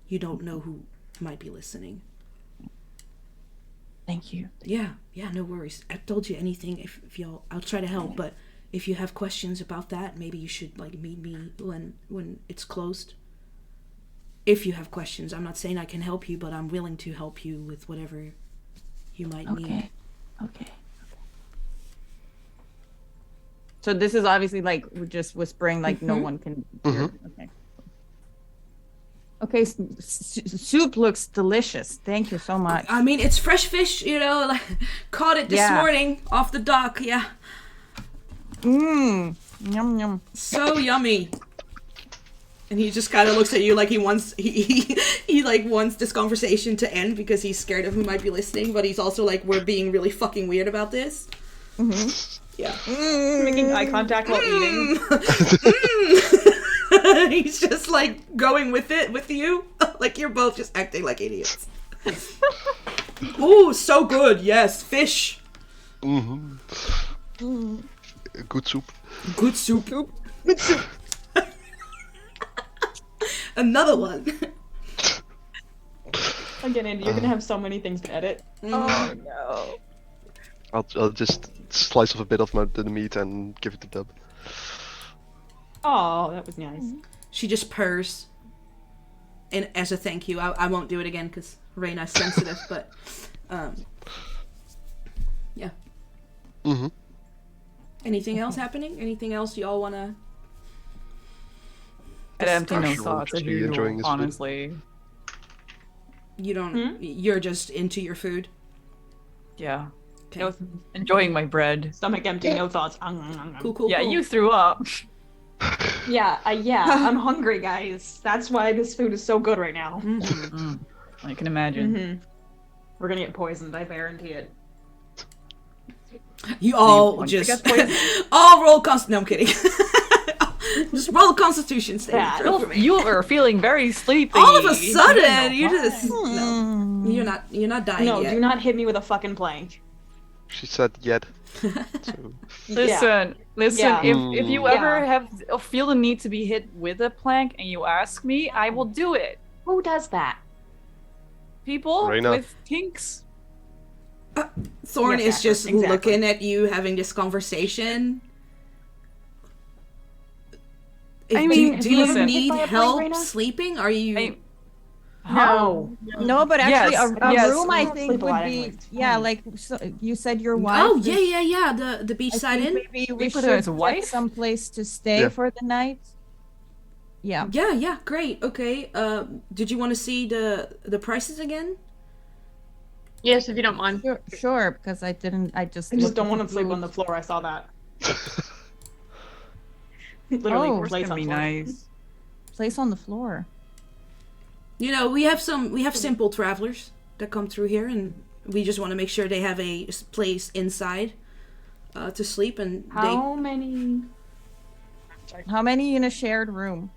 You don't know who might be listening. Thank you. Yeah, no worries. I told you anything. If y'all, I'll try to help. But if you have questions about that, maybe you should like meet me when it's closed. If you have questions, I'm not saying I can help you, but I'm willing to help you with whatever you might need. Okay. So this is obviously like we're just whispering, like no one can hear. Okay. Okay, soup looks delicious. Thank you so much. I mean, it's fresh fish, like caught it this morning off the dock. Yeah. Yum yum. So yummy. And he just kind of looks at you like he wants he like wants this conversation to end because he's scared of who might be listening, but he's also like, we're being really fucking weird about this. Yeah. Making eye contact while eating. He's just like going with it with you. Like you're both just acting like idiots. Ooh, so good. Yes, fish. Good soup. Good soup. Good soup. Another one. Again, Andy, you're gonna have so many things to edit. Oh no. I'll just slice off a bit of the meat and give it to Deb. Oh, that was nice. She just purrs. And as a thank you, I won't do it again because Reyna's sensitive, but yeah. Anything else happening? Anything else y'all wanna? I'd empty no Actually, thoughts just as be usual, enjoying this food. honestly. You don't. You're just into your food. Yeah. Okay. No, enjoying my bread. Stomach empty, no thoughts. Cool. Yeah, you threw up. Yeah, I'm hungry, guys. That's why this food is so good right now. I can imagine. We're gonna get poisoned, I guarantee it. You all want to just get poisoned? all roll No, I'm kidding. Just roll Constitution saving Yeah, throw for me. You are feeling very sleepy. All of a sudden, know you why. just no. You're not dying No, yet. do not hit me with a fucking plank. She said yet. So. Listen. Yeah. If you ever Yeah. feel the need to be hit with a plank and you ask me, I will do it. Who does that? People Reyna. with kinks. Thorn Yeah, is just exactly. looking at you having this conversation. I mean, do you listen. need Hit by a plane, help Reyna? sleeping? Are you? No. No, but actually, Yes, a yes. room I Sleep think a would lot be anyways. like so you said your wife. Oh is- yeah. The I beachside think inn. maybe we put should her as a get wife? some place to stay Yeah. for the night. Yeah. Yeah, great. Okay. Did you want to see the prices again? Yes, if you don't mind. Sure, because I didn't. I just. I just looked don't at want the to sleep on food. the floor. I saw that. Literally, Oh, place That'd on be floor. nice. Place on the floor. You know, we have simple travelers that come through here, and we just want to make sure they have a place inside to sleep. And How many? How many in a shared room?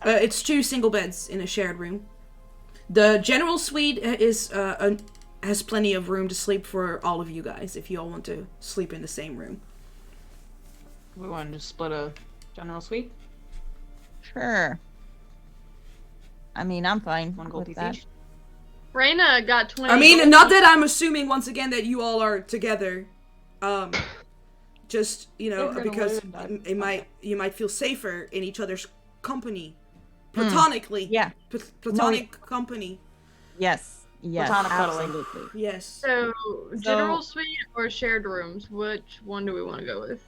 it's 2 single beds in a shared room. The general suite has plenty of room to sleep for all of you guys if you all want to sleep in the same room. We want to split a general suite. Sure. I mean, I'm fine One gold with piece that. each. Raina got 20. I mean, gold. not that I'm assuming once again that you all are together. Just They're gonna because live that. you might feel safer in each other's company, platonically. Yeah. Platonic company. Yes. Yes, Platonic cuddling. absolutely. Yes. So, general suite or shared rooms? Which one do we want to go with?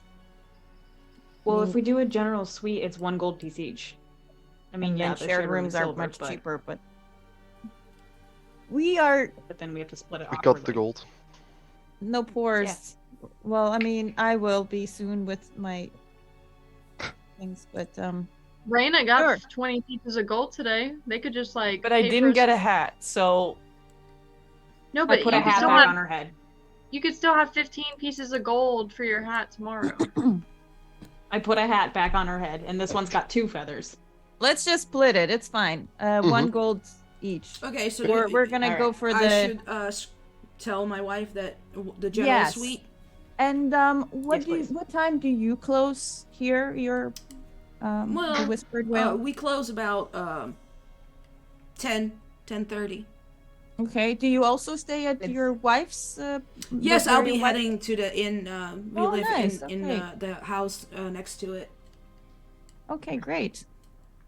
Well, if we do a general suite, it's 1 gold piece each. I mean, And yeah, then the shared room rooms is are silver, much but, cheaper, but we are but then we have to split it We awkwardly. got the gold. no pores. Well, I mean, I will be soon with my things, but Raina got Sure. 20 pieces of gold today. They could just like. But I pay didn't for get a hat, so No, I but put you a could hat still back have on her head. you could still have 15 pieces of gold for your hat tomorrow. I put a hat back on her head, and this one's got 2 feathers. let's just split it. It's fine. 1 gold each. Okay, so We're gonna Alright. go for I the should tell my wife that the general Yes. suite. and Yes, please. what time do you close here? Your the Well, Whispered Whale. we close about 10:30. Okay. Do you also stay at It's- your wife's? Yes, I'll where be your wife- heading to the inn. We Oh, live nice, in okay. the house next to it. Okay, great,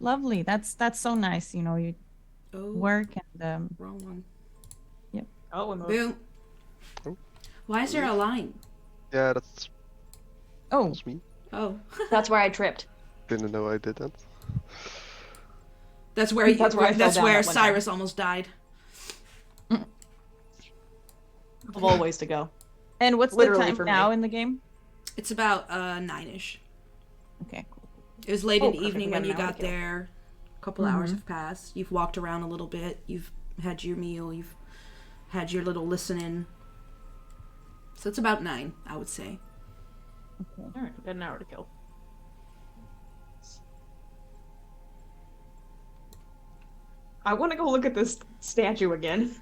lovely. That's so nice. You know, you Oh, work and wrong one. Oh, we moved. Boom. Oh. Why is there a line? Yeah, that's oh, me. Oh, That's where I tripped. Didn't know I did that. that's where That's where I fell that's down where that one time. Cyrus almost died. Of all ways to go. and what's Literally the time for me. now in the game? It's about 9ish. Okay, cool. It was late Oh, in the perfect. evening We when got you an hour got to kill. there. A couple hours have passed. You've walked around a little bit. You've had your meal. You've had your little listening. So it's about 9, I would say. Alright, we got an hour to kill. I want to go look at this statue again.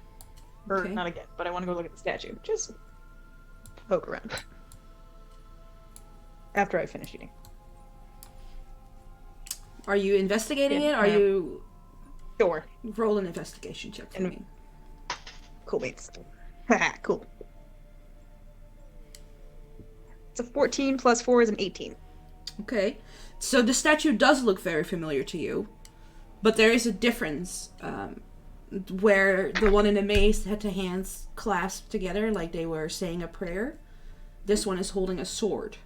Or, Okay. not again, but I want to go look at the statue. Just poke around. After I finish eating. Are you investigating Yeah, it? Or are I am. you Sure. roll an investigation check for And- me? Cool beans. Haha, cool. It's a 14 plus 4 is an 18. Okay. So the statue does look very familiar to you, but there is a difference where the one in the maze had the hands clasped together like they were saying a prayer. This one is holding a sword.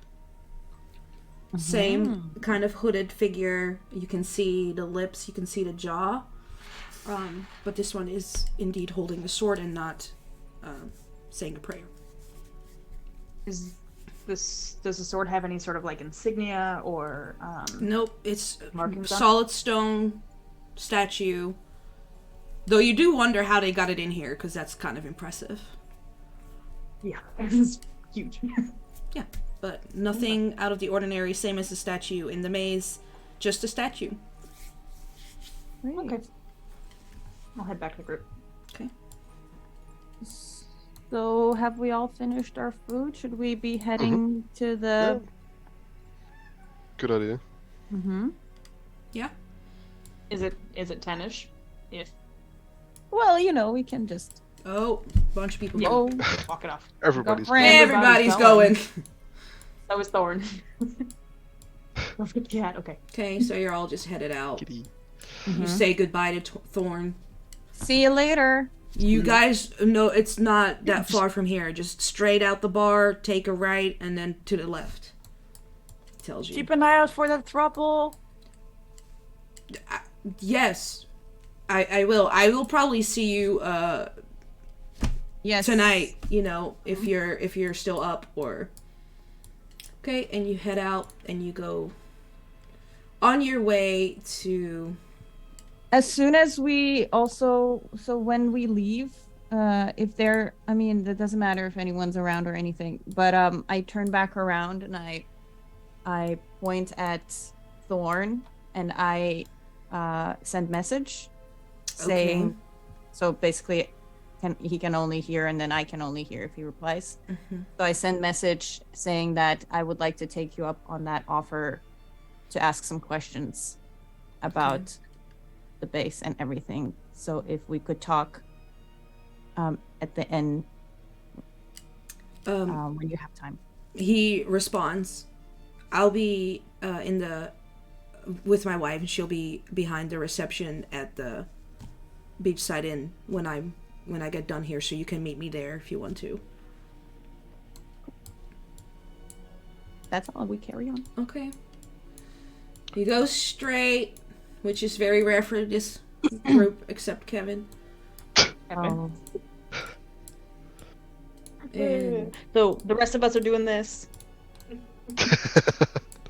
Same kind of hooded figure. You can see the lips, you can see the jaw. But this one is indeed holding a sword and not saying a prayer. Does the sword have any sort of like insignia or Nope, it's Markings on it? solid stone statue. Though you do wonder how they got it in here, because that's kind of impressive. Yeah, it's huge. Yeah, but nothing out of the ordinary, same as the statue in the maze, just a statue. Okay. I'll head back to the group. Okay. So have we all finished our food? Should we be heading to the? Good idea. Mm-hmm. Yeah. Is it 10ish? If Well, you know, we can just Oh, bunch of people. Yeah. go. walk it off. Everybody's friend. Everybody's going. That was Thorn. Perfect cat. Okay. Okay, so you're all just headed out. kitty. You say goodbye to Thorn. See you later. You guys know it's not that far from here. Just straight out the bar, take a right, and then to the left. Tells you. keep an eye out for the throuple. Yes, I will. I will probably see you Yes. tonight. You know, if you're still up or. Okay, and you head out and you go on your way to. As soon as we also, so when we leave, if they're, I mean, that doesn't matter if anyone's around or anything, but I turn back around and I point at Thorn and I send message saying, Okay. so basically he can only hear and then I can only hear if he replies. So I send message saying that I would like to take you up on that offer to ask some questions about the base and everything. So if we could talk at the end when you have time. He responds, "I'll be with my wife, and she'll be behind the reception at the beachside inn when I'm when I get done here, so you can meet me there if you want to. That's all. We carry on. Okay. You go straight, which is very rare for this group, except Kevin. Oh. And So the rest of us are doing this.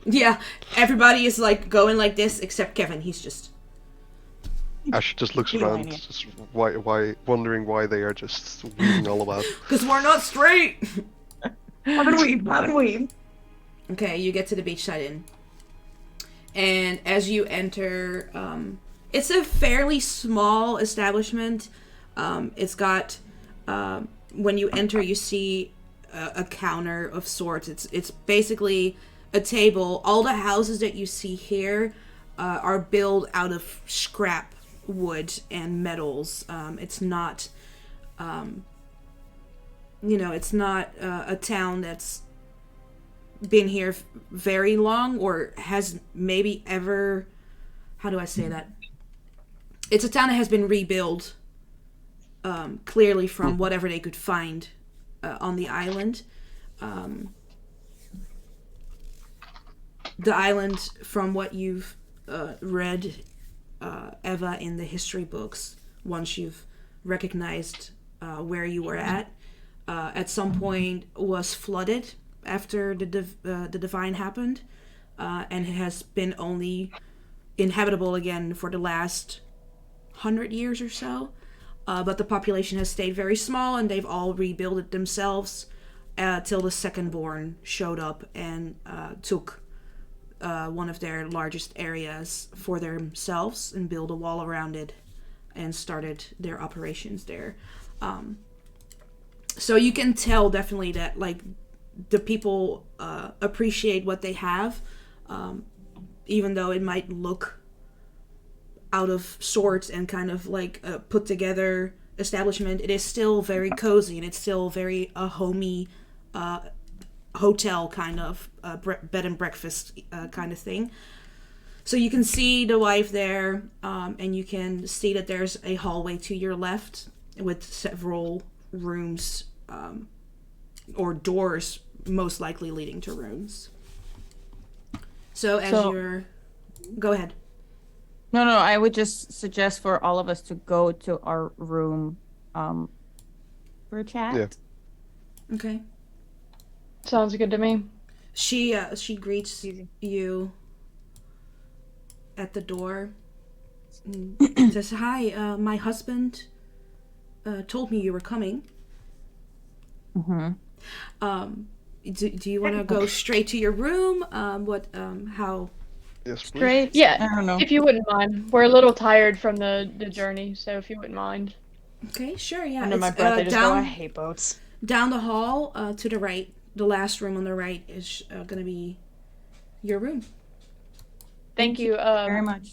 yeah, everybody is like going like this except Kevin. He's just. Ash just looks Beeline around, it. just wondering why they are just weaving all about. Because we're not straight! Bob and weave. Okay, you get to the beachside inn. And as you enter, it's a fairly small establishment. It's got, when you enter, you see a counter of sorts. It's basically a table. All the houses that you see here are built out of scrap wood and metals. It's not, it's not a town that's been here very long or has maybe ever, how do I say that? It's a town that has been rebuilt clearly from whatever they could find on the island. The island, from what you've read, Eva, in the history books, once you've recognized where you were at some point was flooded after the divine happened, and it has been only inhabitable again for the last 100 years or so. But the population has stayed very small, and they've all rebuilt it themselves till the second-born showed up and took one of their largest areas for themselves and built a wall around it and started their operations there. So you can tell definitely that like the people appreciate what they have, even though it might look out of sorts and kind of like a put together establishment. It is still very cozy, and it's still very homey hotel kind of bed and breakfast kind of thing. So you can see the wife there, and you can see that there's a hallway to your left with several rooms or doors, most likely leading to rooms. So you're... Go ahead. No, I would just suggest for all of us to go to our room for a chat. Yeah. Okay. Sounds good to me. She greets you at the door and says, "Hi, my husband told me you were coming. Mm-hmm. Do you want to go straight to your room? How?" Yes, please. Straight? Yeah, I don't know. if you wouldn't mind. We're a little tired from the journey, so if you wouldn't mind. Okay, sure, yeah. Under my It's, breath, I just go, I down, hate boats. down the hall to the right. The last room on the right is going to be your room. Thank you. Very much.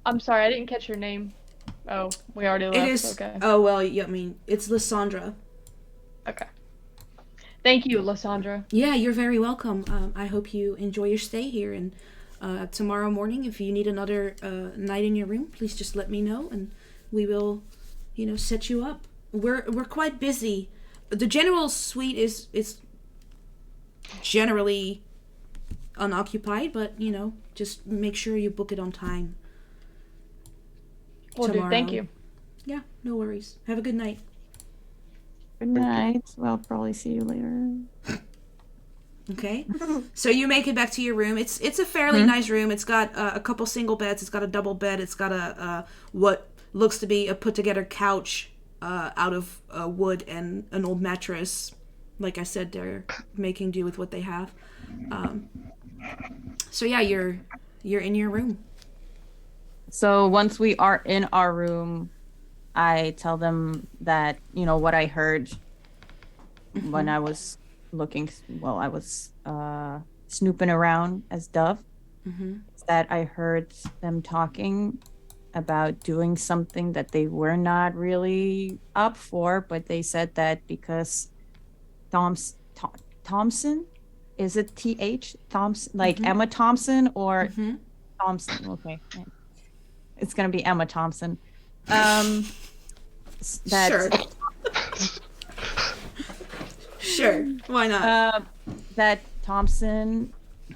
I'm sorry, I didn't catch your name. Oh, we already left. It is. Okay. Oh well, yeah. I mean, it's Lysandra. Okay. Thank you, Lysandra. Yeah, you're very welcome. I hope you enjoy your stay here, and tomorrow morning, if you need another night in your room, please just let me know, and we will, set you up. We're quite busy. The general suite is generally unoccupied, but just make sure you book it on time. Will do. Thank you. Yeah, no worries. Have a good night. Good night. Well, I'll probably see you later. Okay, so you make it back to your room. It's a fairly nice room. It's got a couple single beds. It's got a double bed. It's got a what looks to be a put together couch out of wood and an old mattress. Like I said, they're making do with what they have. So yeah, you're in your room. So once we are in our room, I tell them that, what I heard when I was I was snooping around as Dove, is that I heard them talking about doing something that they were not really up for, but they said that because Thompson, is it TH? Thompson, like Emma Thompson or Thompson? Okay. It's going to be Emma Thompson. that Sure. Sure. Why not? that Thompson,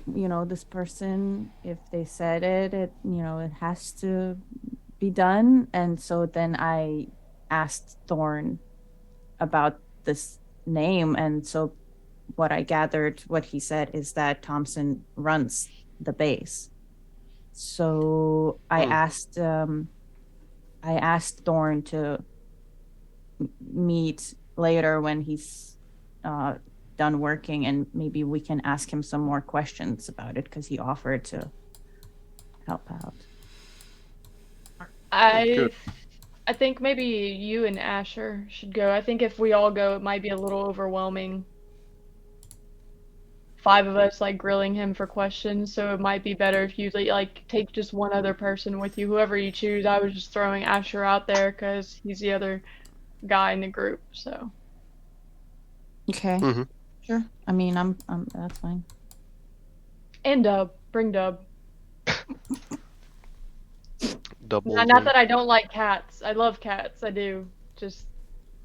this person, if they said it, it has to be done. And so then I asked Thorn about this name, and so what I gathered, what he said is that Thompson runs the base. So I asked Thorn to meet later when he's done working, and maybe we can ask him some more questions about it, because he offered to help out. I think maybe you and Asher should go. I think if we all go, it might be a little overwhelming. 5 of us like grilling him for questions, so it might be better if you like take just one other person with you, whoever you choose. I was just throwing Asher out there because he's the other guy in the group. So Okay. Mm-hmm. Sure. I mean, I'm that's fine. and Dub, bring Dub. Double. Not that I don't like cats. I love cats. I do. Just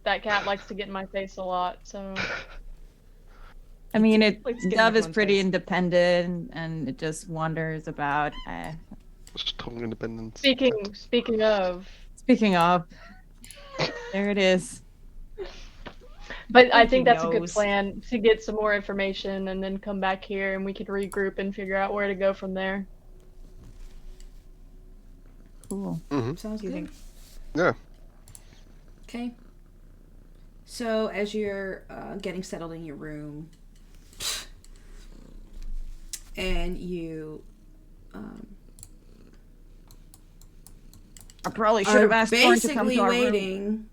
that cat likes to get in my face a lot. So I mean, Likes getting Dove is everyone's pretty face. independent, and it just wanders about. Strong independence. speaking of, Speaking of, there it is. but I think that's a good knows. plan to get some more information and then come back here and we could regroup and figure out where to go from there. Cool. Sounds You good. think? Yeah. Okay. So as you're getting settled in your room, and you I probably should are have asked Thorn to come basically to our room. waiting.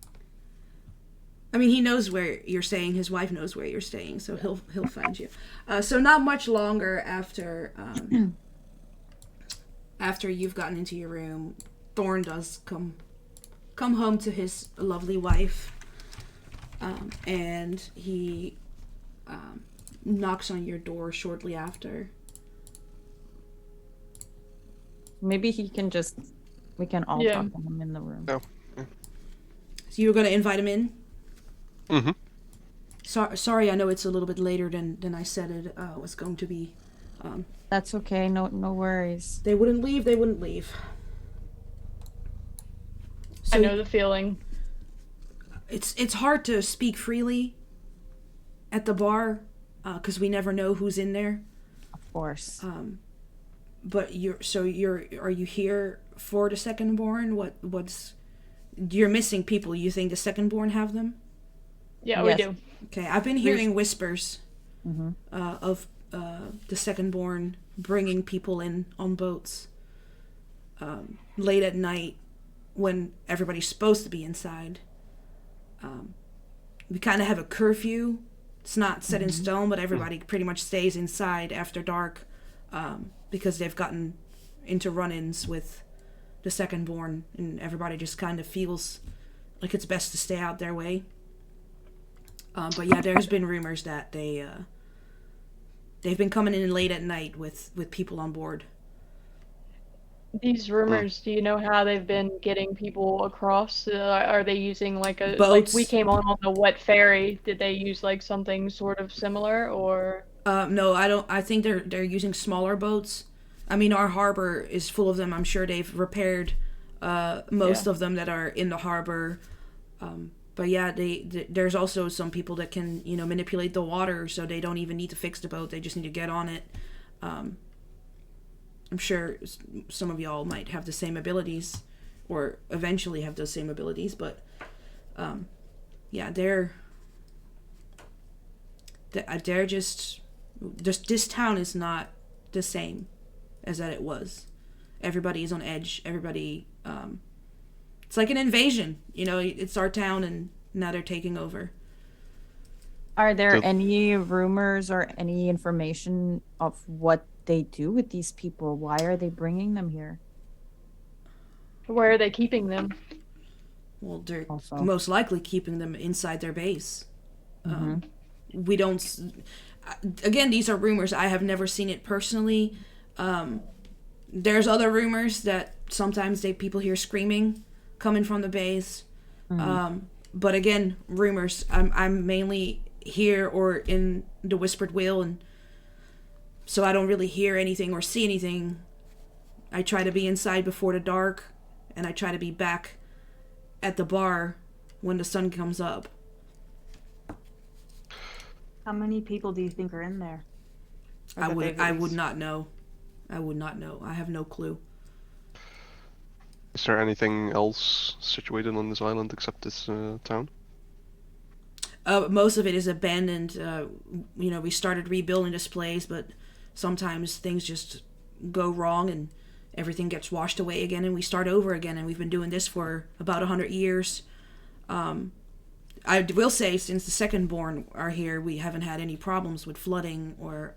I mean, he knows where you're staying. His wife knows where you're staying, so he'll find you. So not much longer after after you've gotten into your room, Thorn does come home to his lovely wife, and he knocks on your door shortly after. Maybe we can all Yeah. talk to him in the room. No. So you were going to invite him in? Mm-hmm. Sorry, I know it's a little bit later than I said it was going to be. That's okay. No worries. They wouldn't leave. So I know the feeling. it's hard to speak freely at the bar because we never know who's in there. Of course. But are you here for the Secondborn? You're missing people. You think the Secondborn have them? Yeah, Yes. we do. Okay, I've been hearing whispers Mm-hmm. of the Secondborn bringing people in on boats late at night when everybody's supposed to be inside. We kind of have a curfew. It's not set in stone, but everybody pretty much stays inside after dark because they've gotten into run-ins with the Secondborn, and everybody just kind of feels like it's best to stay out their way. But yeah, there's been rumors that they've been coming in late at night with people on board. These rumors, do you know how they've been getting people across? Are they using like Boats. like we came on the wet ferry? Did they use like something sort of similar or? No, I don't. I think they're using smaller boats. I mean, our harbor is full of them. I'm sure they've repaired most of them that are in the harbor. But yeah, there's also some people that can manipulate the water, so they don't even need to fix the boat. They just need to get on it. I'm sure some of y'all might have the same abilities, or eventually have those same abilities. But yeah, they're just this town is not the same as that it was. Everybody is on edge. Everybody, it's like an invasion. It's our town, and now they're taking over. Are there So- any rumors or any information of what they do with these people? Why are they bringing them here? Where are they keeping them? Well, they're Also. most likely keeping them inside their base. We don't. Again, these are rumors. I have never seen it personally. There's other rumors that sometimes people hear screaming coming from the base. But again, rumors. I'm mainly here or in the Whispered Wheel, and so I don't really hear anything or see anything. I try to be inside before the dark, and I try to be back at the bar when the sun comes up. How many people do you think are in there? I would not know. I would not know. I have no clue. Is there anything else situated on this island except this town? Most of it is abandoned. We started rebuilding this place, but sometimes things just go wrong and everything gets washed away again, and we start over again. And we've been doing this for about 100 years. I will say, since the Secondborn are here, we haven't had any problems with flooding or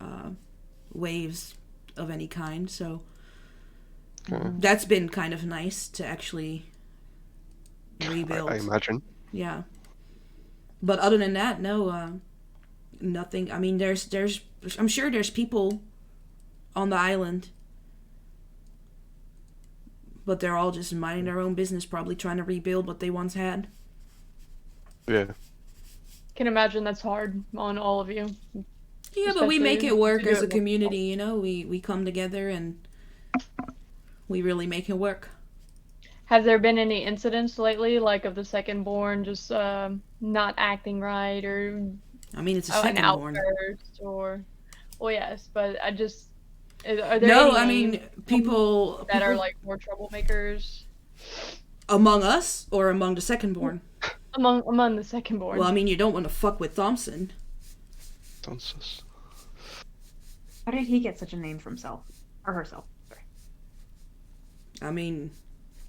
waves of any kind. So that's been kind of nice to actually rebuild. I imagine. Yeah. But other than that, no, nothing. I mean, I'm sure there's people on the island, but they're all just minding their own business, probably trying to rebuild what they once had. Yeah. Can imagine that's hard on all of you. Yeah, but we make it work as a it community, you know? We come together and we really make it work. Has there been any incidents lately, like of the Secondborn just not acting right, or I mean, it's a an Secondborn. outburst, or well, yes, but I just are there No, any I mean, people that are like more troublemakers among us or among the Secondborn. among the Secondborn? Well, I mean, you don't want to fuck with Thompson. Nonsense. How did he get such a name for himself? Or herself, sorry. I mean,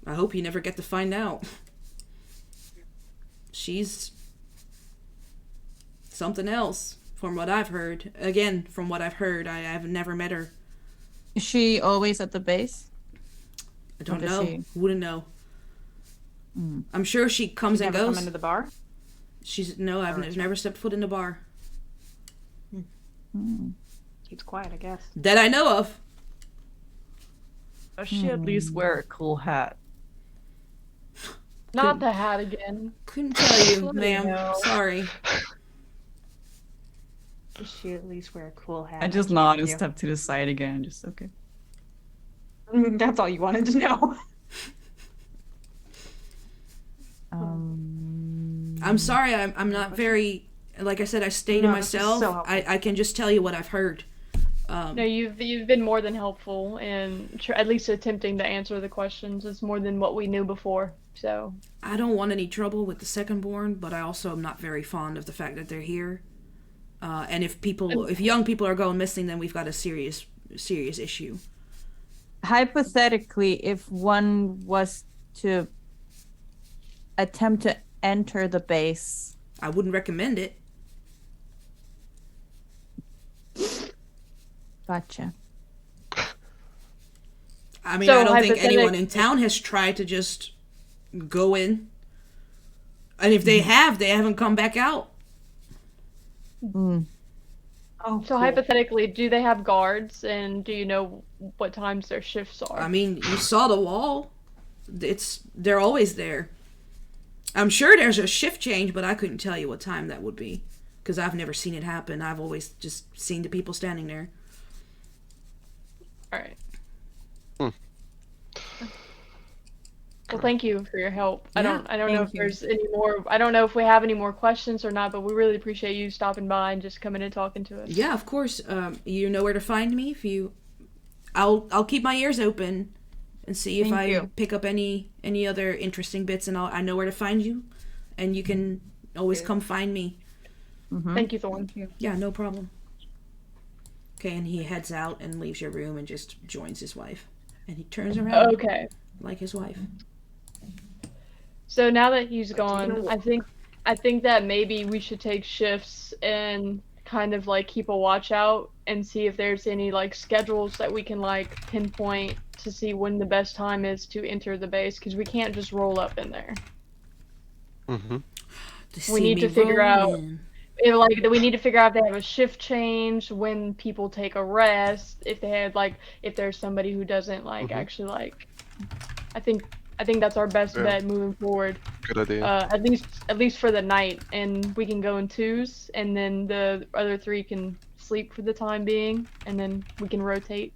I hope you never get to find out. She's something else, from what I've heard. Again, from what I've heard, I've never met her. Is she always at the base? I don't Or does know. she- Wouldn't know. I'm sure she comes and Never goes. come into the bar? I've never stepped foot in the bar Keeps quiet, I guess. that I know of. Does she at least wear a cool hat? Not the hat again. Couldn't tell you, Let me ma'am. know. Sorry. Does she at least wear a cool hat? I just nod and step to the side again. Just okay. That's all you wanted to know. I'm sorry. I'm not very. Like I said, I stayed to No, this is myself. so helpful. I can just tell you what I've heard. No, you've been more than helpful in at least attempting to answer the questions. It's more than what we knew before. So I don't want any trouble with the Secondborn, but I also am not very fond of the fact that they're here. And if young people are going missing, then we've got a serious issue. Hypothetically, if one was to attempt to enter the base, I wouldn't recommend it. gotcha. I mean, So I don't think anyone hypothetic- in town has tried to just go in. And if they have, they haven't come back out. Mm. Oh, So hypothetically, do they have guards, and do you know what times their shifts are? I mean, you saw the wall. They're always there. I'm sure there's a shift change, but I couldn't tell you what time that would be because I've never seen it happen. I've always just seen the people standing there. All right. Well, thank you for your help. I don't know thank if you. there's any more. I don't know if we have any more questions or not, but we really appreciate you stopping by and just coming and talking to us. Yeah, of course. You know where to find me. I'll keep my ears open and see if Thank I you. pick up any other interesting bits, and I know where to find you, and you can always come find me. Thank you, Thorn. Yeah, no problem. Okay, and he heads out and leaves your room and just joins his wife, and he turns around Okay. like his wife. So now that he's gone, I think that maybe we should take shifts and kind of like keep a watch out and see if there's any like schedules that we can like pinpoint to see when the best time is to enter the base, because we can't just roll up in there. Mm-hmm. We need to figure out we need to figure out if they have a shift change, when people take a rest, if they had like if there's somebody who doesn't like actually like I I think that's our best Yeah. bet moving forward. Good idea. At least for the night, and we can go in twos, and then the other three can sleep for the time being, and then we can rotate.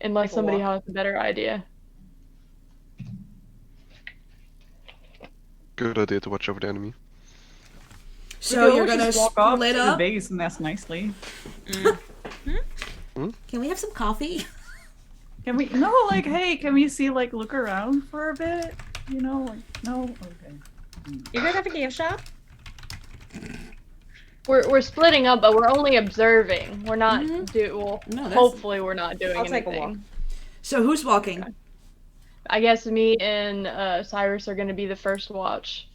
Unless Take a somebody walk. has a better idea. Good idea to watch over the enemy. So you're gonna just walk off split to up. the base and that's nicely. Can we have some coffee? Can we? No, like, hey, can we see, like, look around for a bit? You know, like, no, okay. You guys have a gift shop? We're splitting up, but we're only observing. We're not No, that's- hopefully we're not doing I'll take a anything. walk. So who's walking? I guess me and Cyrus are gonna be the first watch.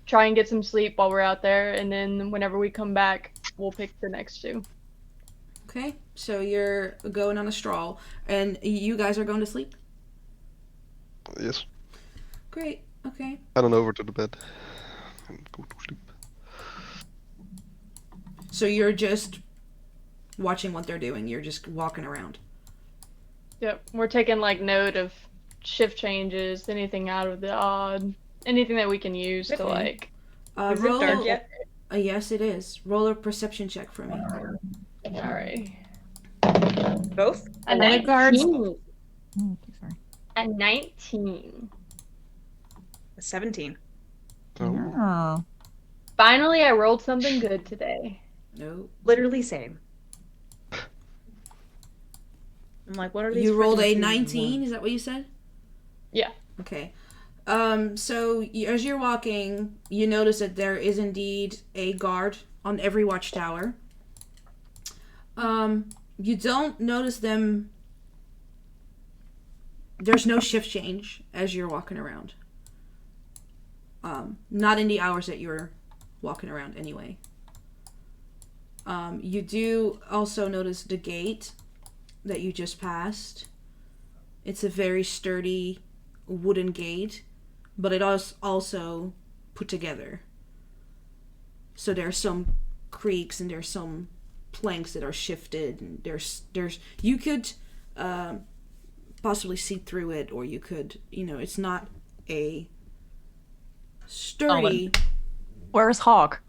Try and get some sleep while we're out there, and then whenever we come back, we'll pick the next two. Okay, so you're going on a stroll, and you guys are going to sleep? Yes. Great, okay. Head on over to the bed and go to sleep. So you're just watching what they're doing, you're just walking around. Yep, we're taking like note of shift changes, anything out of the odd, anything that we can use to Okay. like. Is it dark yet? Yes, it is. Roll a perception check for me. Alright. Both? A Night guards. 19. Okay, sorry. A 19. 17. Oh. Oh. Finally, I rolled something good today. No. Literally same. I'm like, what are these? You rolled freaking a twos and 19, ones? is that what you said? Yeah. Okay. So as you're walking, you notice that there is indeed a guard on every watchtower. You don't notice them. There's no shift change as you're walking around. Not in the hours that you're walking around anyway. You do also notice the gate that you just passed. It's a very sturdy wooden gate, but it is also put together. So there's some creaks and there's some planks that are shifted, and there's you could possibly see through it, or you could, it's not a sturdy. Where's Hawk?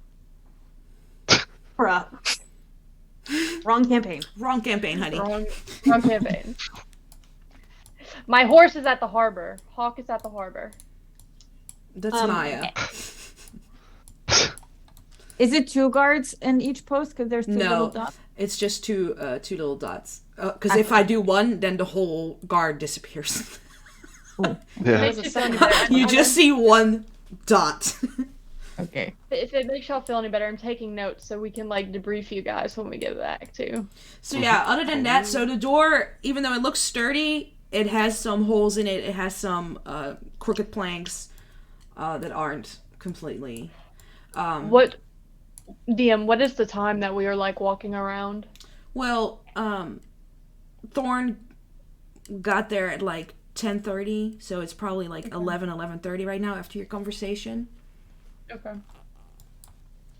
Bruh. Wrong campaign. Wrong campaign, honey. Wrong campaign. My horse is at the harbor. Hawk is at the harbor. That's Maya. Is it 2 guards in each post? Because there's 2 No. little dots. It's just two little dots. Because if I do one, then the whole guard disappears. Yeah. Makes you feel any better. You just see one dot. Okay. If it makes y'all feel any better, I'm taking notes so we can like debrief you guys when we get back too. So yeah, other than that, so the door, even though it looks sturdy, it has some holes in it. It has some crooked planks that aren't completely. What DM? What is the time that we are like walking around? Well, Thorn got there at like 10:30, so it's probably like 11:30 right now after your conversation. Okay.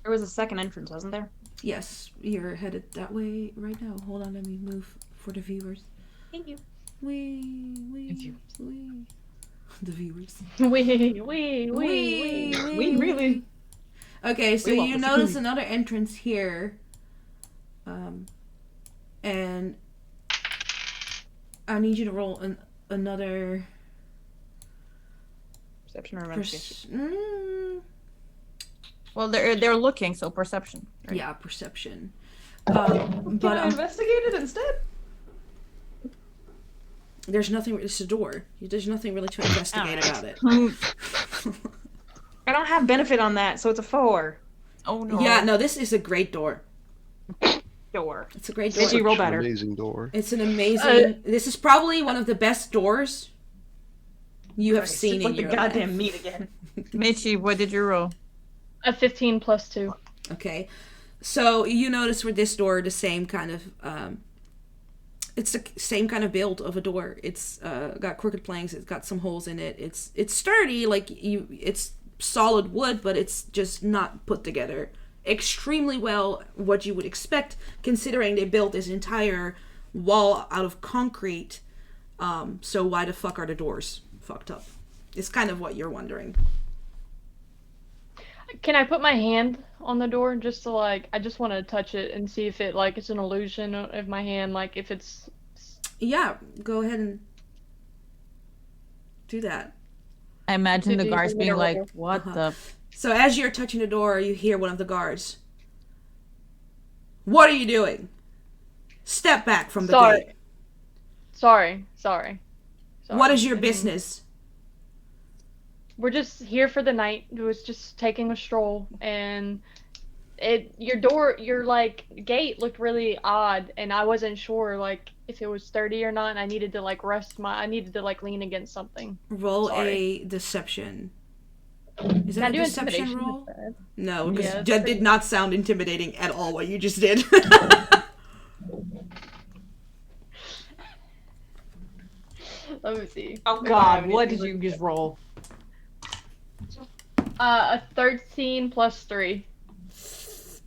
There was a second entrance, wasn't there? Yes, you're headed that way right now. Hold on, let me move for the viewers. Thank you. We. The viewers. We really. Okay, so We want you this notice food. another entrance here. And I need you to roll another. Perception or investigation? Well, they're looking, so perception. Right? Yeah, perception. Can But I investigate it instead? there's nothing. It's a door. There's nothing really to investigate about it. I don't have benefit on that, so it's a 4. Oh no. Yeah, no, this is a great door. Door. It's a great door. Did you roll Such an better? Amazing door. It's an amazing. This is probably one of the best doors you have Christ, seen it's in like the your goddamn life. meat again. Michi, what did you roll? A 15 plus 2. Okay, so you notice with this door the same kind of. It's the same kind of build of a door. It's got crooked planks. It's got some holes in it. It's sturdy, it's solid wood, but it's just not put together extremely well, what you would expect, considering they built this entire wall out of concrete So why the fuck are the doors fucked up? It's kind of what you're wondering. Can I put my hand on the door just to like? I just want to touch it and see if it like it's an illusion of my hand, like if it's. Yeah, go ahead and do that. I imagine Did the you guards give me being a like, roll? what the? So as you're touching the door, you hear one of the guards. What are you doing? Step back from the Sorry. gate. Sorry. What is your business? We're just here for the night. We was just taking a stroll, and your like gate looked really odd, and I wasn't sure like if it was sturdy or not. And I needed to like I needed to like lean against something. Roll Sorry. a deception. Is Can I that a do deception intimidation roll? instead? No, because Yeah, it's that pretty- did not sound intimidating at all what you just did. Let me see. Oh If I God, have what did anything you just roll? A 13 plus 3. So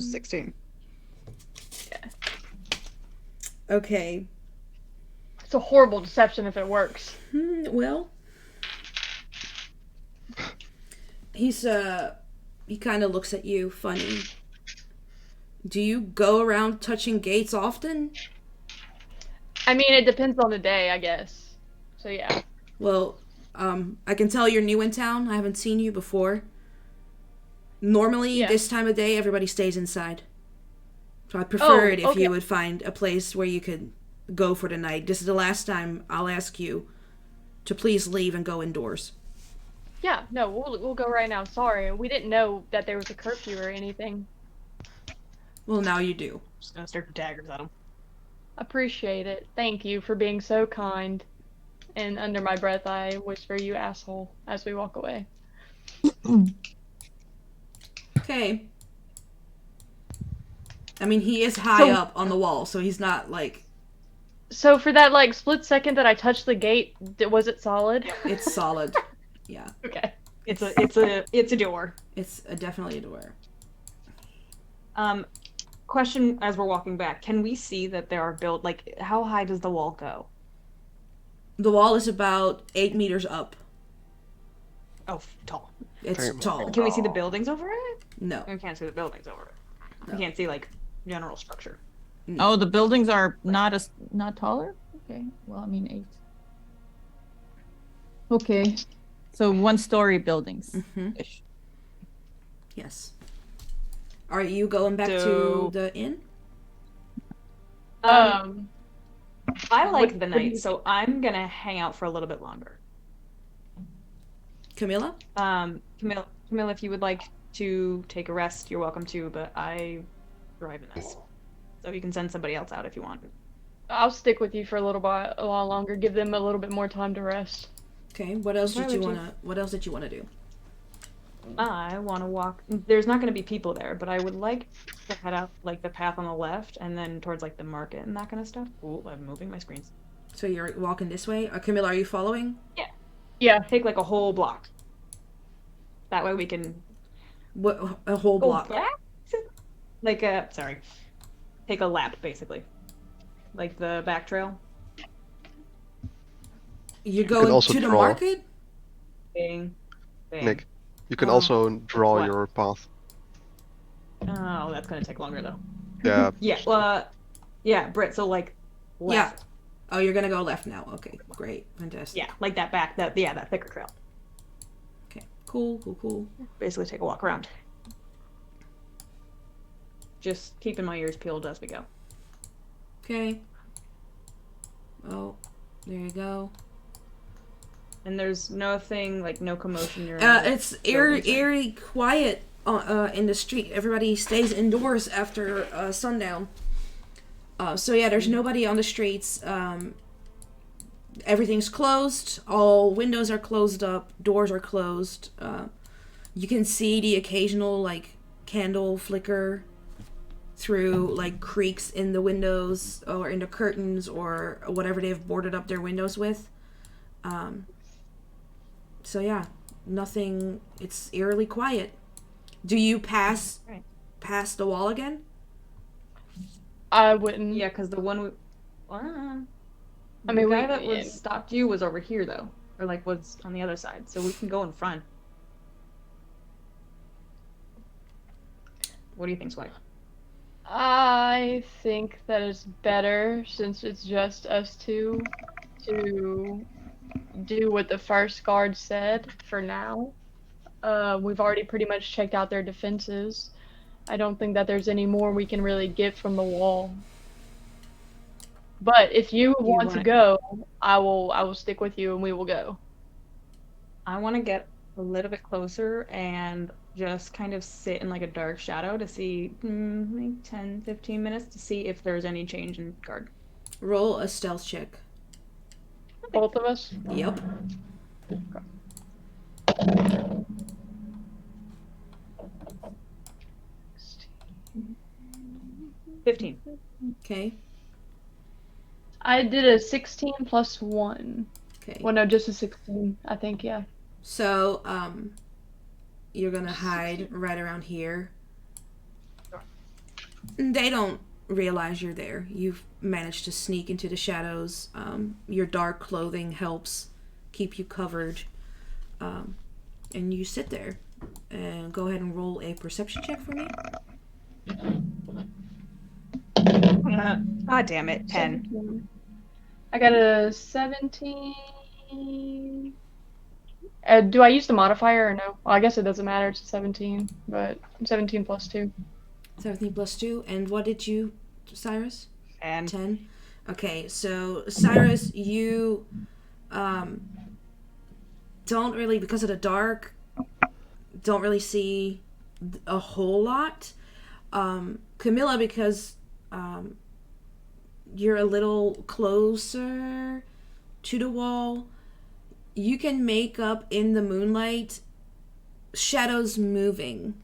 16. Okay. It's a horrible deception if it works. Well, he kind of looks at you funny. Do you go around touching gates often? I mean, it depends on the day, I guess. So yeah. Well, I can tell you're new in town. I haven't seen you before. Normally, Yeah. this time of day, everybody stays inside. So I'd prefer it if okay. you would find a place where you could go for the night. This is the last time I'll ask you to please leave and go indoors. Yeah, no, we'll go right now. Sorry, we didn't know that there was a curfew or anything. Well, now you do. Just gonna start daggers at him. Appreciate it. Thank you for being so kind. And under my breath, I whisper, "You asshole," as we walk away. Okay. I mean, he is high So- up on the wall, so he's not, like, So for that like split second that I touched the gate, was it solid? it's solid. Yeah. Okay. It's a door. It's definitely a door. Question as we're walking back, can we see that there are built like how high does the wall go? The wall is about 8 meters up. Oh, tall. It's Damn. tall. Can we see the buildings over it? No. We can't see the buildings over it. No. We can't see like general structure. Oh, the buildings are not taller? Okay. Well, I mean 8. Okay. So 1-story buildings. Mm-hmm. Ish. Yes. Are you going back So- to the inn? I like What- the what do night, you so I'm gonna hang out for a little bit longer. Camilla? Camille, if you would like to take a rest, you're welcome to, but I drive in this. So you can send somebody else out if you want. I'll stick with you for a while longer. Give them a little bit more time to rest. Okay. What else Why did you would you- wanna do? I want to walk. There's not going to be people there, but I would like to head out like the path on the left and then towards like the market and that kind of stuff. Ooh, I'm moving my screens. So you're walking this way? Camilla, are you following? Yeah. Take like a whole block. That way we can What, a whole go block? back. Like sorry, take a lap basically, like the back trail. You can go also to the draw. market? Bang, bang. Nick, you can Oh. also draw What? your path. Oh, that's gonna take longer though. Yeah. Yeah. Yeah, Britt. So like left. Oh, you're gonna go left now. Okay, great. Fantastic. Yeah, like that back. That thicker trail. Okay, cool. Basically, take a walk around. Just keeping my ears peeled as we go. Okay. Oh, there you go. And there's nothing like no commotion. It's eerie quiet in the street. Everybody stays indoors after sundown. So yeah, there's nobody on the streets. Everything's closed. All windows are closed up. Doors are closed. You can see the occasional like candle flicker through like creaks in the windows or in the curtains or whatever they've boarded up their windows with. So yeah, nothing. It's eerily quiet. Do you pass the wall again? I wouldn't. Yeah, because the one Wow. I mean, the guy we- that was stopped you was over here though, or like was on the other side, so we can go in front. What do you think, Swag? I think that it's better since it's just us two to do what the first guard said for now. We've already pretty much checked out their defenses. I don't think that there's any more we can really get from the wall. But if you want to wanna- go, I will stick with you and we will go. I want to get a little bit closer and just kind of sit in like a dark shadow to see like 10, 15 minutes to see if there's any change in guard. Roll a stealth check. Both of us? Yep. 15. Okay. I did a 16 plus 1. Okay. Well, no, just a 16, I think, yeah. So, you're gonna hide right around here. They don't realize you're there. You've managed to sneak into the shadows. Your dark clothing helps keep you covered. And you sit there. And go ahead and roll a perception check for me. God damn it, 10. 17. I got a 17. Do I use the modifier or no? Well, I guess it doesn't matter. It's a 17, but 17 plus 2. 17 plus 2. And what did you, Cyrus? And 10. Okay, so Cyrus, you don't really, because of the dark, don't really see a whole lot. Camilla, because you're a little closer to the wall, you can make up in the moonlight shadows moving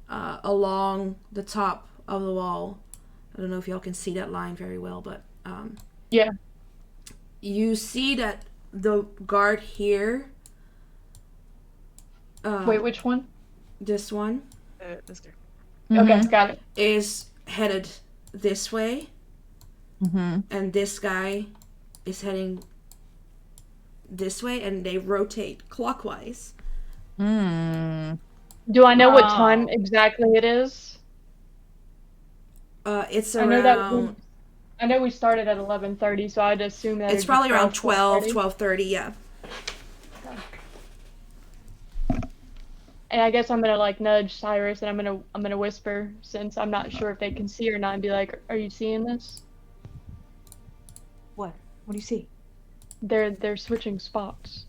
along the top of the wall. I don't know if y'all can see that line very well, but Yeah. you see that the guard here, Wait, which one? this one, this guy. Okay, got it. is headed this way, Mm-hmm. and this guy is heading this way, and they rotate clockwise. Mm. Do I know what Oh. time exactly it is? It's I know that we, around, I know we started at 11:30, so I'd assume that it's it'd be probably around 12:30. 12:30, yeah. And I guess I'm gonna like nudge Cyrus, and I'm gonna whisper, since I'm not sure if they can see or not, and be like, "Are you seeing this? What? What do you see? They're switching spots.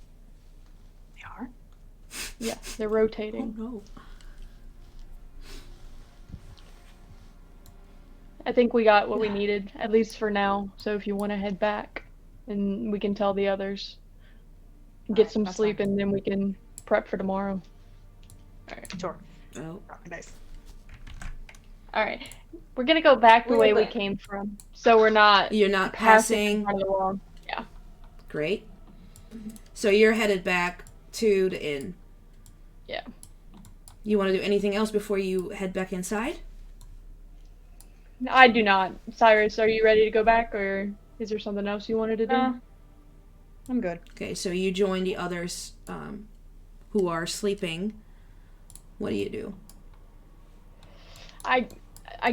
They are? Yeah, they're Oh rotating. no. I think we got what we needed, at least for now. So if you want to head back, and we can tell the others, get Alright, some that's sleep, fine. and then we can prep for tomorrow. Alright, sure. Oh. Nice. All right, we're gonna go back the We'll way we back. came from, so we're not You're not passing in passing. front of the wall. Great. So you're headed back to the inn. Yeah. You want to do anything else before you head back inside? I do not. Cyrus, are you ready to go back, or is there something else you wanted to do? I'm good. Okay, so you join the others who are sleeping. What do you do? I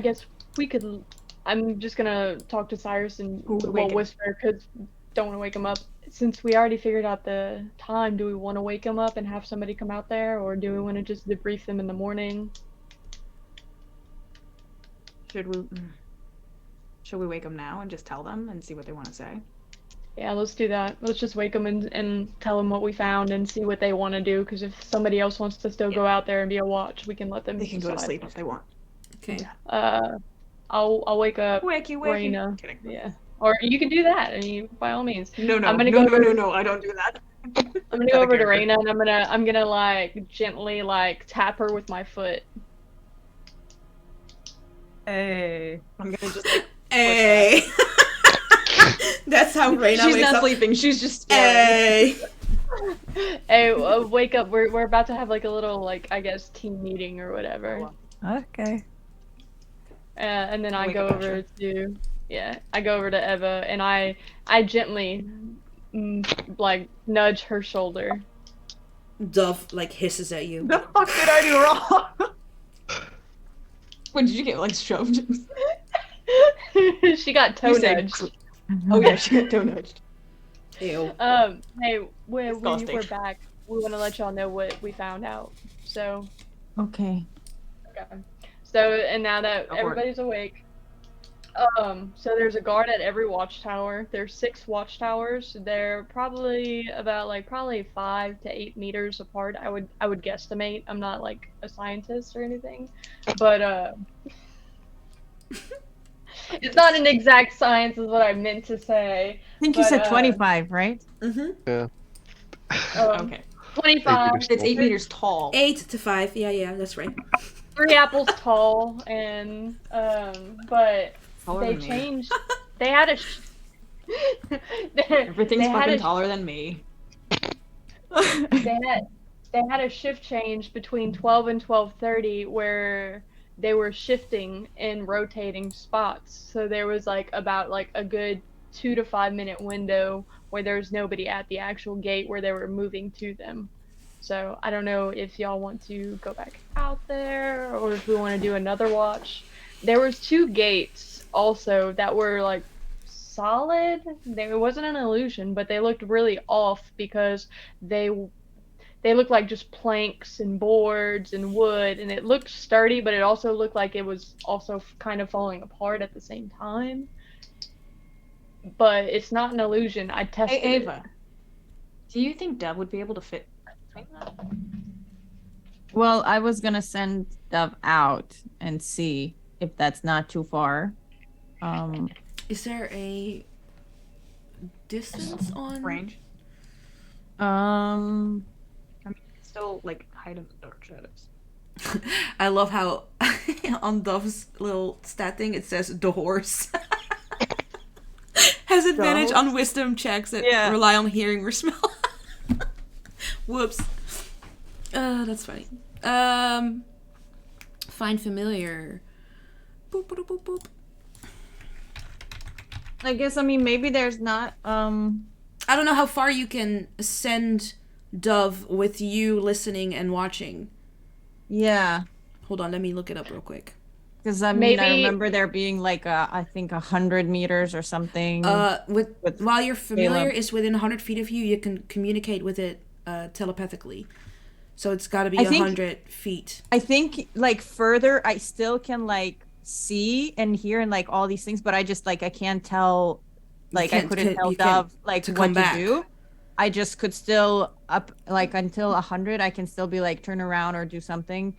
guess we could. I'm just gonna talk to Cyrus and Who would well, wake him? whisper, because don't want to wake him up. Since we already figured out the time, do we want to wake him up and have somebody come out there, or do we want to just debrief them in the morning? Should we wake them now and just tell them and see what they want to say? Yeah, let's do that. Let's just wake them and tell them what we found and see what they want to do. Because if somebody else wants to still go out there and be a watch, we can let them. They can go to decide. sleep if they want. Okay. I'll wake up Wakey, Raina. Kidding. Yeah, or you can do that. I mean, by all means. No, I'm gonna go over- no, I don't do that. I'm gonna go over to Raina and I'm gonna like gently like tap her with my foot. Hey. I'm gonna just like, Hey! That's how Raina she's wakes not up. sleeping, she's just staring. Hey! Hey, wake up! We're about to have like a little like I guess team meeting or whatever. Okay. And then I Wake go up, over to Yeah, I go over to Eva and I gently like nudge her shoulder. Dove like hisses at you. The fuck did I do wrong? What did you get like shoved? She got toe You said nudged. Oh yeah, she got toe nudged. Ew. Hey, when Disgusting. we're back, we want to let y'all know what we found out. So, Okay. and now that Go for it. everybody's awake, so there's a guard at every watchtower. There's 6 watchtowers. They're probably about probably 5 to 8 meters apart. I would guesstimate. I'm not like a scientist or anything, but it's not an exact science, is what I meant to say. I think you But, said 25, right? Mm-hmm. Yeah. Okay. 25. meters It's 8 meters tall. 8 to 5. Yeah, that's right. 3 apples tall, and but Taller they than me. changed. They had a. Everything's they had fucking a- taller than me. They had a shift change between 12 and 12:30 where they were shifting in rotating spots. So there was about a good 2 to 5 minute window where there was nobody at the actual gate where they were moving to them. So I don't know if y'all want to go back out there or if we want to do another watch. There was 2 gates also that were solid. It wasn't an illusion, but they looked really off because they looked like just planks and boards and wood, and it looked sturdy, but it also looked like it was also kind of falling apart at the same time. But it's not an illusion. I tested Hey it. Ava, do you think Deb would be able to fit between that? Well, I was gonna send Dove out and see if that's not too far. Is there a distance on Range? Um, I mean, it's still hide in the dark shadows. I love how on Dove's little stat thing it says the horse. Has advantage on wisdom checks that rely on hearing or smell. Whoops. That's funny. Find familiar. Boop, boop, boop, boop. I guess maybe there's not. I don't know how far you can send Dove with you listening and watching. Yeah, Hold on, let me look it up real quick. because I Maybe- remember there being I think 100 meters or something. While your familiar Caleb. is within 100 feet of you, you can communicate with it telepathically. So it's got to be I think- 100 feet. I think further, I still can see and hear and all these things, but I just I can't tell. I can't- couldn't tell you can't- Dove to what come to back. do. I just could still up until 100. I can still be turn around or do something.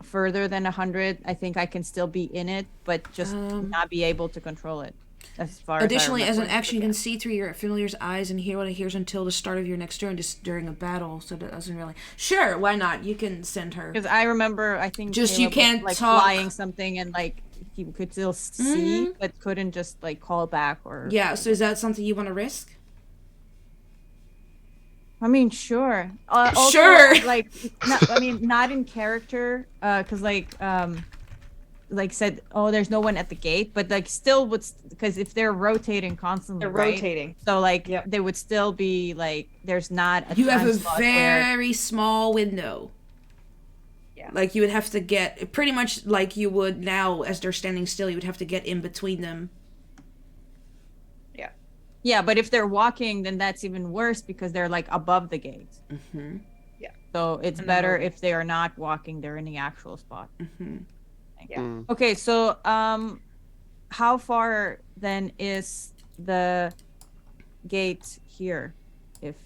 Further than 100, I think I can still be in it, but just not be able to control it. As far Additionally, as as I an remember. action, you can see through your familiar's eyes and hear what it hears until the start of your next turn, just during a battle. So that doesn't really. Sure, why not? You can send her. Because I remember, I think Just you Caleb can't was, talk. flying something and he could still see, but couldn't just call back or. Yeah. So is that something you want to risk? I mean, sure. Also, Sure. Not in character, because said, oh, there's no one at the gate, but still would, because if they're rotating constantly, They're right? rotating. So Yep. they would still be there's not a You have time a slot where- very small window. Yeah. You would have to get pretty much like you would now as they're standing still. You would have to get in between them. Yeah, but if they're walking, then that's even worse because they're above the gate. Mm-hmm. So it's And better then- if they are not walking; they're in the actual spot. Mm-hmm. Yeah. Mm. Okay, so how far then is the gate here, if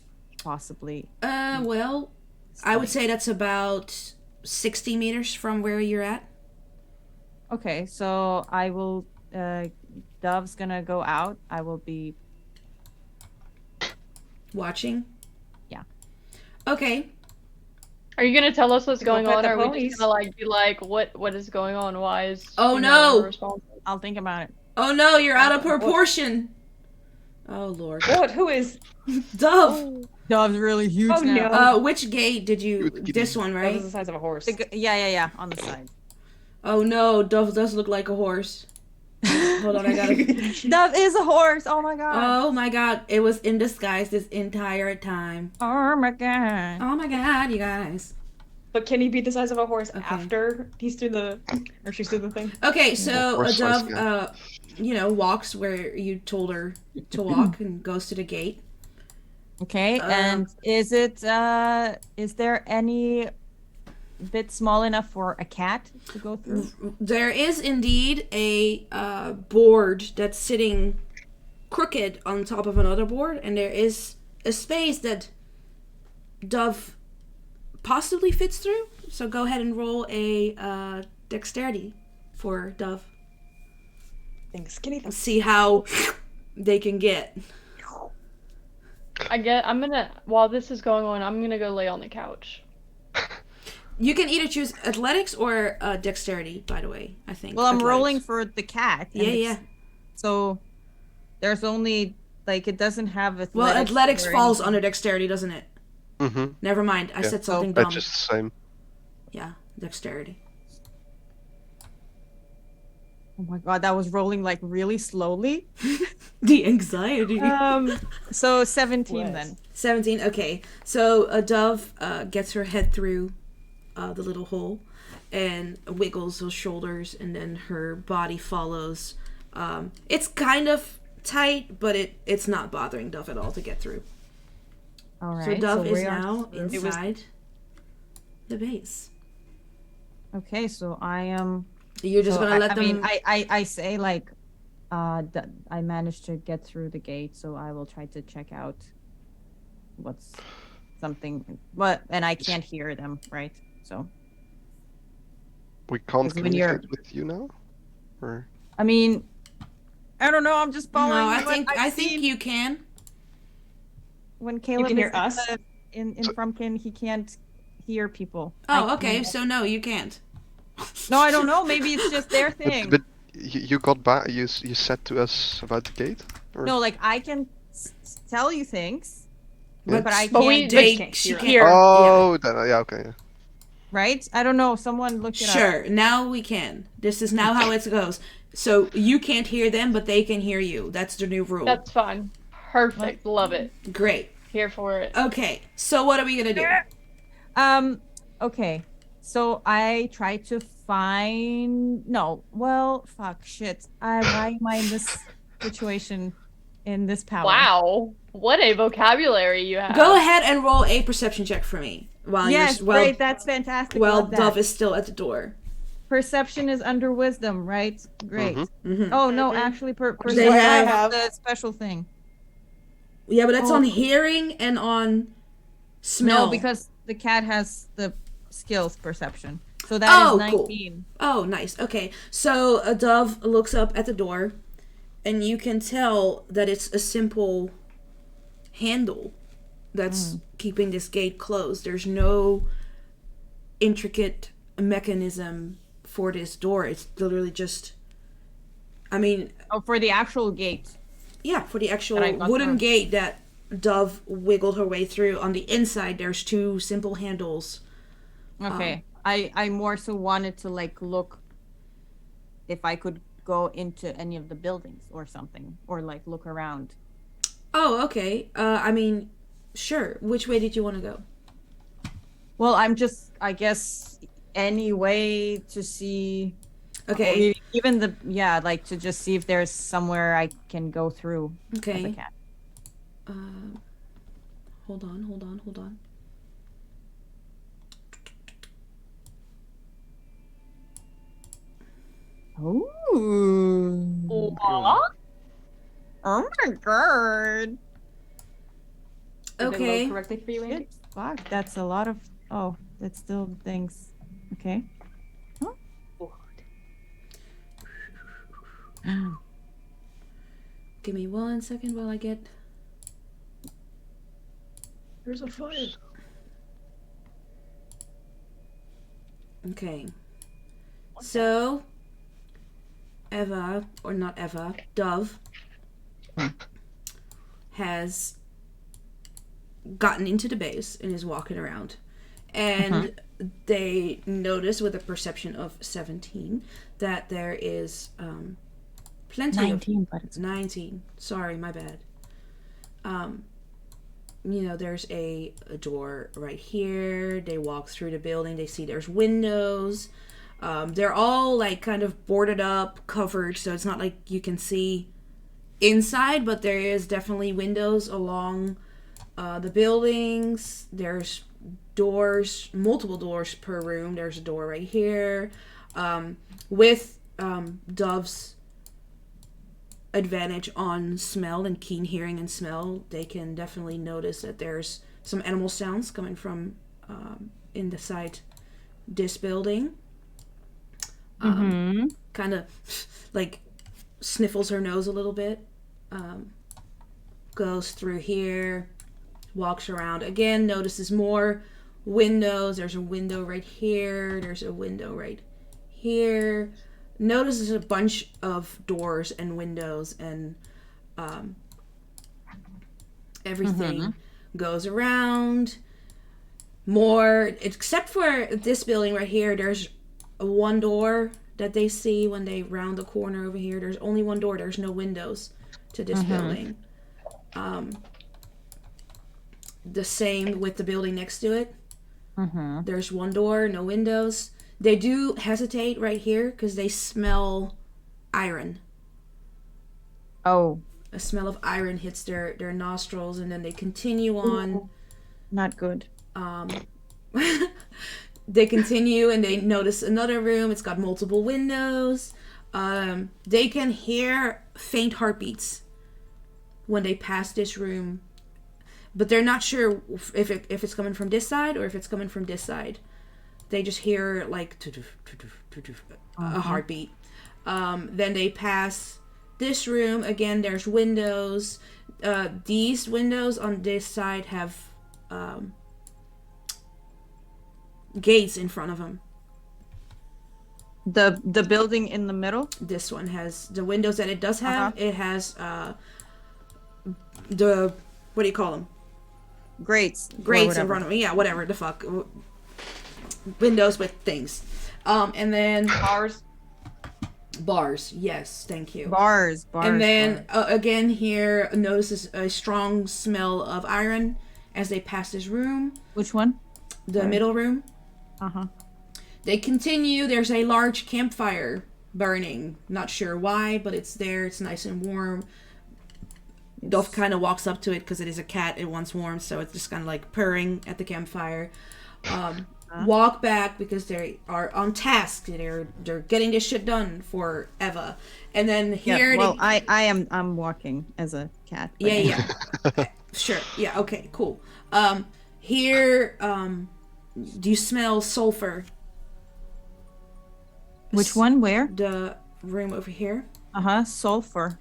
possibly? Well, I would say that's about 60 meters from where you're at. Okay, so I will. Dove's gonna go out. I will be. Watching? Yeah. Okay. Are you gonna tell us what's Go going pet on? the Or are we ponies. just gonna be what is going on? Why is Oh, she no. not responsible? I'll think about it. Oh no, you're out of proportion. Oh lord. What? Who is? Dove. Dove's really huge Oh, now. no. Which gate did you? This one, That right? was the size of a horse. Yeah, on the side. Oh no, Dove does look like a horse. Hold on, I gotta. That is a horse. Oh my god. Oh my god, it was in disguise this entire time. Oh my god. Oh my god, you guys. But can he be the size of a horse Okay. after he's through the, or she's through the thing? Okay, so a Horse size dove, walks where you told her to walk and goes to the gate. Okay, and is there any bit small enough for a cat to go through? There is indeed a board that's sitting crooked on top of another board, and there is a space that Dove possibly fits through. So go ahead and roll a dexterity for Dove. Skinny thing. See how they can get. While this is going on, I'm gonna go lay on the couch. You can either choose athletics or dexterity, by the way, I think. Well, I'm Athletics. rolling for the cat. and Yeah, it's- yeah. So there's only it doesn't have athletics. Well, athletics or falls anything. under dexterity, doesn't it? Mm-hmm. Never mind. I Yeah. said something It's dumb. just the same. Yeah, dexterity. Oh my god, that was rolling like really slowly. The anxiety. So 17 Bless. then. 17. Okay, so a dove gets her head through the little hole and wiggles those shoulders, and then her body follows. It's kind of tight, but it's not bothering Dove at all to get through. All right. So Dove is we are- now it was- inside the base. Okay, so I am. You're just so gonna let I them. mean, I say like, that I managed to get through the gate, so I will try to check out what's something. And I can't hear them, right? So We can't Because when you're- communicate with you now? Or... I mean, I don't know. I'm just following. No, I what think I've I think seen. you can. When Caleb can is hear us? in Frumpkin, he can't hear people. Oh, I okay. can- So no, you can't. No, I don't know. Maybe it's just their thing. But you got back. You said to us about the gate. Or... No, like I can tell you things, Yeah. but I But can't. we- They, can't she hear can't. Here. Oh, then yeah, okay. Yeah. Right? I don't know. Someone look it up. Sure. Now we can. This is now how it goes. So you can't hear them, but they can hear you. That's the new rule. That's fine. Perfect. Love it. Great. Here for it. Okay. So what are we gonna do? Okay. So I try to find. No. Well, fuck. Shit. Why am I in this situation? In this power? Wow. What a vocabulary you have. Go ahead and roll a perception check for me while Yes. you're while, Great. That's fantastic. while Love that. Dove is still at the door. Perception is under wisdom, right? Great. Mhm. Mhm. Oh no, Mhm. actually, They perception have- have the special thing. Yeah, but that's on Oh. hearing and on smell. No, because the cat has the skills perception. So that is Oh, 19. Oh, nice. Okay. So a dove looks up at the door, and you can tell that it's a simple handle that's keeping this gate closed. There's no intricate mechanism for this door. It's literally just, I mean, Oh, for the actual gate. yeah, for the actual That I got wooden through. gate that Dove wiggled her way through. On the inside, there's two simple handles. Okay. I more so wanted to like look if I could go into any of the buildings or something, or like look around. Oh, okay. I mean, sure. Which way did you want to go? Well, I'm just, I guess, any way to see. Okay. Or even like to just see if there's somewhere I can go through as a Okay. cat. Hold on. Ooh. What? Oh my god. Did it load Okay. correctly for you, Andy? Shit, fuck, that's a lot of. Oh, that's still things. Okay. Give me 1 second while I get. There's a fire. Okay. So, Eva, or not Eva, Dove, has gotten into the base and is walking around. And they notice with a perception of 17 that there is plenty 19, but it's 19. Sorry, my bad. There's a door right here. They walk through the building. They see there's windows. They're all like kind of boarded up, covered, so it's not like you can see inside, but there is definitely windows along the buildings. There's doors, multiple doors per room. There's a door right here. With Dove's advantage on smell and keen hearing and smell, they can definitely notice that there's some animal sounds coming from inside this building. Kind of like sniffles her nose a little bit, goes through here, walks around again, notices more windows. There's a window right here, there's a window right here, notices a bunch of doors and windows, and everything goes around more, except for this building right here. There's one door that they see when they round the corner over here. There's only one door. There's no windows to this building. The same with the building next to it. There's one door, no windows. They do hesitate right here because they smell iron. Oh. A smell of iron hits their nostrils, and then they continue on. Ooh, not good. They continue and they notice another room. It's got multiple windows. They can hear faint heartbeats when they pass this room, but they're not sure if it's coming from this side or if it's coming from this side. They just hear like a heartbeat. Then they pass this room. Again, there's windows. These windows on this side have gates in front of them. The building in the middle? This one has the windows that it does have. It has the, what do you call them? Grates in front of me. Yeah, whatever the fuck. Windows with things. And then bars. Yes, thank you. Bars. And then again here notices a strong smell of iron as they pass this room. Which one? The middle room. They continue. There's a large campfire burning. Not sure why, but it's there. It's nice and warm. Dove kind of walks up to it because it is a cat. It wants warm, so it's just kind of like purring at the campfire. Walk back because they are on task. They're getting this shit done for Eva. And then here. Yeah, well, I'm walking as a cat. Yeah. Sure. Yeah. Okay. Cool. Here. Do you smell sulfur? Which one? Where? The room over here. Sulfur.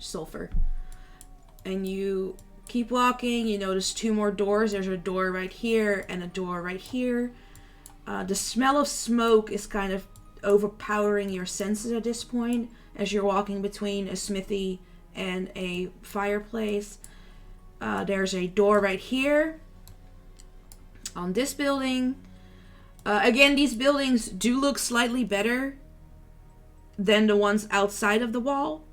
And you keep walking. You notice two more doors. There's a door right here and a door right here. The smell of smoke is kind of overpowering your senses at this point as you're walking between a smithy and a fireplace. There's a door right here on this building. Again, these buildings do look slightly better than the ones outside of the wall.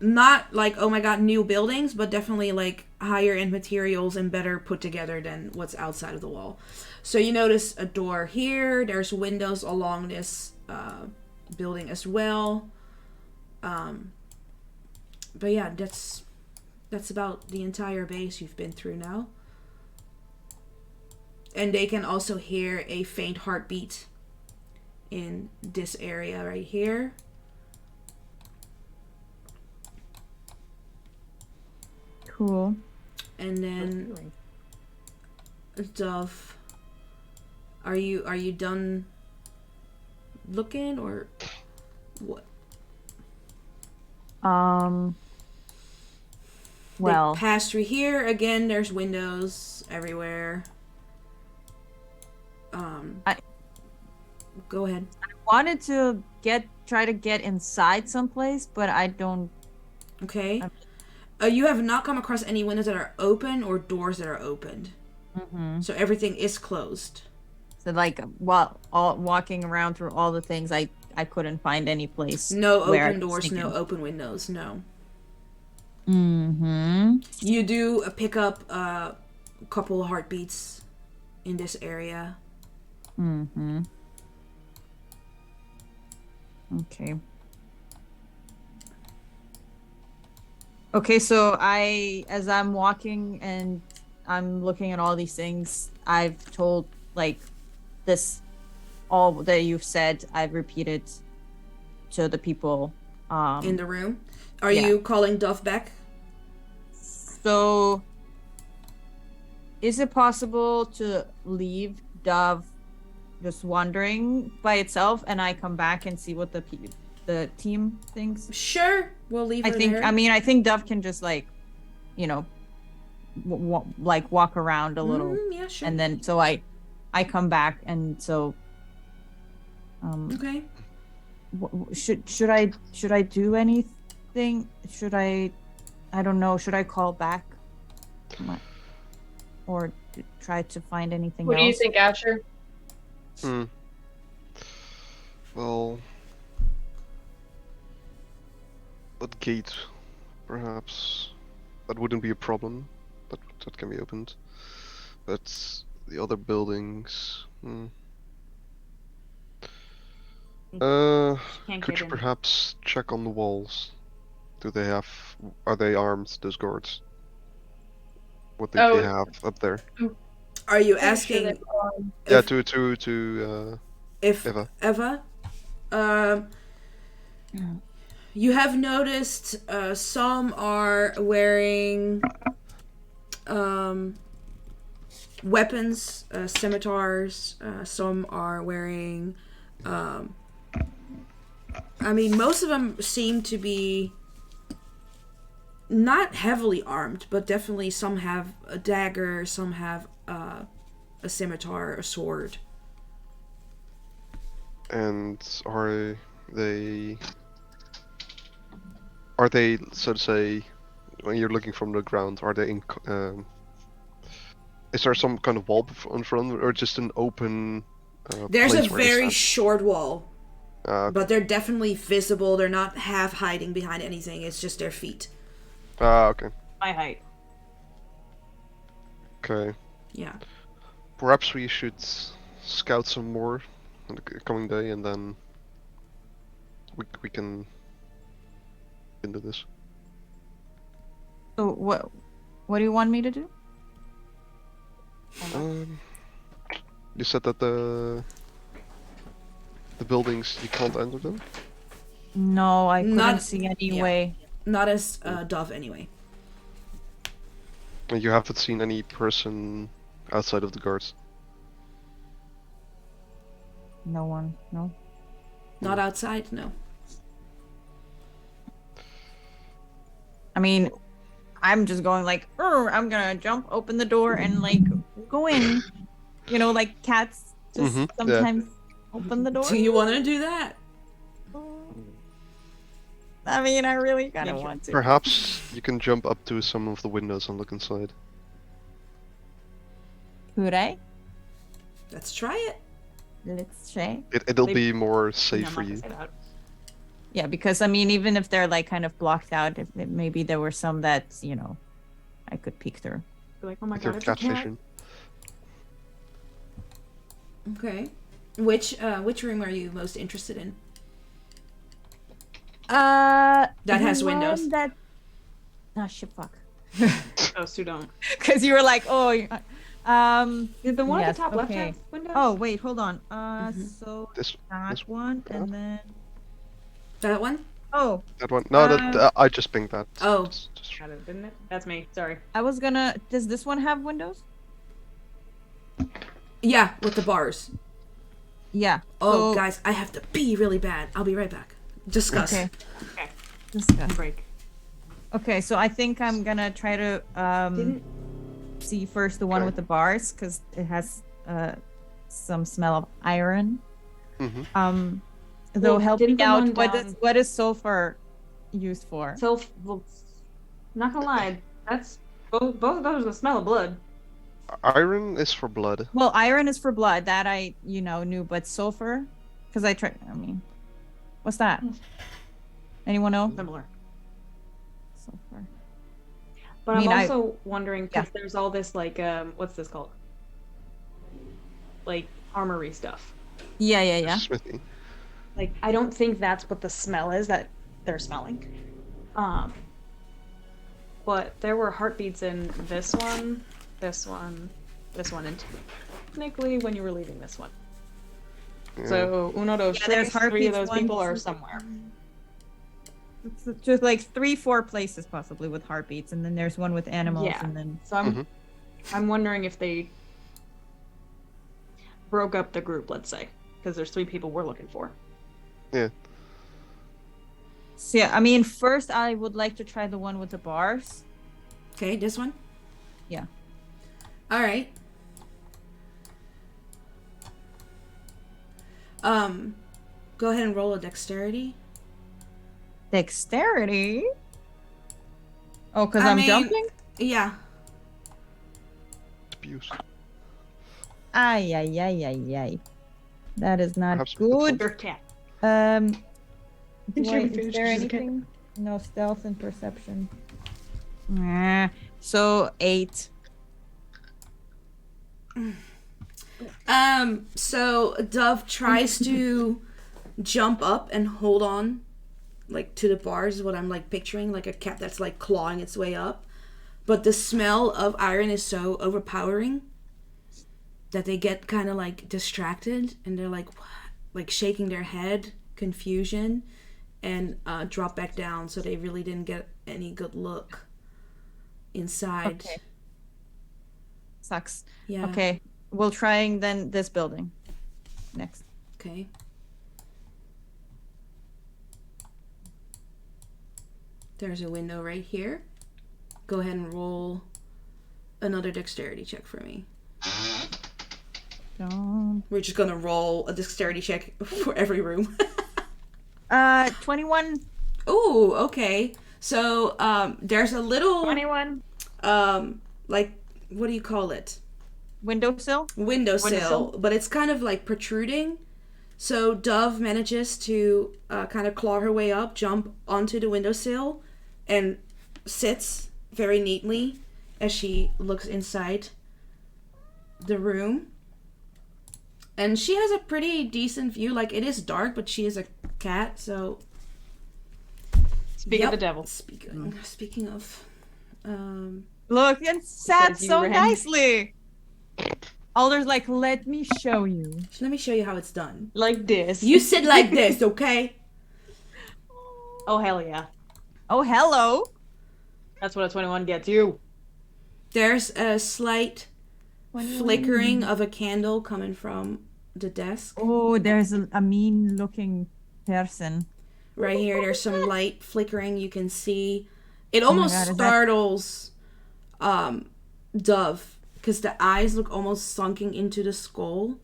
Not like, oh my god, new buildings, but definitely like higher end materials and better put together than what's outside of the wall. So you notice a door here. There's windows along this building as well. But yeah, that's about the entire base you've been through now. And they can also hear a faint heartbeat in this area right here. Cool. And then Dove, are you done looking or what? Well, they pass through here again. There's windows everywhere. Go ahead. I wanted to try to get inside someplace, but I don't. Okay. You have not come across any windows that are open or doors that are opened. So everything is closed. So like while walking around through all the things, I I couldn't find any place. No where I open could doors, sneak no in. open windows, no. Mm-hmm. You do pick up a couple heartbeats in this area. Mm-hmm. Okay. Okay, so as I'm walking and I'm looking at all these things, I've told, like, all that you've said, I've repeated to the people. In the room. Are yeah. you calling Duff back? So, is it possible to leave Dove just wandering by itself, and I come back and see what the team thinks? Sure, we'll leave her there. I think Dove can just, like, you know, walk around a little. Yeah, sure. And then so I come back, and so okay. Should I do anything? Should I don't know, should I call back or try to find anything What else? do you think, Asher? Well, that gate, perhaps, that wouldn't be a problem. That can be opened. But the other buildings, Can't could get you in. perhaps check on the walls? Are they armed, those guards? What did they have up there? Are you Pretty asking sure Yeah, if, to if Eva. You have noticed some are wearing weapons, scimitars. Some are wearing. Most of them seem to be not heavily armed, but definitely some have a dagger, some have a scimitar, a sword. And are they, so to say, when you're looking from the ground, are they in? Is there some kind of wall in front, or just an open? There's a place where you very stand? short wall, Okay. but they're definitely visible. They're not half hiding behind anything. It's just their feet. Okay. My height. Okay. Yeah. Perhaps we should scout some more in the coming day, and then we can do this. So what do you want me to do? You said that the buildings, you can't enter them? No, I couldn't Not- see any yeah. way. Not as Dove, anyway. And you haven't seen any person outside of the guards? No one, no. Not outside, no. I mean, I'm just going like, I'm gonna jump, open the door, and like go in. You know, like cats just Yeah. sometimes open the door. Do you want to do that? I mean, I really kind of want to. Perhaps you can jump up to some of the windows and look inside. Could I? Let's try it. Let's try. It'll Maybe- be more No, safe I'm for not gonna you. say that. Yeah, because I mean, even if they're like kind of blocked out, maybe there were some that, you know, I could peek through. Be like, oh my With god, your it's a cat cat. vision. Okay. Which room are you most interested in? That has windows. Shit, fuck. Oh, so don't. Because you were like, Did the one yes, at the top left okay. have windows? Oh wait, hold on. So This that this- one, and then That one? oh, that one. No, that I just pinged that. Oh. Just- Got it, didn't it? That's me. Sorry. I was gonna. Does this one have windows? Yeah, with the bars. Yeah. Oh, so- guys, I have to pee really bad. I'll be right back. Discuss. Okay. Okay. Discuss. Break. Okay, so I think I'm gonna try to see first the one Okay. with the bars because it has some smell of iron. Mhm. Though Well, help didn't me the out. one What is sulfur used for? So, well, not gonna lie, that's both of those are the smell of blood. Iron is for blood. Well, iron is for blood. That I knew, but sulfur, because I tried. I mean, What's that? Anyone know? Similar. Sulfur. But I mean, I'm I- also wondering because Yeah. there's all this like what's this called? Like armory stuff. Yeah. Smithy. Like I don't think that's what the smell is that they're smelling. But there were heartbeats in this one, and technically when you were leaving this one. Yeah. So uno, dos, Yeah, there's tres, 3 of heartbeats, those one, people are two, somewhere. It's just like 3-4 places possibly with heartbeats, and then there's one with animals, Yeah. and then So I'm wondering if they broke up the group, let's say, because there's 3 people we're looking for. Yeah. so yeah. I mean, first I would like to try the one with the bars. Okay, this one? Yeah. All right. Go ahead and roll a dexterity. Dexterity. Oh, because I I'm mean- jumping. Yeah. Abuse. Ay. That is not Perhaps with the good. Your cat. Do Should I, we is finish there this again? anything? No stealth and perception. Nah. So 8. So Dove tries to jump up and hold on, like, to the bars, is what I'm, like, picturing, like a cat that's, like, clawing its way up. But the smell of iron is so overpowering that they get kind of, like, distracted, and they're, like, what? Like, shaking their head, confusion, and drop back down, so they really didn't get any good look inside. Okay. Sucks. Yeah. Okay. We'll trying then this building next. Okay. There's a window right here. Go ahead and roll another dexterity check for me. Don't. We're just gonna roll a dexterity check for every room. 21. Ooh, okay. So there's a little 21. like, what do you call it? Windowsill. Windowsill, but it's kind of like protruding. So Dove manages to kind of claw her way up, jump onto the windowsill, and sits very neatly as she looks inside the room. And she has a pretty decent view. Like, it is dark, but she is a cat, so... Speak Yep. of the devil. Speaking of... Look, and sat Says you so ran. nicely. Alder's like, let me show you. Let me show you how it's done. Like this. You sit like this, okay? Oh hell yeah. Oh, hello. That's what a 21 gets you. There's a slight flickering of a candle coming from the desk. Oh, there's a mean-looking person. Right here, there's some light flickering you can see. It my almost God, is that- startles Dove, because the eyes look almost sunken into the skull.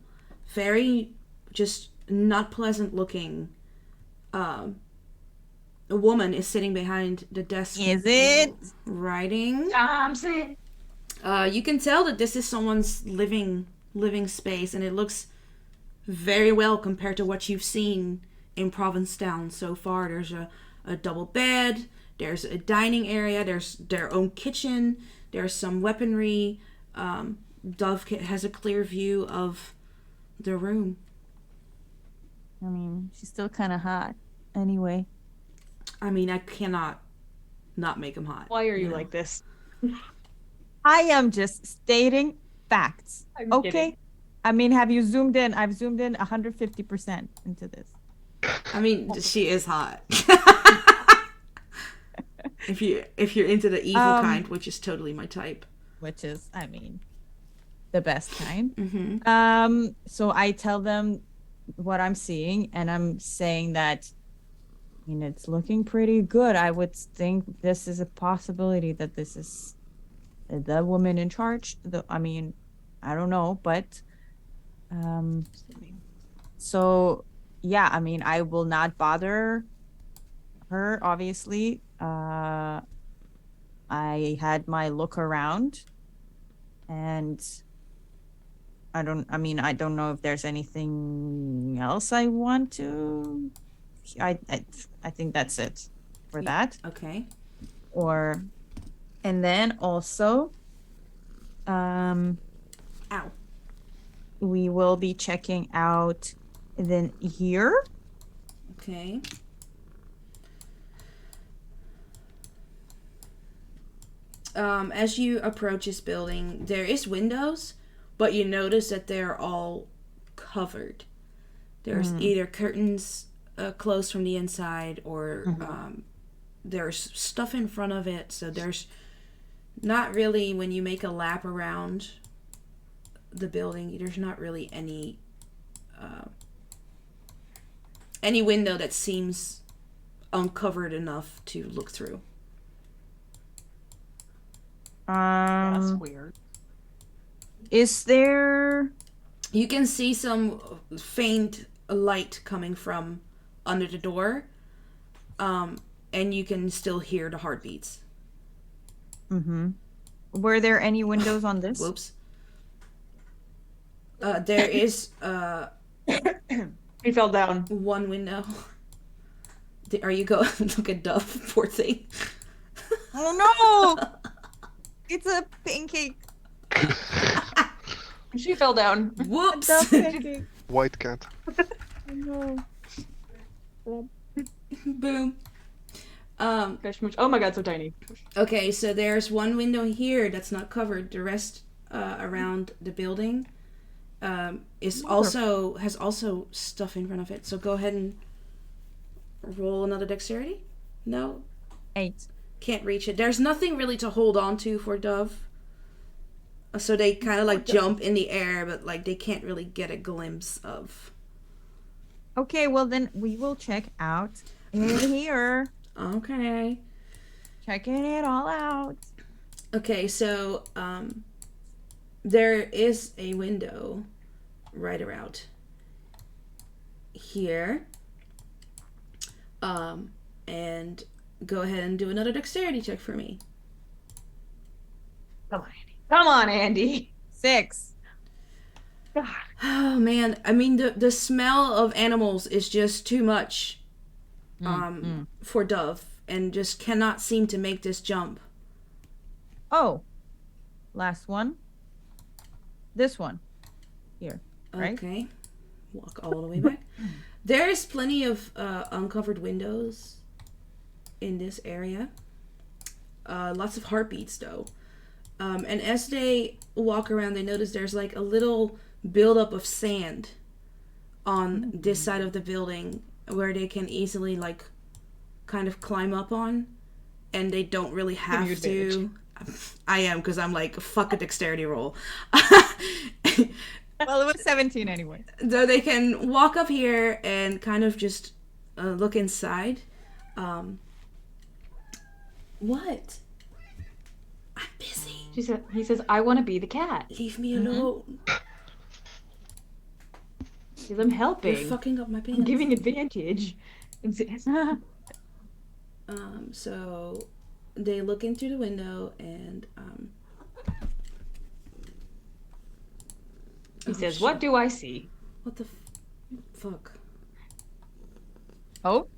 Very just not pleasant looking. A woman is sitting behind the desk Is it? writing. Thompson. You can tell that this is someone's living space, and it looks very well compared to what you've seen in Provincetown so far. There's a double bed, there's a dining area, there's their own kitchen, there's some weaponry. Dove has a clear view of the room. I mean, she's still kind of hot. Anyway. I mean, I cannot not make him hot. Why are you know? like this? I am just stating facts. I'm Okay? kidding. I mean, have you zoomed in? I've zoomed in 150% into this. I mean, she is hot. if you're into the evil kind, which is totally my type. Which is, I mean, the best kind. Mm-hmm. So I tell them what I'm seeing, and I'm saying that, I mean, it's looking pretty good. I would think this is a possibility that this is the woman in charge. I mean, I don't know, but so yeah, I mean, I will not bother her, obviously. I had my look around, and I don't know if there's anything else I want to I think that's it for that. Okay. And then also, Ow. we will be checking out then here. Okay. As you approach this building, there is windows, but you notice that they're all covered. There's either curtains closed from the inside, or there's stuff in front of it. So there's not really, when you make a lap around the building, there's not really any window that seems uncovered enough to look through. That's weird. Is there? You can see some faint light coming from under the door, and you can still hear the heartbeats. Were there any windows on this? Whoops. There is He fell down. one window. Are you going? Look at Dove, poor thing. Oh no! It's a pancake. She fell down. Whoops. Pancake. White cat. No. Boom. Oh my god, so tiny. Okay, so there's one window here that's not covered. The rest around the building has also stuff in front of it. So go ahead and roll another dexterity. No, 8. can't reach it. There's nothing really to hold on to for Dove. So they kind of like jump in the air, but like they can't really get a glimpse of. Okay, well then we will check out in here. Okay. Checking it all out. Okay, so there is a window right around here. And go ahead and do another dexterity check for me. Come on, Andy. Come on, Andy. 6. Oh man, I mean the smell of animals is just too much for Dove, and just cannot seem to make this jump. Oh, last one. This one. Here, right? Okay. Walk all the way back. There's plenty of uncovered windows in this area. Lots of heartbeats though. And as they walk around, they notice there's like a little buildup of sand on this side of the building where they can easily like kind of climb up on, and they don't really have to. I am, because I'm like, fuck a dexterity roll. Well, it was 17 anyway. So they can walk up here and kind of just look inside. What? I'm busy. He says, I want to be the cat. Leave me alone. Because I'm helping. You're fucking up my I'm pants. giving advantage. So they look in through the window and he says, what do I see? What the fuck? Oh,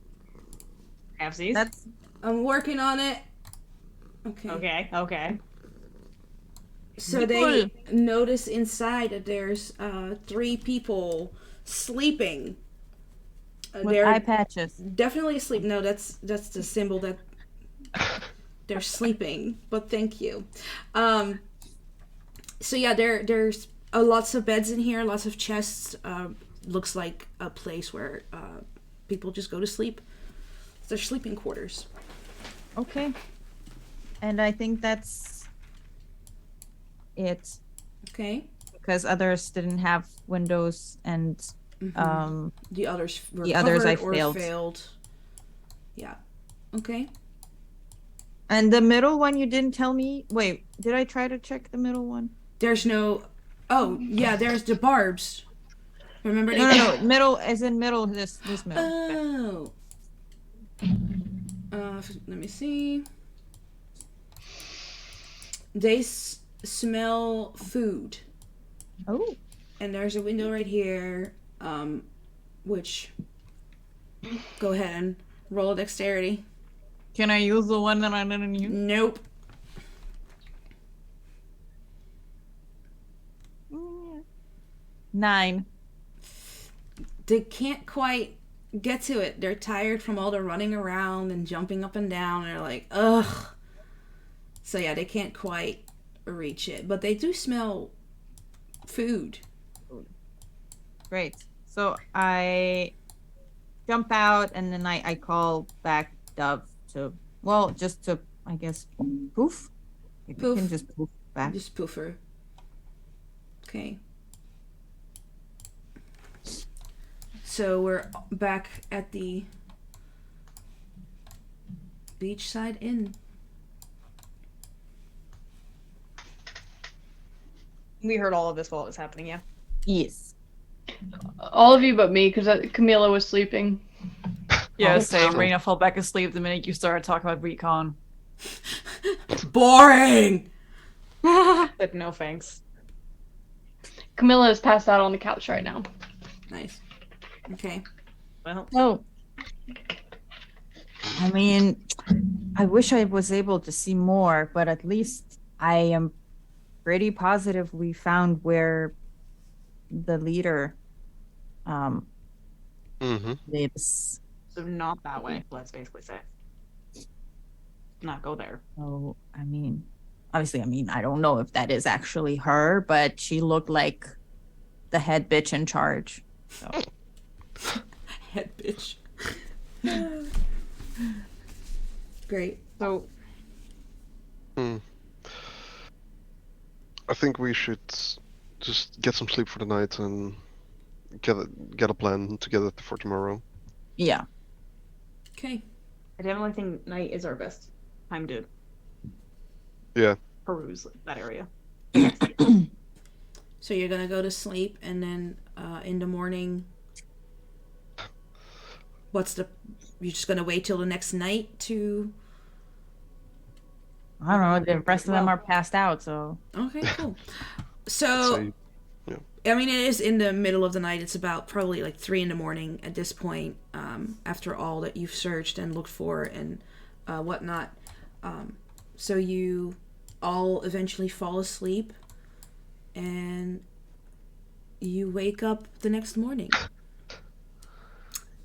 Halfsies? that's I'm working on it. Okay. Okay. So they notice inside that there's 3 people sleeping. with eye patches. Definitely asleep. No, that's the symbol that they're sleeping. But thank you. So yeah, there's lots of beds in here, lots of chests. Looks like a place where people just go to sleep. It's their sleeping quarters. Okay. And I think that's it, Okay. because others didn't have windows, and The others were The others I covered or failed. Yeah. Okay. and the middle one you didn't tell me. Wait, did I try to check the middle one? There's no. Oh yeah, there's the barbs. Remember? No. Middle, as in middle. This middle. Oh. Let me see. They smell food, Oh. and there's a window right here, which Go ahead and roll a dexterity. Can I use the one that I didn't use? Nope. Nine. They can't quite get to it. They're tired from all the running around and jumping up and down. They're like, ugh. So yeah, they can't quite reach it. But they do smell food. Great. So I jump out and then I call back Dove to, well, just to, I guess, poof. If you Poof. can just poof back. Just poofer. Okay. So we're back at the beachside inn. We heard all of this while it was happening, yeah. Yes. All of you but me, because Camila was sleeping. Yeah, Oh, same. so- Rena fell back asleep the minute you started talking about recon. Boring! But no thanks. Camilla is passed out on the couch right now. Nice. Okay. Well, Oh. I mean, I wish I was able to see more, but at least I am pretty positive we found where the leader Mm-hmm. lives. so not that way, let's basically say. Not go there. So, I mean, obviously, I don't know if that is actually her, but she looked like the head bitch in charge. So. Head bitch. Great. So I think we should just get some sleep for the night and get a plan together for tomorrow. Yeah. Okay. I definitely think night is our best time to Yeah. peruse that area. So you're gonna go to sleep, and then in the morning, you're just gonna wait till the next night to... I don't know. The rest of them are passed out, so. Okay, cool. So, So, I mean, it is in the middle of the night. It's about probably like 3 a.m. at this point, after all that you've searched and looked for and whatnot. So you all eventually fall asleep, and you wake up the next morning.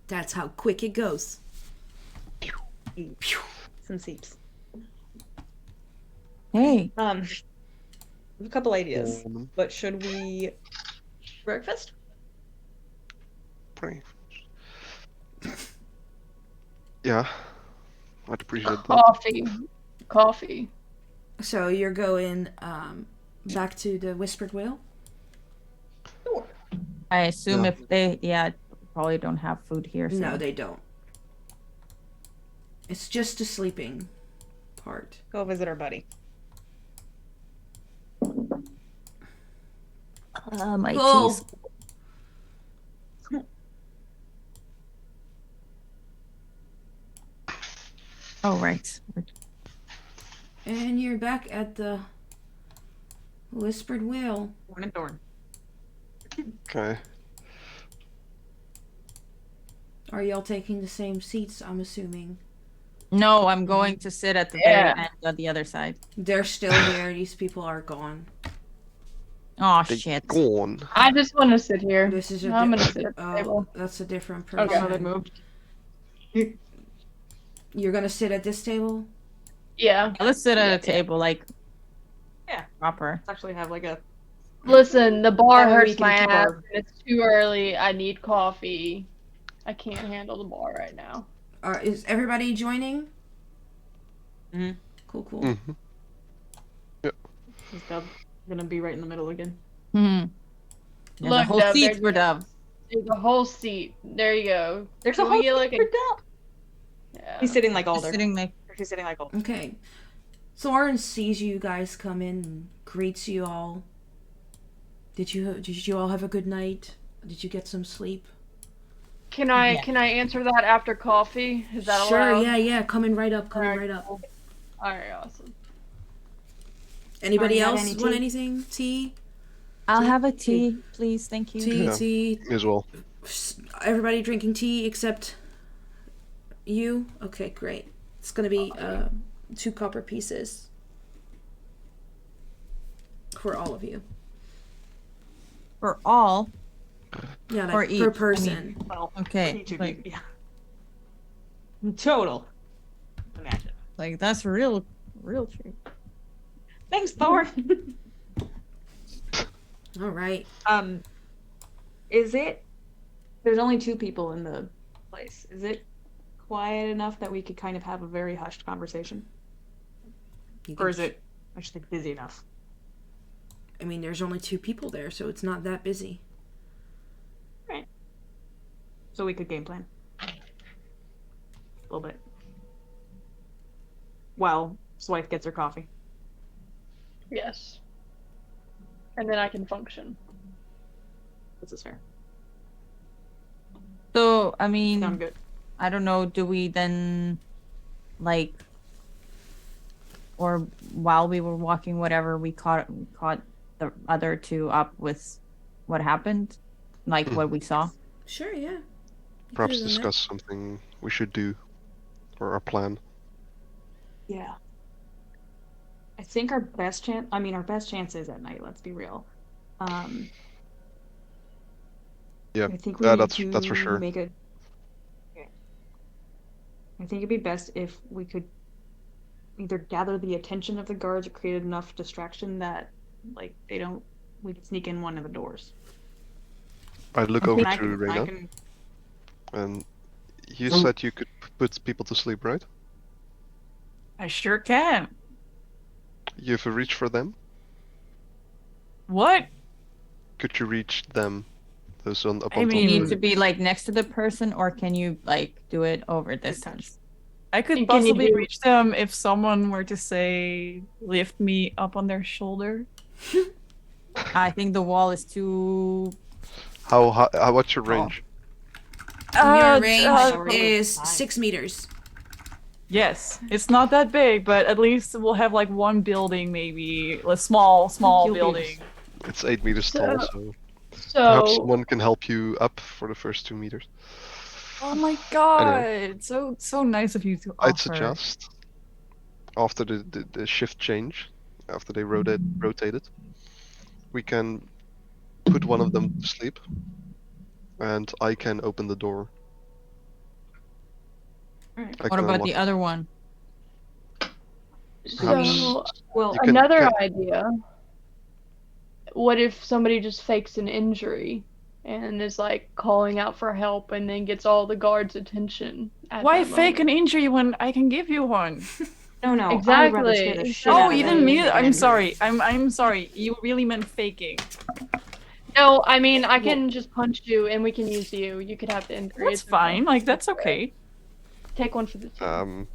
That's how quick it goes. Some seeps. Hey. I have a couple ideas, um, but should we breakfast? pray. Yeah, I'd appreciate that. Coffee. So you're going back to the Whispered Whale? Sure. I assume Yeah. if they, probably don't have food here. So. No, they don't. It's just the sleeping part. Go visit our buddy. My Cool. teeth. Oh, right. And you're back at the Whispered Whale. Morning, Thorn. Okay. Are y'all taking the same seats, I'm assuming? No, I'm going to sit at the Yeah. very end on the other side. They're still there. These people are gone. Oh, They shit. gone. I just want to sit here. This is a I'm gonna sit at the oh, table. that's a different person. Okay. Oh, they moved. You're gonna sit at this table? Yeah. Let's sit at Yeah, a table, like, Yeah. proper. Let's actually have like a Listen, the bar Oh, we hurts can my keep ass. our- And it's too early. I need coffee. I can't handle the bar right now. Is everybody joining? Mhm. Cool. Mm-hmm. Is Dub gonna be right in the middle again? Yeah, the Look, whole Dove, seat there's- for Dove. There's a whole seat. There you go. There's Can a we whole get, like, seat for Dub. Yeah. He's sitting like Alder. Sitting like, She's sitting like Alder. Okay. Thorin sees you guys come in and greets you all. Did you all have a good night? Did you get some sleep? Can I Yeah. can I answer that after coffee? Is that Sure, allowed? yeah. Coming right up. Alright, Right up. cool. Alright, awesome. Anybody Sorry, else got any want tea? anything? Tea? I'll have a tea, please. Thank you. Tea, Yeah. tea. Me as well. Everybody drinking tea except You? Okay, great. It's gonna be 2 copper pieces for all of you. For all? Yeah, Or like each, per I person. mean. Well, Okay. each of Like, you, yeah. Total. Imagine. like that's real cheap. Thanks, Thor. All right. Is it? There's only 2 people in the place. Is it quiet enough that we could kind of have a very hushed conversation, You or can is it actually busy enough? I mean, there's only 2 people there, so it's not that busy. Right. So we could game plan a little bit while Swipe gets her coffee. Yes. And then I can function. This is fair. So, I mean, Sound good. I don't know, do we then, like, or while we were walking, whatever, we caught the other 2 up with what happened? Like, what we saw? Sure, yeah. You Perhaps could've done that. discuss something we should do, or our plan. Yeah. I think our best chance. I mean, our best chance is at night. Let's be real. Yeah, I think we need that's to for sure. make a. Okay. I think it'd be best if we could either gather the attention of the guards or create enough distraction that, like, they don't. We could sneak in one of the doors. I'd look I over think to I Reyna, can. and you said you could put people to sleep, right? I sure can. You have a reach for them? What? Could you reach them? Those on up I on Do you top? need to be, like, next to the person, or can you, like, do it over distance? I could Can you possibly do- reach them if someone were to say, lift me up on their shoulder. I think the wall is too... What's your range? Your range uh, is 6 meters. Yes, it's not that big, but at least we'll have like one building, maybe a small You'll be- building. It's 8 meters tall, so perhaps So someone can help you up for the first 2 meters. Oh my god, so nice of you to offer. I'd suggest after the shift change, after they rotated, we can put one of them to sleep, and I can open the door. Alright. I What can about unlock the it. other one? so Well, You can- another can- idea. What if somebody just fakes an injury and is like calling out for help and then gets all the guards' attention? Why fake an injury when I can give you one? no. I would rather Exactly. scare the shit Oh, out of you them didn't mean it. than- I'm sorry. I'm sorry. You really meant faking. No, I mean I can just punch you and we can use you. You could have the injury. That's It's okay. fine. Like that's okay. Take one for the team.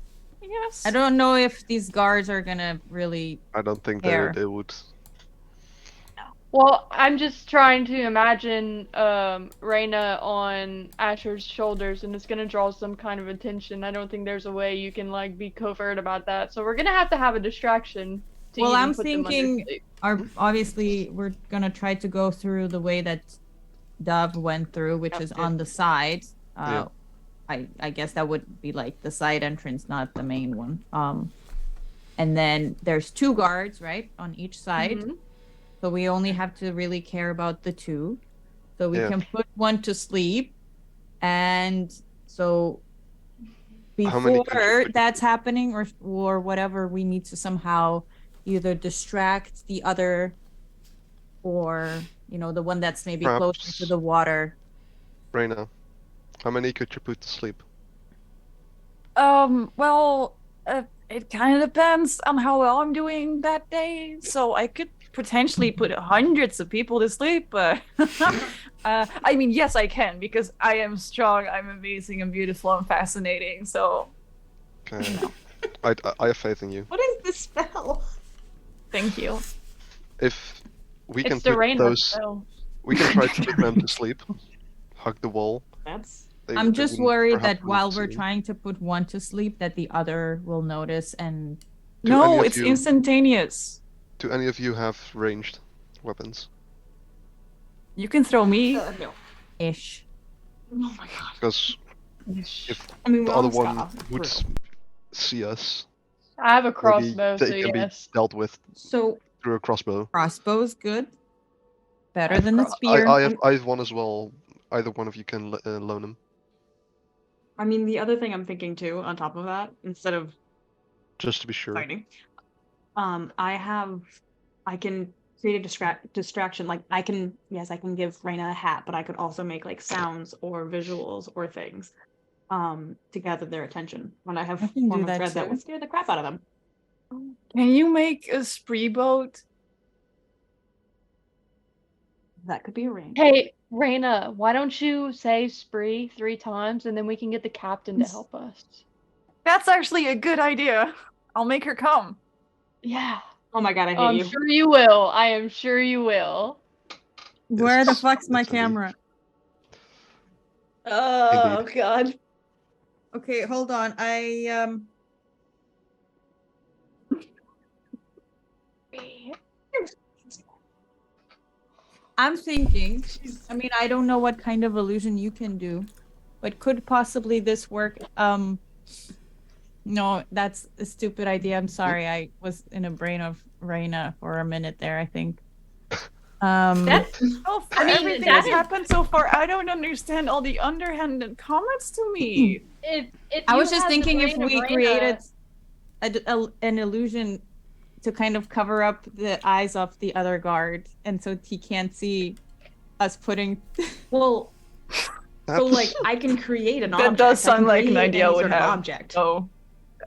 Yes. I don't know if these guards are gonna really... I don't think Hair. they would. Well, I'm just trying to imagine Reyna on Asher's shoulders, and it's gonna draw some kind of attention. I don't think there's a way you can like be covert about that. So we're gonna have a distraction. To Well, even I'm put them under thinking- sleep. Obviously, we're gonna try to go through the way that Dove went through, which Yep. is on the side. Yeah. I guess that would be like the side entrance, not the main one. And then there's 2 guards, right, on each side. Mhm. So we only have to really care about the 2. So we Yeah. can put one to sleep. And so How many could you before put- that's happening or whatever, we need to somehow either distract the other or, the one that's maybe closer Perhaps- to the water. Reyna, how many could you put to sleep? Well, it kind of depends on how well I'm doing that day. So I could potentially put hundreds of people to sleep, but I mean, yes, I can because I am strong, I'm amazing, and beautiful, and fascinating. So Okay. I have faith in you. What is this spell? thank you. If we can It's the put Reyna those, spell. we can try to put them to sleep. Hug the wall. That's I'm just worried that while we're trying. trying to put one to sleep, that the other will notice and Do any No, of it's you- instantaneous. Do any of you have ranged weapons? You can throw me. no. ish. Oh my god. Because If I mean, the we're other on one Ska. would True. see us, I have a maybe crossbow, so they can be yes. dealt with So through a crossbow. Crossbow's good. Better I've than the crossed- spear. I have one as well. Either one of you can loan him, I mean, the other thing I'm thinking too, on top of that, instead of just to be sure. fighting, I can create a distraction. Like I can give Raina a hat, but I could also make like sounds or visuals or things, to gather their attention. When I have I can do form of that thread that too. would scare the crap out of them. Can you make a spree boat? That could be arranged. Hey, Raina, why don't you say spree 3 times and then we can get the captain to help us? That's actually a good idea. I'll make her come. Yeah. Oh my god, I hate I'm you. sure you will. I am sure you will. Where the Yes, fuck's my that's indeed. camera? Oh god. Okay, hold on. I'm thinking. I mean, I don't know what kind of illusion you can do, but could possibly this work? No, that's a stupid idea. I'm sorry. I was in a brain of Reina for a minute there, I think. That's Oh, for I mean, everything that that's is- happened so far, I don't understand all the underhanded comments to me. If I you was just have the thinking if brain of we Raina- created an illusion to kind of cover up the eyes of the other guard, and so he can't see us putting. well. So That's- like I can create an That object. does I can sound like an create idea I any would sort of have. object. Oh,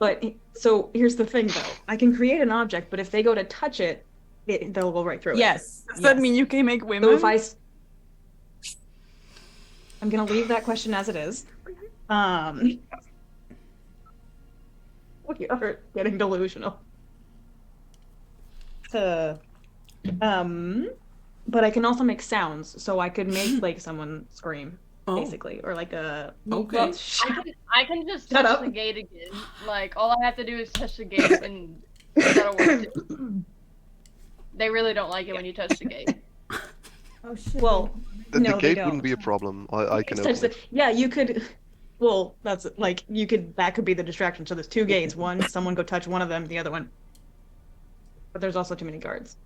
But so here's the thing though. I can create an object, but if they go to touch it, they'll go right through it. Yes. does that mean you can make women? So if I'm gonna leave that question as it is. We are getting delusional. But I can also make sounds, so I could make like someone scream, basically, or like a Okay. I can just Shut touch up. the gate again. Like all I have to do is touch the gate and that'll work too. They really don't like it when you touch the gate. Oh shit. well, the no, they gate don't. wouldn't be a problem. I can It's open just it. that- yeah, you could. Well, that's like you could. That could be the distraction. So there's 2 gates. One, someone go touch one of them. The other one. But there's also too many guards.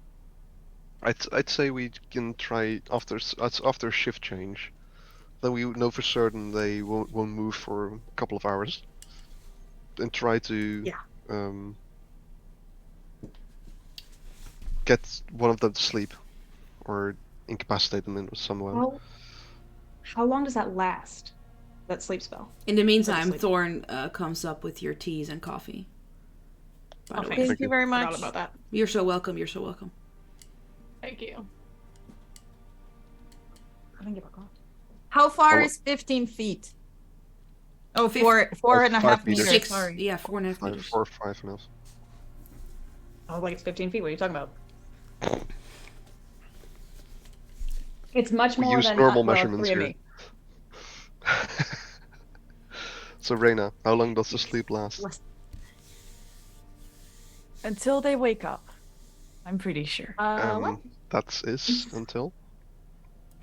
I'd say we can try after shift change. Then we know for certain they won't move for a couple of hours. And try to get one of them to sleep, or incapacitate them in some way. How long does that last? That sleep spell. In the meantime, Sleep. Thorn comes up with your teas and coffee. By the way. Thank you very much. Forgot about that. You're so welcome. You're so welcome. Thank you. I didn't give a call. How far Oh, is 15 feet? Oh, Fif- four and a 5 half meters. meters. Six. Sorry. Yeah, 4.5 5 meters. or 5 and a half. I was like, it's 15 feet. What are you talking about? It's much We more use than normal 3 measurements of here. me. So Reina, how long does the sleep last? Until they wake up. I'm pretty sure. What? That is until.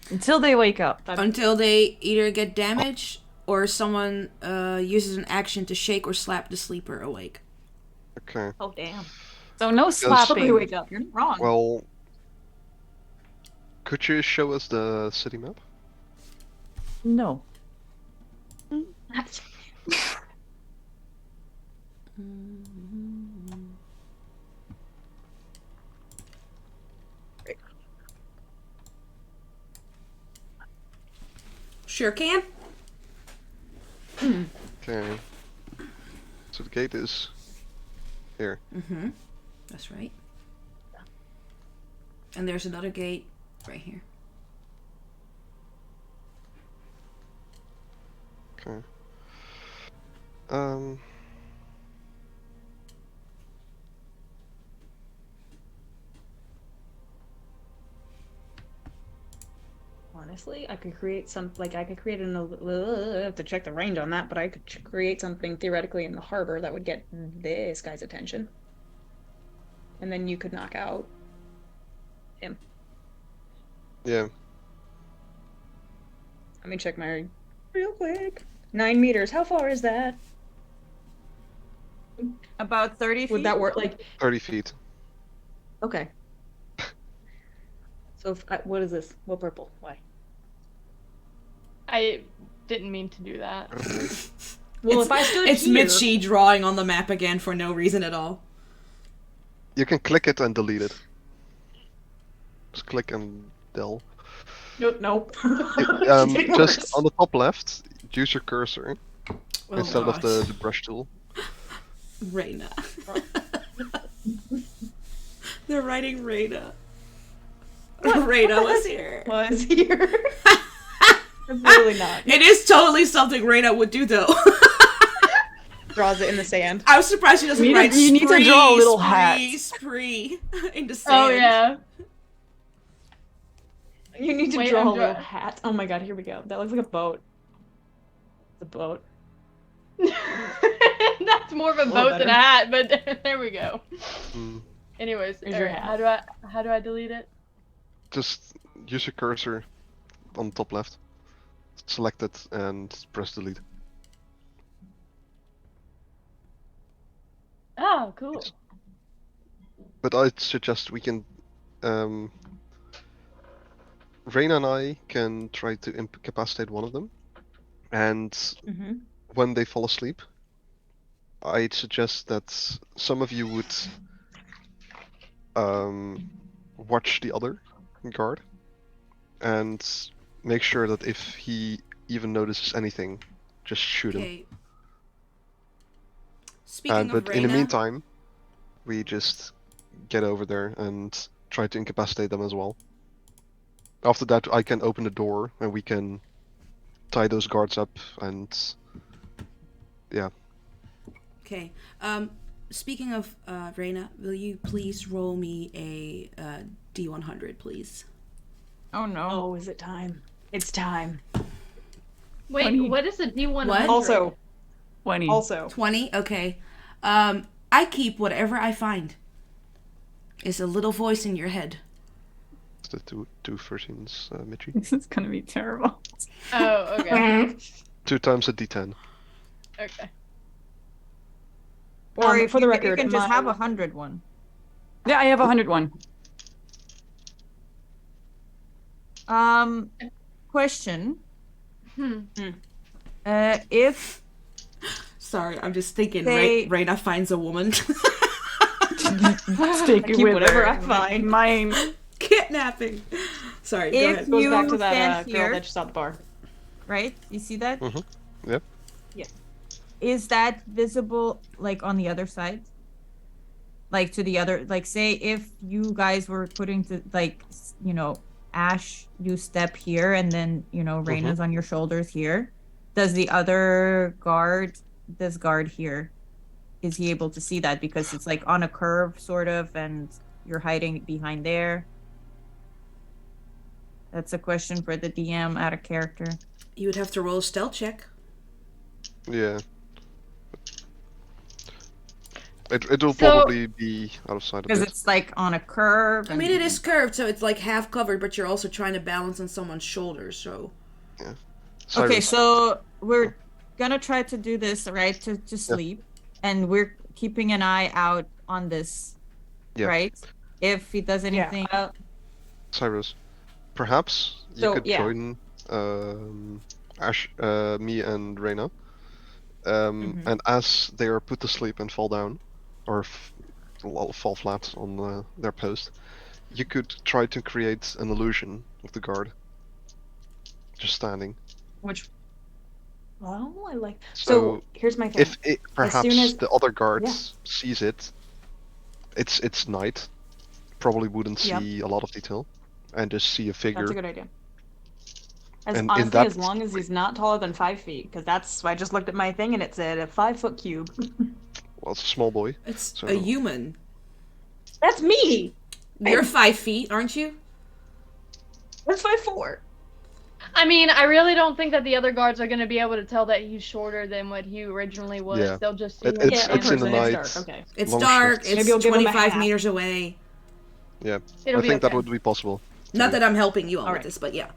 Until they wake up. Until they either get damaged or someone uses an action to shake or slap the sleeper awake. Okay. Oh damn. So no Somebody slapping. wake up. You're not wrong. Well, could you show us the city map? No. Sure can. Okay. So the gate is here. Mm-hmm. That's right. And there's another gate right here. Okay. Honestly, I could create some, like, I could create I have to check the range on that, but I could create something theoretically in the harbor that would get this guy's attention. And then you could knock out him. Yeah. Let me check my real quick. 9 meters. How far is that? About 30 feet. Would that work? Like, 30 feet. okay. So, what is this? What purple? Why? I didn't mean to do that. Well, if I stood It's here... Mitchie drawing on the map again for no reason at all. You can click it and delete it. Just click and del. Nope. Just on the top left, use your cursor Oh, instead of gosh. the brush tool. Reyna. They're writing Reyna. Reyna was here. Was here. Really not. It is totally something Reyna would do, though. Draws it in the sand. I'm surprised she doesn't You write need to draw a little hat. spree in the sand. Oh yeah. You need to Wait, draw I'm a little draw- hat. Oh my god, here we go. That looks like a boat. The boat. That's more of a little boat than better. a hat, but there we go. Mm. Anyways, Here's your alright, hat. how do I delete it? Just use your cursor on the top left, select it, and press delete. Oh, cool. But I'd suggest we can. Reyna and I can try to incapacitate one of them, and Mm-hmm. when they fall asleep, I'd suggest that some of you would watch the other guard and make sure that if he even notices anything, just shoot him. Okay. Speaking of But in the Reyna, meantime, we just get over there and try to incapacitate them as well. After that, I can open the door and we can tie those guards up and yeah. okay. Speaking of Reyna, will you please roll me a D100, please? Oh no. Oh, is it time? It's time. Wait, 20. what is a D100? What? Also, 20. 20? Okay. I keep whatever I find. It's a little voice in your head. It's the two 13s, Mitchie. This is gonna be terrible. Oh, okay. 2 times a D10. Okay. Or if for the you, record, you can just my- have 100 one. Yeah, I have 101. Question. Hmm. If Sorry, I'm just thinking They- Reyna finds a woman. Stick I keep with whatever her. I find. Mine. Kidnapping. Sorry, go If ahead. Goes you back to that stand girl here, that just saw the bar. right? You see that? Mhm. Yep. Yeah. Is that visible like on the other side? Like to the other, like say if you guys were putting to like, Ash, you step here and then, Reyna's on your shoulders here. Does the other guard, this guard here, is he able to see that? Because it's like on a curve sort of and you're hiding behind there. That's a question for the DM out of character. You would have to roll a stealth check. Yeah. It'll So- probably be out of sight a Because bit. it's like on a curve. I mean, it is curved, so it's like half covered, but you're also trying to balance on someone's shoulders, so... Okay, Cyrus, so we're gonna try to do this, right? To sleep. And we're keeping an eye out on this. Yeah. Right? If he does anything. Cyrus, perhaps you So, could yeah. join Ash, me and Reyna. And as they are put to sleep and fall down, or fall flat on their post, you could try to create an illusion of the guard just standing. Which, well, I like. So, So here's my thing. if it, perhaps soon as- the other guard sees it, it's night, probably wouldn't Yep. see a lot of detail, and just see a figure. That's a good idea. As And in honestly, that- as long as he's not taller than 5 feet, because that's I just looked at my thing and it said a 5-foot cube. Well, it's a small boy. It's So- a human. That's me. You're 5 feet, aren't you? That's 5'4". I mean, I really don't think that the other guards are going to be able to tell that he's shorter than what he originally was. Yeah. They'll just see It- him it's- stand it's in the there. night. Dark. Okay. It's Long dark, shifts. it's Maybe I'll give him a 25 hat. meters away. Yeah, It'll I be think that okay. would be possible. Not that I'm helping you all with Alright. this, but yeah.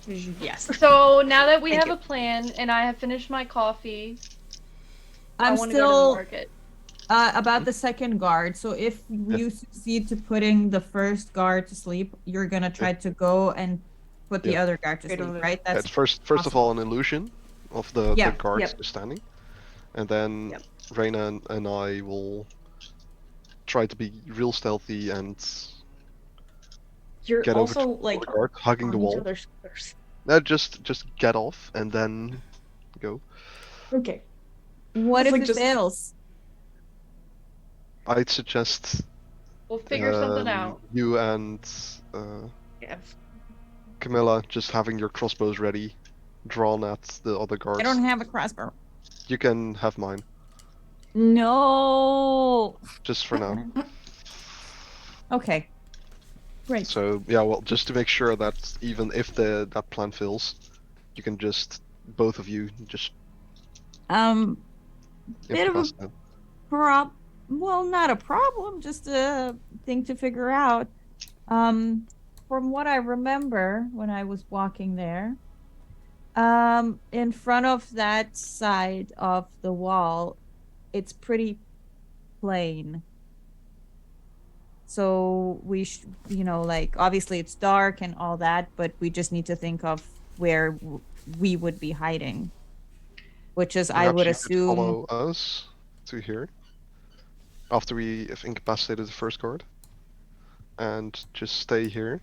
Yes. So now that we Thank have you. a plan and I have finished my coffee, I I'm want to go to the still market. about the second guard. So if you succeed to putting the first guard to sleep, you're gonna try to go and put the Yeah. other guard to Great sleep, illusion. right? Yeah, That's it's first of all an illusion of the guards Yep. just standing, and then Yep. Reyna and I will try to be real stealthy and You're get over to also the like other guard, hugging the on each wall. other's shoulders. No, just get off and then go. Okay. what It's if like it just- fails? I'd suggest We'll figure something out. you and Yeah. Camilla just having your crossbows ready, drawn at the other guards. I don't have a crossbow. You can have mine, No. just for now. Okay. Great. So yeah, well, just to make sure that even if that plan fails, you can just both of you just Bit of a incapacitate. well, not a problem, just a thing to figure out. From what I remember when I was walking there, in front of that side of the wall, it's pretty plain. So we like obviously it's dark and all that, but we just need to think of where we would be hiding, which is I Perhaps would you could assume. follow us to here after we have incapacitated the first guard, and just stay here,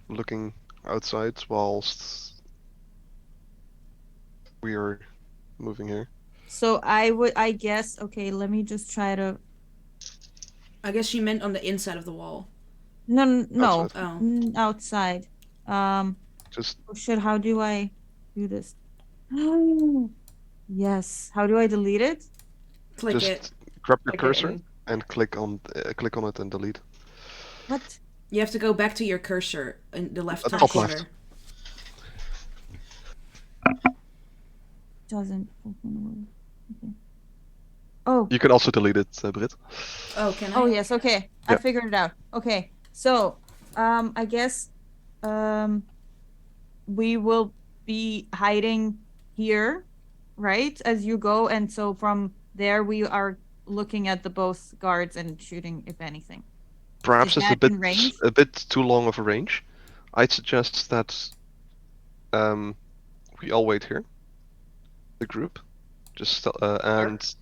looking outside whilst we are moving here. So I guess, okay, let me just try to. I guess she meant on the inside of the wall. No, Outside. Oh. outside. Just Oh shit, how do I do this? Yes, how do I delete it? Click just it. grab your Click it cursor and- and click on it and delete. What? You have to go back to your cursor in the left top Top corner. left. Doesn't open. Okay. Oh. You can also delete it, Brit. Oh, can I? Oh yes, okay. I Yeah. figured it out. Okay. So, I guess we will be hiding here, right? As you go, and so from there we are looking at the both guards and shooting if anything. Perhaps Is it's that in range? a bit too long of a range. I'd suggest that we all wait here. The group, just and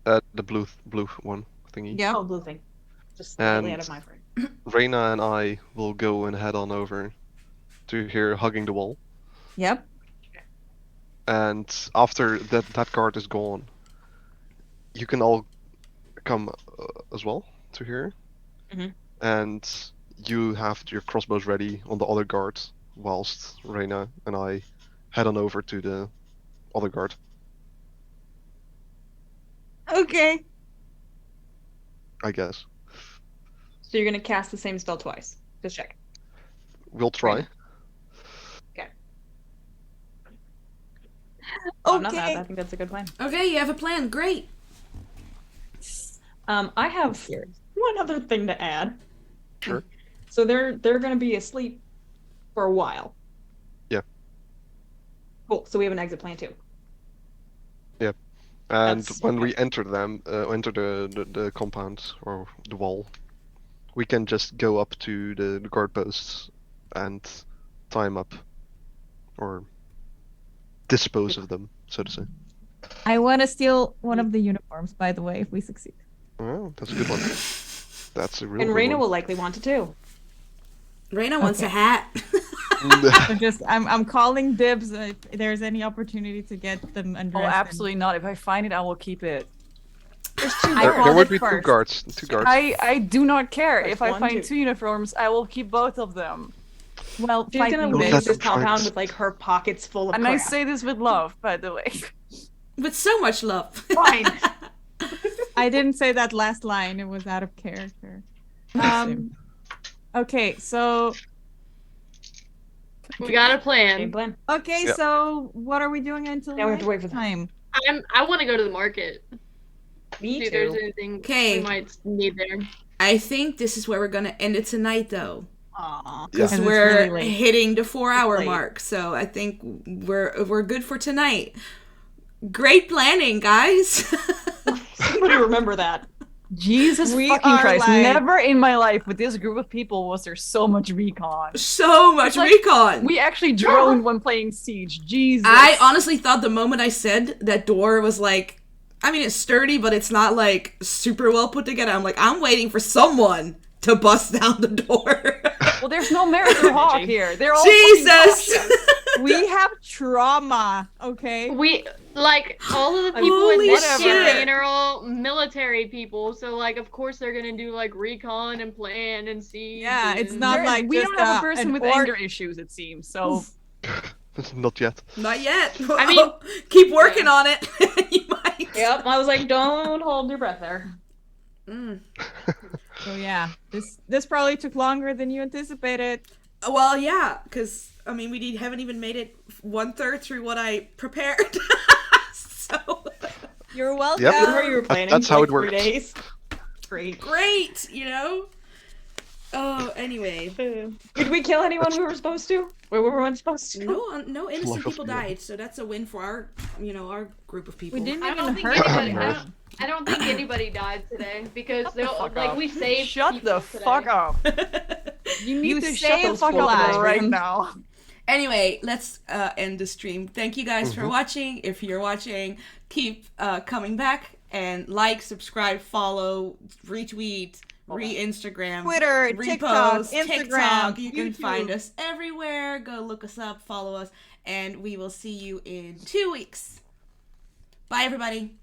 the blue one thingy. Yeah. Oh, blue thing. Just slightly out And of my frame. Reyna and I will go and head on over to here, hugging the wall. Yep. And after that guard is gone, you can all come as well to here. Mhm. And you have your crossbows ready on the other guard, whilst Reyna and I head on over to the other guard. Okay. I guess So you're gonna cast the same spell twice. Just check. we'll try. Reyna. I'm not mad. I Okay. think that's a good plan. Okay, you have a plan. Great. I have one other thing to add. Sure. So they're gonna be asleep for a while. Yeah. Cool. So we have an exit plan too. And That's- when we enter the compound or the wall, we can just go up to the guard posts and tie them up, or dispose of them, so to say. I want to steal one of the uniforms, by the way, if we succeed. Oh, that's a good one. That's a real And good Reyna one. will likely want to too. Reyna wants a Okay. hat. So just I'm calling dibs if there's any opportunity to get them undressed. Oh, and- absolutely not. If I find it, I will keep it. I there called would it be first. two guards. I do not care. That's If I one, find two. 2 uniforms, I will keep both of them. Well, She's fight gonna me, Don't leave let bitch. this them try compound this. with like her pockets full of And crap. I say this with love, by the way. With so much love. Fine. I didn't say that last line. It was out of character. Okay, so We got a Game plan. plan. okay, Yeah. so what are we doing until Now we have to wait for them. time? I want to go to the market. Me See if there's too. anything Okay. we might need there. I think this is where we're gonna end it tonight, though. Aw. because it's we're really late. hitting the 4-hour late. mark. So I think we're good for tonight. Great planning, guys. Somebody remember that. Jesus We fucking are Christ. like- Never in my life with this group of people was there so much recon. So much like recon. We actually droned when playing Siege. Jesus. I honestly thought the moment I said that door was like, I mean, it's sturdy, but it's not like super well put together. I'm like, I'm waiting for someone to bust down the door. Well, there's no merit to Hawk here. They're all fucking Jesus! cautious. We have trauma, okay? We like all of the people Holy in this shit. campaign are all military people, so like of course they're gonna do like recon and plan and siege. Yeah, it's and- not There- like we just don't have a an person with orc- anger issues, it seems. So Not yet. Not yet. I mean- keep working on it. You might. Yep, I was like, don't hold your breath there. Mm. So yeah, this probably took longer than you anticipated. Well, yeah, because I mean, haven't even made it 1/3 through what I prepared. So You're welcome. Yep. Remember you were planning That's for how like it works. 3 days? Great. great, you know. Oh, anyway, Did we kill anyone we were supposed to? Where we weren't supposed to? no innocent Life of people the- died, so that's a win for our group of people. We didn't I even don't think hurt anybody. anyone. I don't think anybody died today because Shut they the fuck like up. we saved. shut people the today. fuck up. You need You to shut the saved fuck up lives. right now. Anyway, let's end the stream. Thank you guys for watching. If you're watching, keep coming back and like, subscribe, follow, retweet, re-Instagram, Twitter, repost, TikTok, TikTok. Instagram, You can YouTube. find us everywhere. Go look us up, follow us, and we will see you in 2 weeks. Bye, everybody.